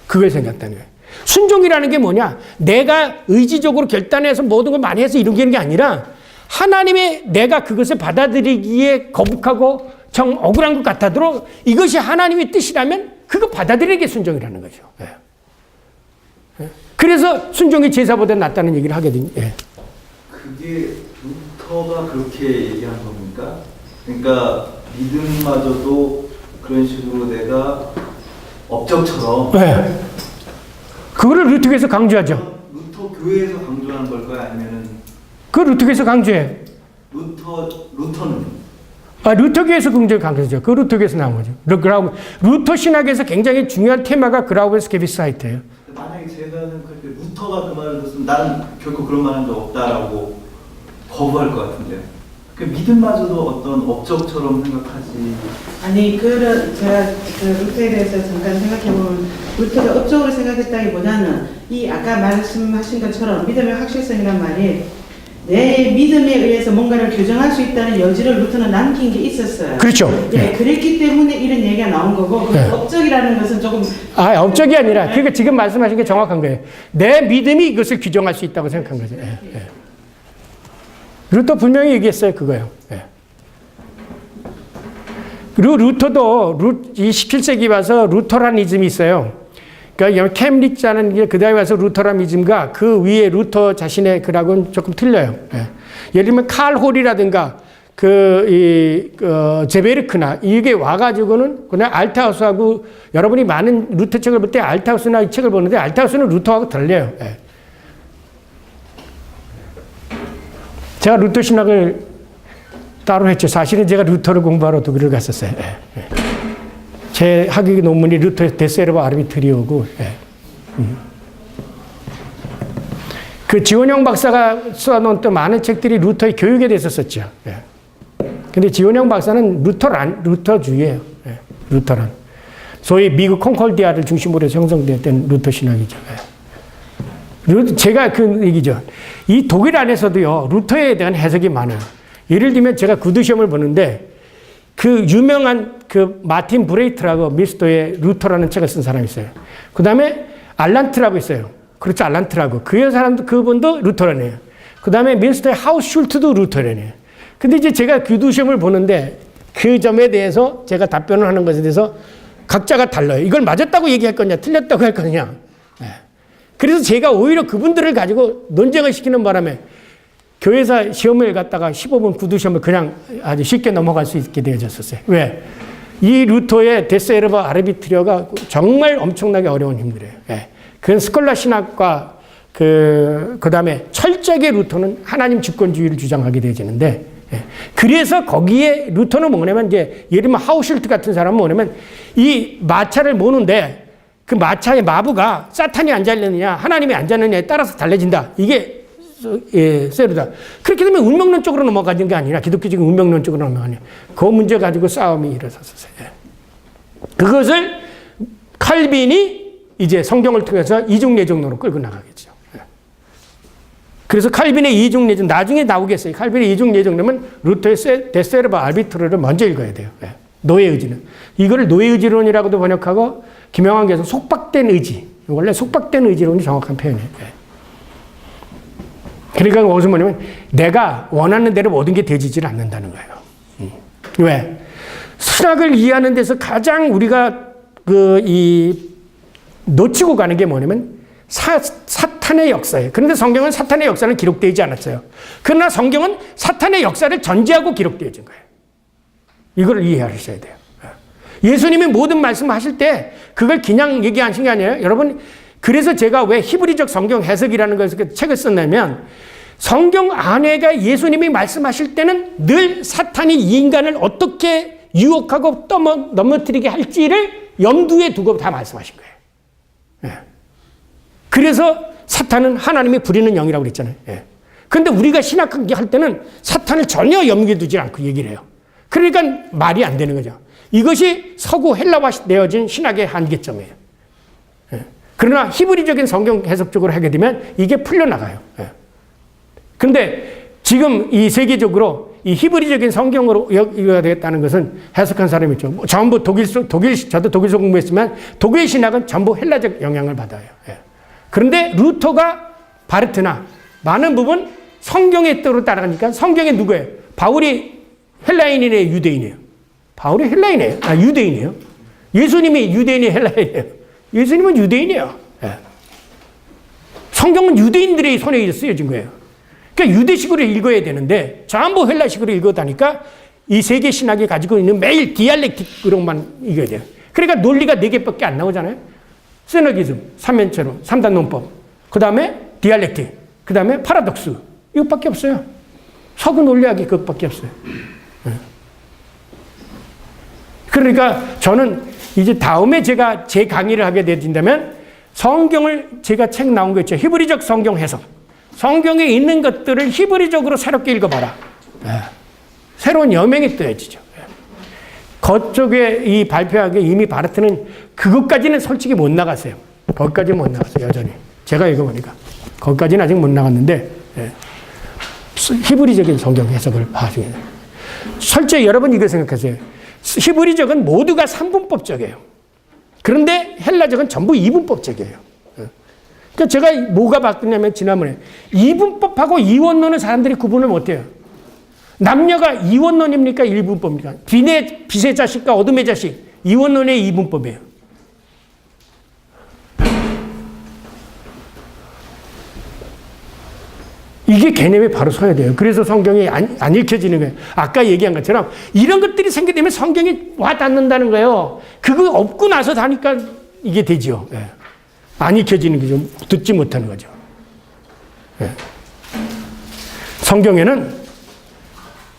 그걸 생각하는 거예요. 순종이라는 게 뭐냐? 내가 의지적으로 결단해서 모든 걸 많이 해서 이루는 게 아니라 하나님의 내가 그것을 받아들이기에 거북하고 정 억울한 것 같아도 이것이 하나님의 뜻이라면 그거 받아들이는 게 순종이라는 거죠. 예. 그래서 순종이 제사보다 낫다는 얘기를 하게 됩니다. 예. 그 그게 루터가 그렇게 얘기한 겁니까? 그러니까 믿음마저도 그런 식으로 내가 업적처럼 네. 그거를 루터교에서 강조하죠. 루터 교회에서 강조하는 걸까요? 아니면은 그 루터교에서 강조해요. 루터는 루터교에서 굉장히 강조죠. 그 루터교에서 나온 거죠. 루터 신학에서 굉장히 중요한 테마가 그라우베스 게비스하이트예요. 만약에 제가는 그렇게 루터가 그 말을 듣으면 나는 결코 그런 말 한 적 없다라고 거부할 것 같은데요. 그 믿음마저도 어떤 업적처럼 생각하지. 아니 제가 그 루터에 대해서 잠깐 생각해보면 루터가 업적으로 생각했다기보다는 이 아까 말씀하신 것처럼 믿음의 확실성이란 말이 내 믿음에 의해서 뭔가를 규정할 수 있다는 여지를 루터는 남긴 게 있었어요. 그렇죠. 네, 그랬기 때문에 이런 얘기가 나온 거고 네. 업적이라는 것은 조금 업적이 아니라 그러니까 지금 말씀하신 게 정확한 거예요. 내 믿음이 이것을 규정할 수 있다고 생각한 거죠. 루터 분명히 얘기했어요. 그거요. 그리고 루터도 이 17세기 와서 루터라니즘이 있어요. 그러니까 캠리자는 게 그 다음에 와서 루터라니즘과 그 위에 루터 자신의 그라고는 조금 틀려요. 예를 들면 칼 홀이라든가 제베르크나 이게 와가지고는 그냥 알트하우스하고 여러분이 많은 루터 책을 볼 때 알트하우스나 이 책을 보는데 알트하우스는 루터하고 달라요. 제가 루터 신학을 따로 했죠. 사실은 제가 루터를 공부하러 독일을 갔었어요. 제 학위 논문이 루터의 데스에르바 아르비트리오고, 그 지원영 박사가 써놓은 또 많은 책들이 루터의 교육에 대해서 썼죠. 근데 지원영 박사는 루터주의예요. 루터란. 소위 미국 콩콜디아를 중심으로 해서 형성됐던 루터 신학이죠. 제가 그 얘기죠. 이 독일 안에서도요, 루터에 대한 해석이 많아요. 예를 들면 제가 구두시험을 보는데 그 유명한 그 마틴 브레이트라고 미스도의 루터라는 책을 쓴 사람이 있어요. 그 다음에 알란트라고 있어요. 그렇죠. 알란트라고. 그분도 루터란이에요. 그 다음에 미스도의 하우슐트도 루터란이에요. 근데 이제 제가 구두시험을 보는데 그 점에 대해서 제가 답변을 하는 것에 대해서 각자가 달라요. 이걸 맞았다고 얘기할 거냐, 틀렸다고 할 거냐. 그래서 제가 오히려 그분들을 가지고 논쟁을 시키는 바람에 교회사 시험을 갔다가 15분 구두시험을 그냥 아주 쉽게 넘어갈 수 있게 되어졌었어요. 왜? 이 루터의 데스에르바 아르비트리오가 정말 엄청나게 어려운 힘들어요. 그건 스콜라 신학과 그 다음에 철저하게 루터는 하나님 주권주의를 주장하게 되어지는데, 그래서 거기에 루터는 뭐냐면 이제 예를 들면 하우슐트 같은 사람은 뭐냐면 이 마차를 모는데 그 마차의 마부가 사탄이 앉아있느냐 하나님이 앉았느냐에 따라서 달라진다. 이게 세르다. 그렇게 되면 운명론 쪽으로 넘어가는 게 아니라 기독교적인 운명론 쪽으로 넘어가냐. 그 문제 가지고 싸움이 일어섰어요. 그것을 칼빈이 이제 성경을 통해서 이중내정론으로 끌고 나가겠죠. 그래서 칼빈의 이중내정 나중에 나오겠어요. 칼빈의 이중내정론은 루터의 데스에르바 아르비트르를 먼저 읽어야 돼요. 노예의지는. 이거를 노예의지론이라고도 번역하고 김영환께서 속박된 의지. 원래 속박된 의지론이 정확한 표현이에요. 그러니까 무슨 뭐냐면 내가 원하는 대로 모든 게 되지질 않는다는 거예요. 왜? 신학을 이해하는 데서 가장 우리가 놓치고 가는 게 뭐냐면 사탄의 역사예요. 그런데 성경은 사탄의 역사는 기록되지 않았어요. 그러나 성경은 사탄의 역사를 전제하고 기록되어진 거예요. 이걸 이해하셔야 돼요. 예수님이 모든 말씀하실 때 그걸 그냥 얘기하신 게 아니에요. 여러분, 그래서 제가 왜 히브리적 성경 해석이라는 것을 책을 썼냐면 성경 안에가 예수님이 말씀하실 때는 늘 사탄이 이 인간을 어떻게 유혹하고 넘어뜨리게 할지를 염두에 두고 다 말씀하신 거예요. 그래서 사탄은 하나님이 부리는 영이라고 그랬잖아요. 그런데 우리가 신학할 때는 사탄을 전혀 염두에 두지 않고 얘기를 해요. 그러니까 말이 안 되는 거죠. 이것이 서구 헬라화 되어진 신학의 한계점이에요. 그러나 히브리적인 성경 해석적으로 하게 되면 이게 풀려나가요. 그런데 지금 이 세계적으로 이 히브리적인 성경으로 이어야 되겠다는 것은 해석한 사람이 있죠. 전부 저도 독일서 공부했지만 독일 신학은 전부 헬라적 영향을 받아요. 그런데 루터가 바르트나 많은 부분 성경의 뜻으로 따라가니까 성경에 누구예요? 바울이 헬라인이에요, 유대인이에요? 바울이 헬라인이에요. 유대인이에요. 예수님이 유대인이 헬라인이에요. 예수님은 유대인이에요. 성경은 유대인들의 손에 쓰여진 거예요. 그러니까 유대식으로 읽어야 되는데 전부 헬라식으로 읽어다니까 이 세계 신학이 가지고 있는 매일 디알렉틱으로만 읽어야 돼요. 그러니까 논리가 4개밖에 안 나오잖아요. 시너기즘, 삼면체론, 3단 논법, 그 다음에 디알렉틱, 그 다음에 파라독스. 이것밖에 없어요. 서구 논리학이 그것밖에 없어요. 그러니까 저는 이제 다음에 제가 제 강의를 하게 된다면 성경을 제가 책 나온 거 있죠. 히브리적 성경 해석. 성경에 있는 것들을 히브리적으로 새롭게 읽어봐라. 새로운 여명이 떠야지죠. 그쪽에 이 발표하게 이미 바르트는 그것까지는 솔직히 못 나갔어요. 거기까지는 못 나갔어요. 여전히. 제가 읽어보니까. 거기까지는 아직 못 나갔는데 히브리적인 성경 해석을 봐주게 돼요. 실제 여러분 이거 생각하세요. 히브리적은 모두가 3분법적이에요. 그런데 헬라적은 전부 2분법적이에요. 그러니까 제가 뭐가 바뀌냐면 지난번에 2분법하고 이원론은 사람들이 구분을 못해요. 남녀가 이원론입니까? 1분법입니까? 빛의 자식과 어둠의 자식. 이원론의 2분법이에요. 이게 개념이 바로 서야 돼요. 그래서 성경이 안 읽혀지는 거예요. 아까 얘기한 것처럼 이런 것들이 생기게 되면 성경이 와 닿는다는 거예요. 그거 없고 나서 다니까 이게 되죠. 예. 안 읽혀지는 게 좀 듣지 못하는 거죠. 예. 성경에는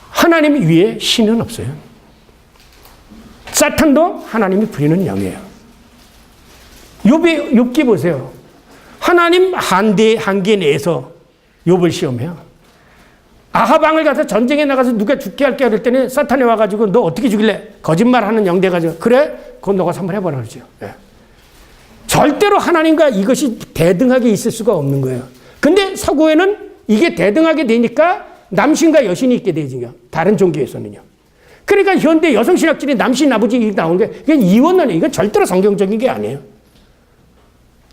하나님 위에 신은 없어요. 사탄도 하나님이 부리는 영이에요. 욥기 보세요. 하나님 한계 내에서 욥을 시험해요. 아하방을 가서 전쟁에 나가서 누가 죽게 할게 할 때는 사탄이 와가지고 너 어떻게 죽일래? 거짓말하는 영 돼가지고 그래? 그건 너가 한번 해보라 그러죠. 예. 절대로 하나님과 이것이 대등하게 있을 수가 없는 거예요. 근데 서구에는 이게 대등하게 되니까 남신과 여신이 있게 되죠. 다른 종교에서는요. 그러니까 현대 여성신학들이 남신 아버지 나오는 게 이건 이원론이에요. 이건 절대로 성경적인 게 아니에요.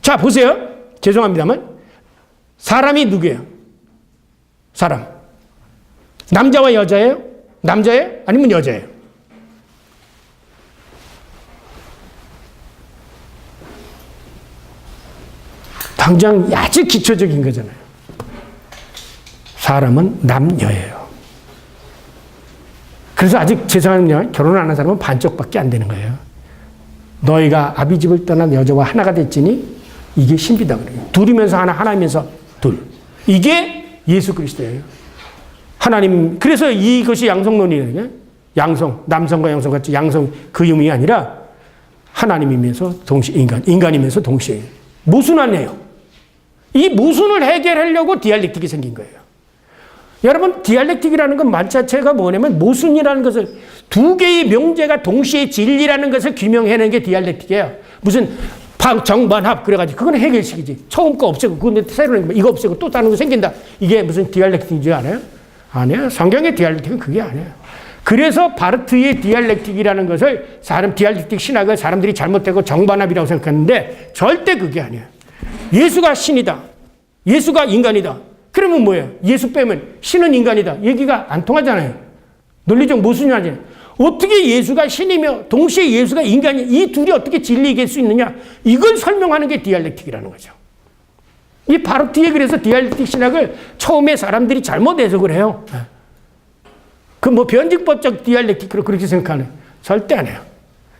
자 보세요. 죄송합니다만 사람이 누구예요? 사람. 남자와 여자예요? 남자예요? 아니면 여자예요? 당장 아주 기초적인 거잖아요. 사람은 남녀예요. 그래서 아직 죄송합니다. 결혼 안 한 사람은 반쪽밖에 안 되는 거예요. 너희가 아비 집을 떠난 여자와 하나가 됐지니 이게 신비다 그래요. 둘이면서 하나, 하나이면서 둘. 이게 예수 그리스도예요. 하나님, 그래서 이것이 양성론이에요. 양성, 남성과 양성 같이 양성 그 의미가 아니라 하나님이면서 동시에 인간이면서 동시에 모순하네요. 이 모순을 해결하려고 디알렉틱이 생긴 거예요. 여러분, 디알렉틱이라는 건 말 자체가 뭐냐면 모순이라는 것을 두 개의 명제가 동시에 진리라는 것을 규명해내는 게 디알렉틱이에요. 무슨 정반합 그래가지고 그건 해결식이지. 처음 거 없애고 그건 새로운 거 이거 없애고 또 다른 거 생긴다. 이게 무슨 디알렉틱인지 알아요? 아니에요. 성경의 디알렉틱은 그게 아니에요. 그래서 바르트의 디알렉틱이라는 것을 디알렉틱 신학을 사람들이 잘못되고 정반합이라고 생각하는데 절대 그게 아니에요. 예수가 신이다. 예수가 인간이다. 그러면 뭐예요? 예수 빼면 신은 인간이다. 얘기가 안 통하잖아요. 논리적 모순이 아니에요. 어떻게 예수가 신이며 동시에 예수가 인간이 이 둘이 어떻게 진리이길 수 있느냐? 이걸 설명하는 게 디알렉틱이라는 거죠. 이 바르트의 그래서 디알렉틱 신학을 처음에 사람들이 잘못 해석을 해요. 그 뭐 변직법적 디알렉틱으로 그렇게 생각하는 절대 안 해요.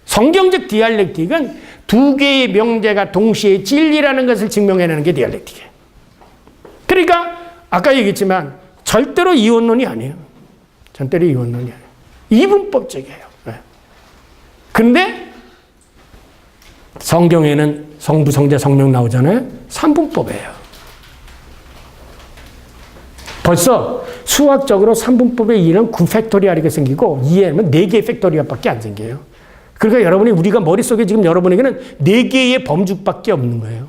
성경적 디알렉틱은 두 개의 명제가 동시에 진리라는 것을 증명해내는 게 디알렉틱이에요. 그러니까 아까 얘기했지만 절대로 이원론이 아니에요. 절대로 이원론이 아니에요. 이분법적이에요. 그런데 성경에는 성부, 성자, 성령 나오잖아요. 3분법이에요. 벌써 수학적으로 3분법에 2는 9팩토리얼이 생기고 2에는 4개의 팩토리얼밖에 안 생겨요. 그러니까 우리가 머릿속에 지금 여러분에게는 4개의 범주밖에 없는 거예요.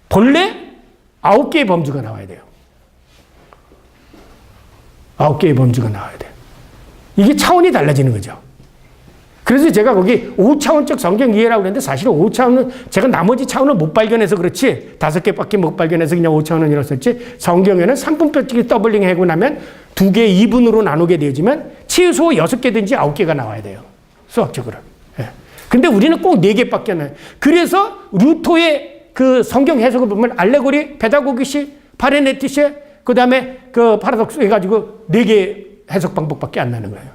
본래 9개의 범주가 나와야 돼요. 9개의 범주가 나와야 돼요. 이게 차원이 달라지는 거죠. 그래서 제가 거기 5차원적 성경 이해라고 그랬는데 사실은 5차원은 제가 나머지 차원을 못 발견해서 그렇지 5개밖에 못 발견해서 그냥 5차원이라고 썼지 성경에는 3분법적인 더블링 하고 나면 2개 2분으로 나누게 되지만 최소 6개든지 9개가 나와야 돼요. 수학적으로. 근데 우리는 꼭 4개밖에 안 나요. 그래서 루터의 그 성경 해석을 보면 알레고리, 페다고기시, 파레네티시, 그 다음에 그 파라독스 해가지고 4개 해석 방법밖에 안 나는 거예요.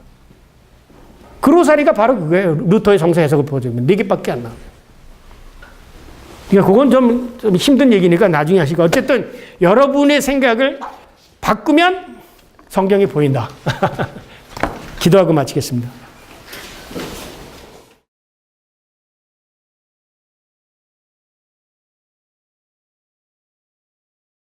그로사리가 바로 그거예요. 루터의 성서 해석을 보여주면 4개밖에 안 나와요. 그러니까 그건 좀 힘든 얘기니까 나중에 하시고, 어쨌든 여러분의 생각을 바꾸면 성경이 보인다. 기도하고 마치겠습니다.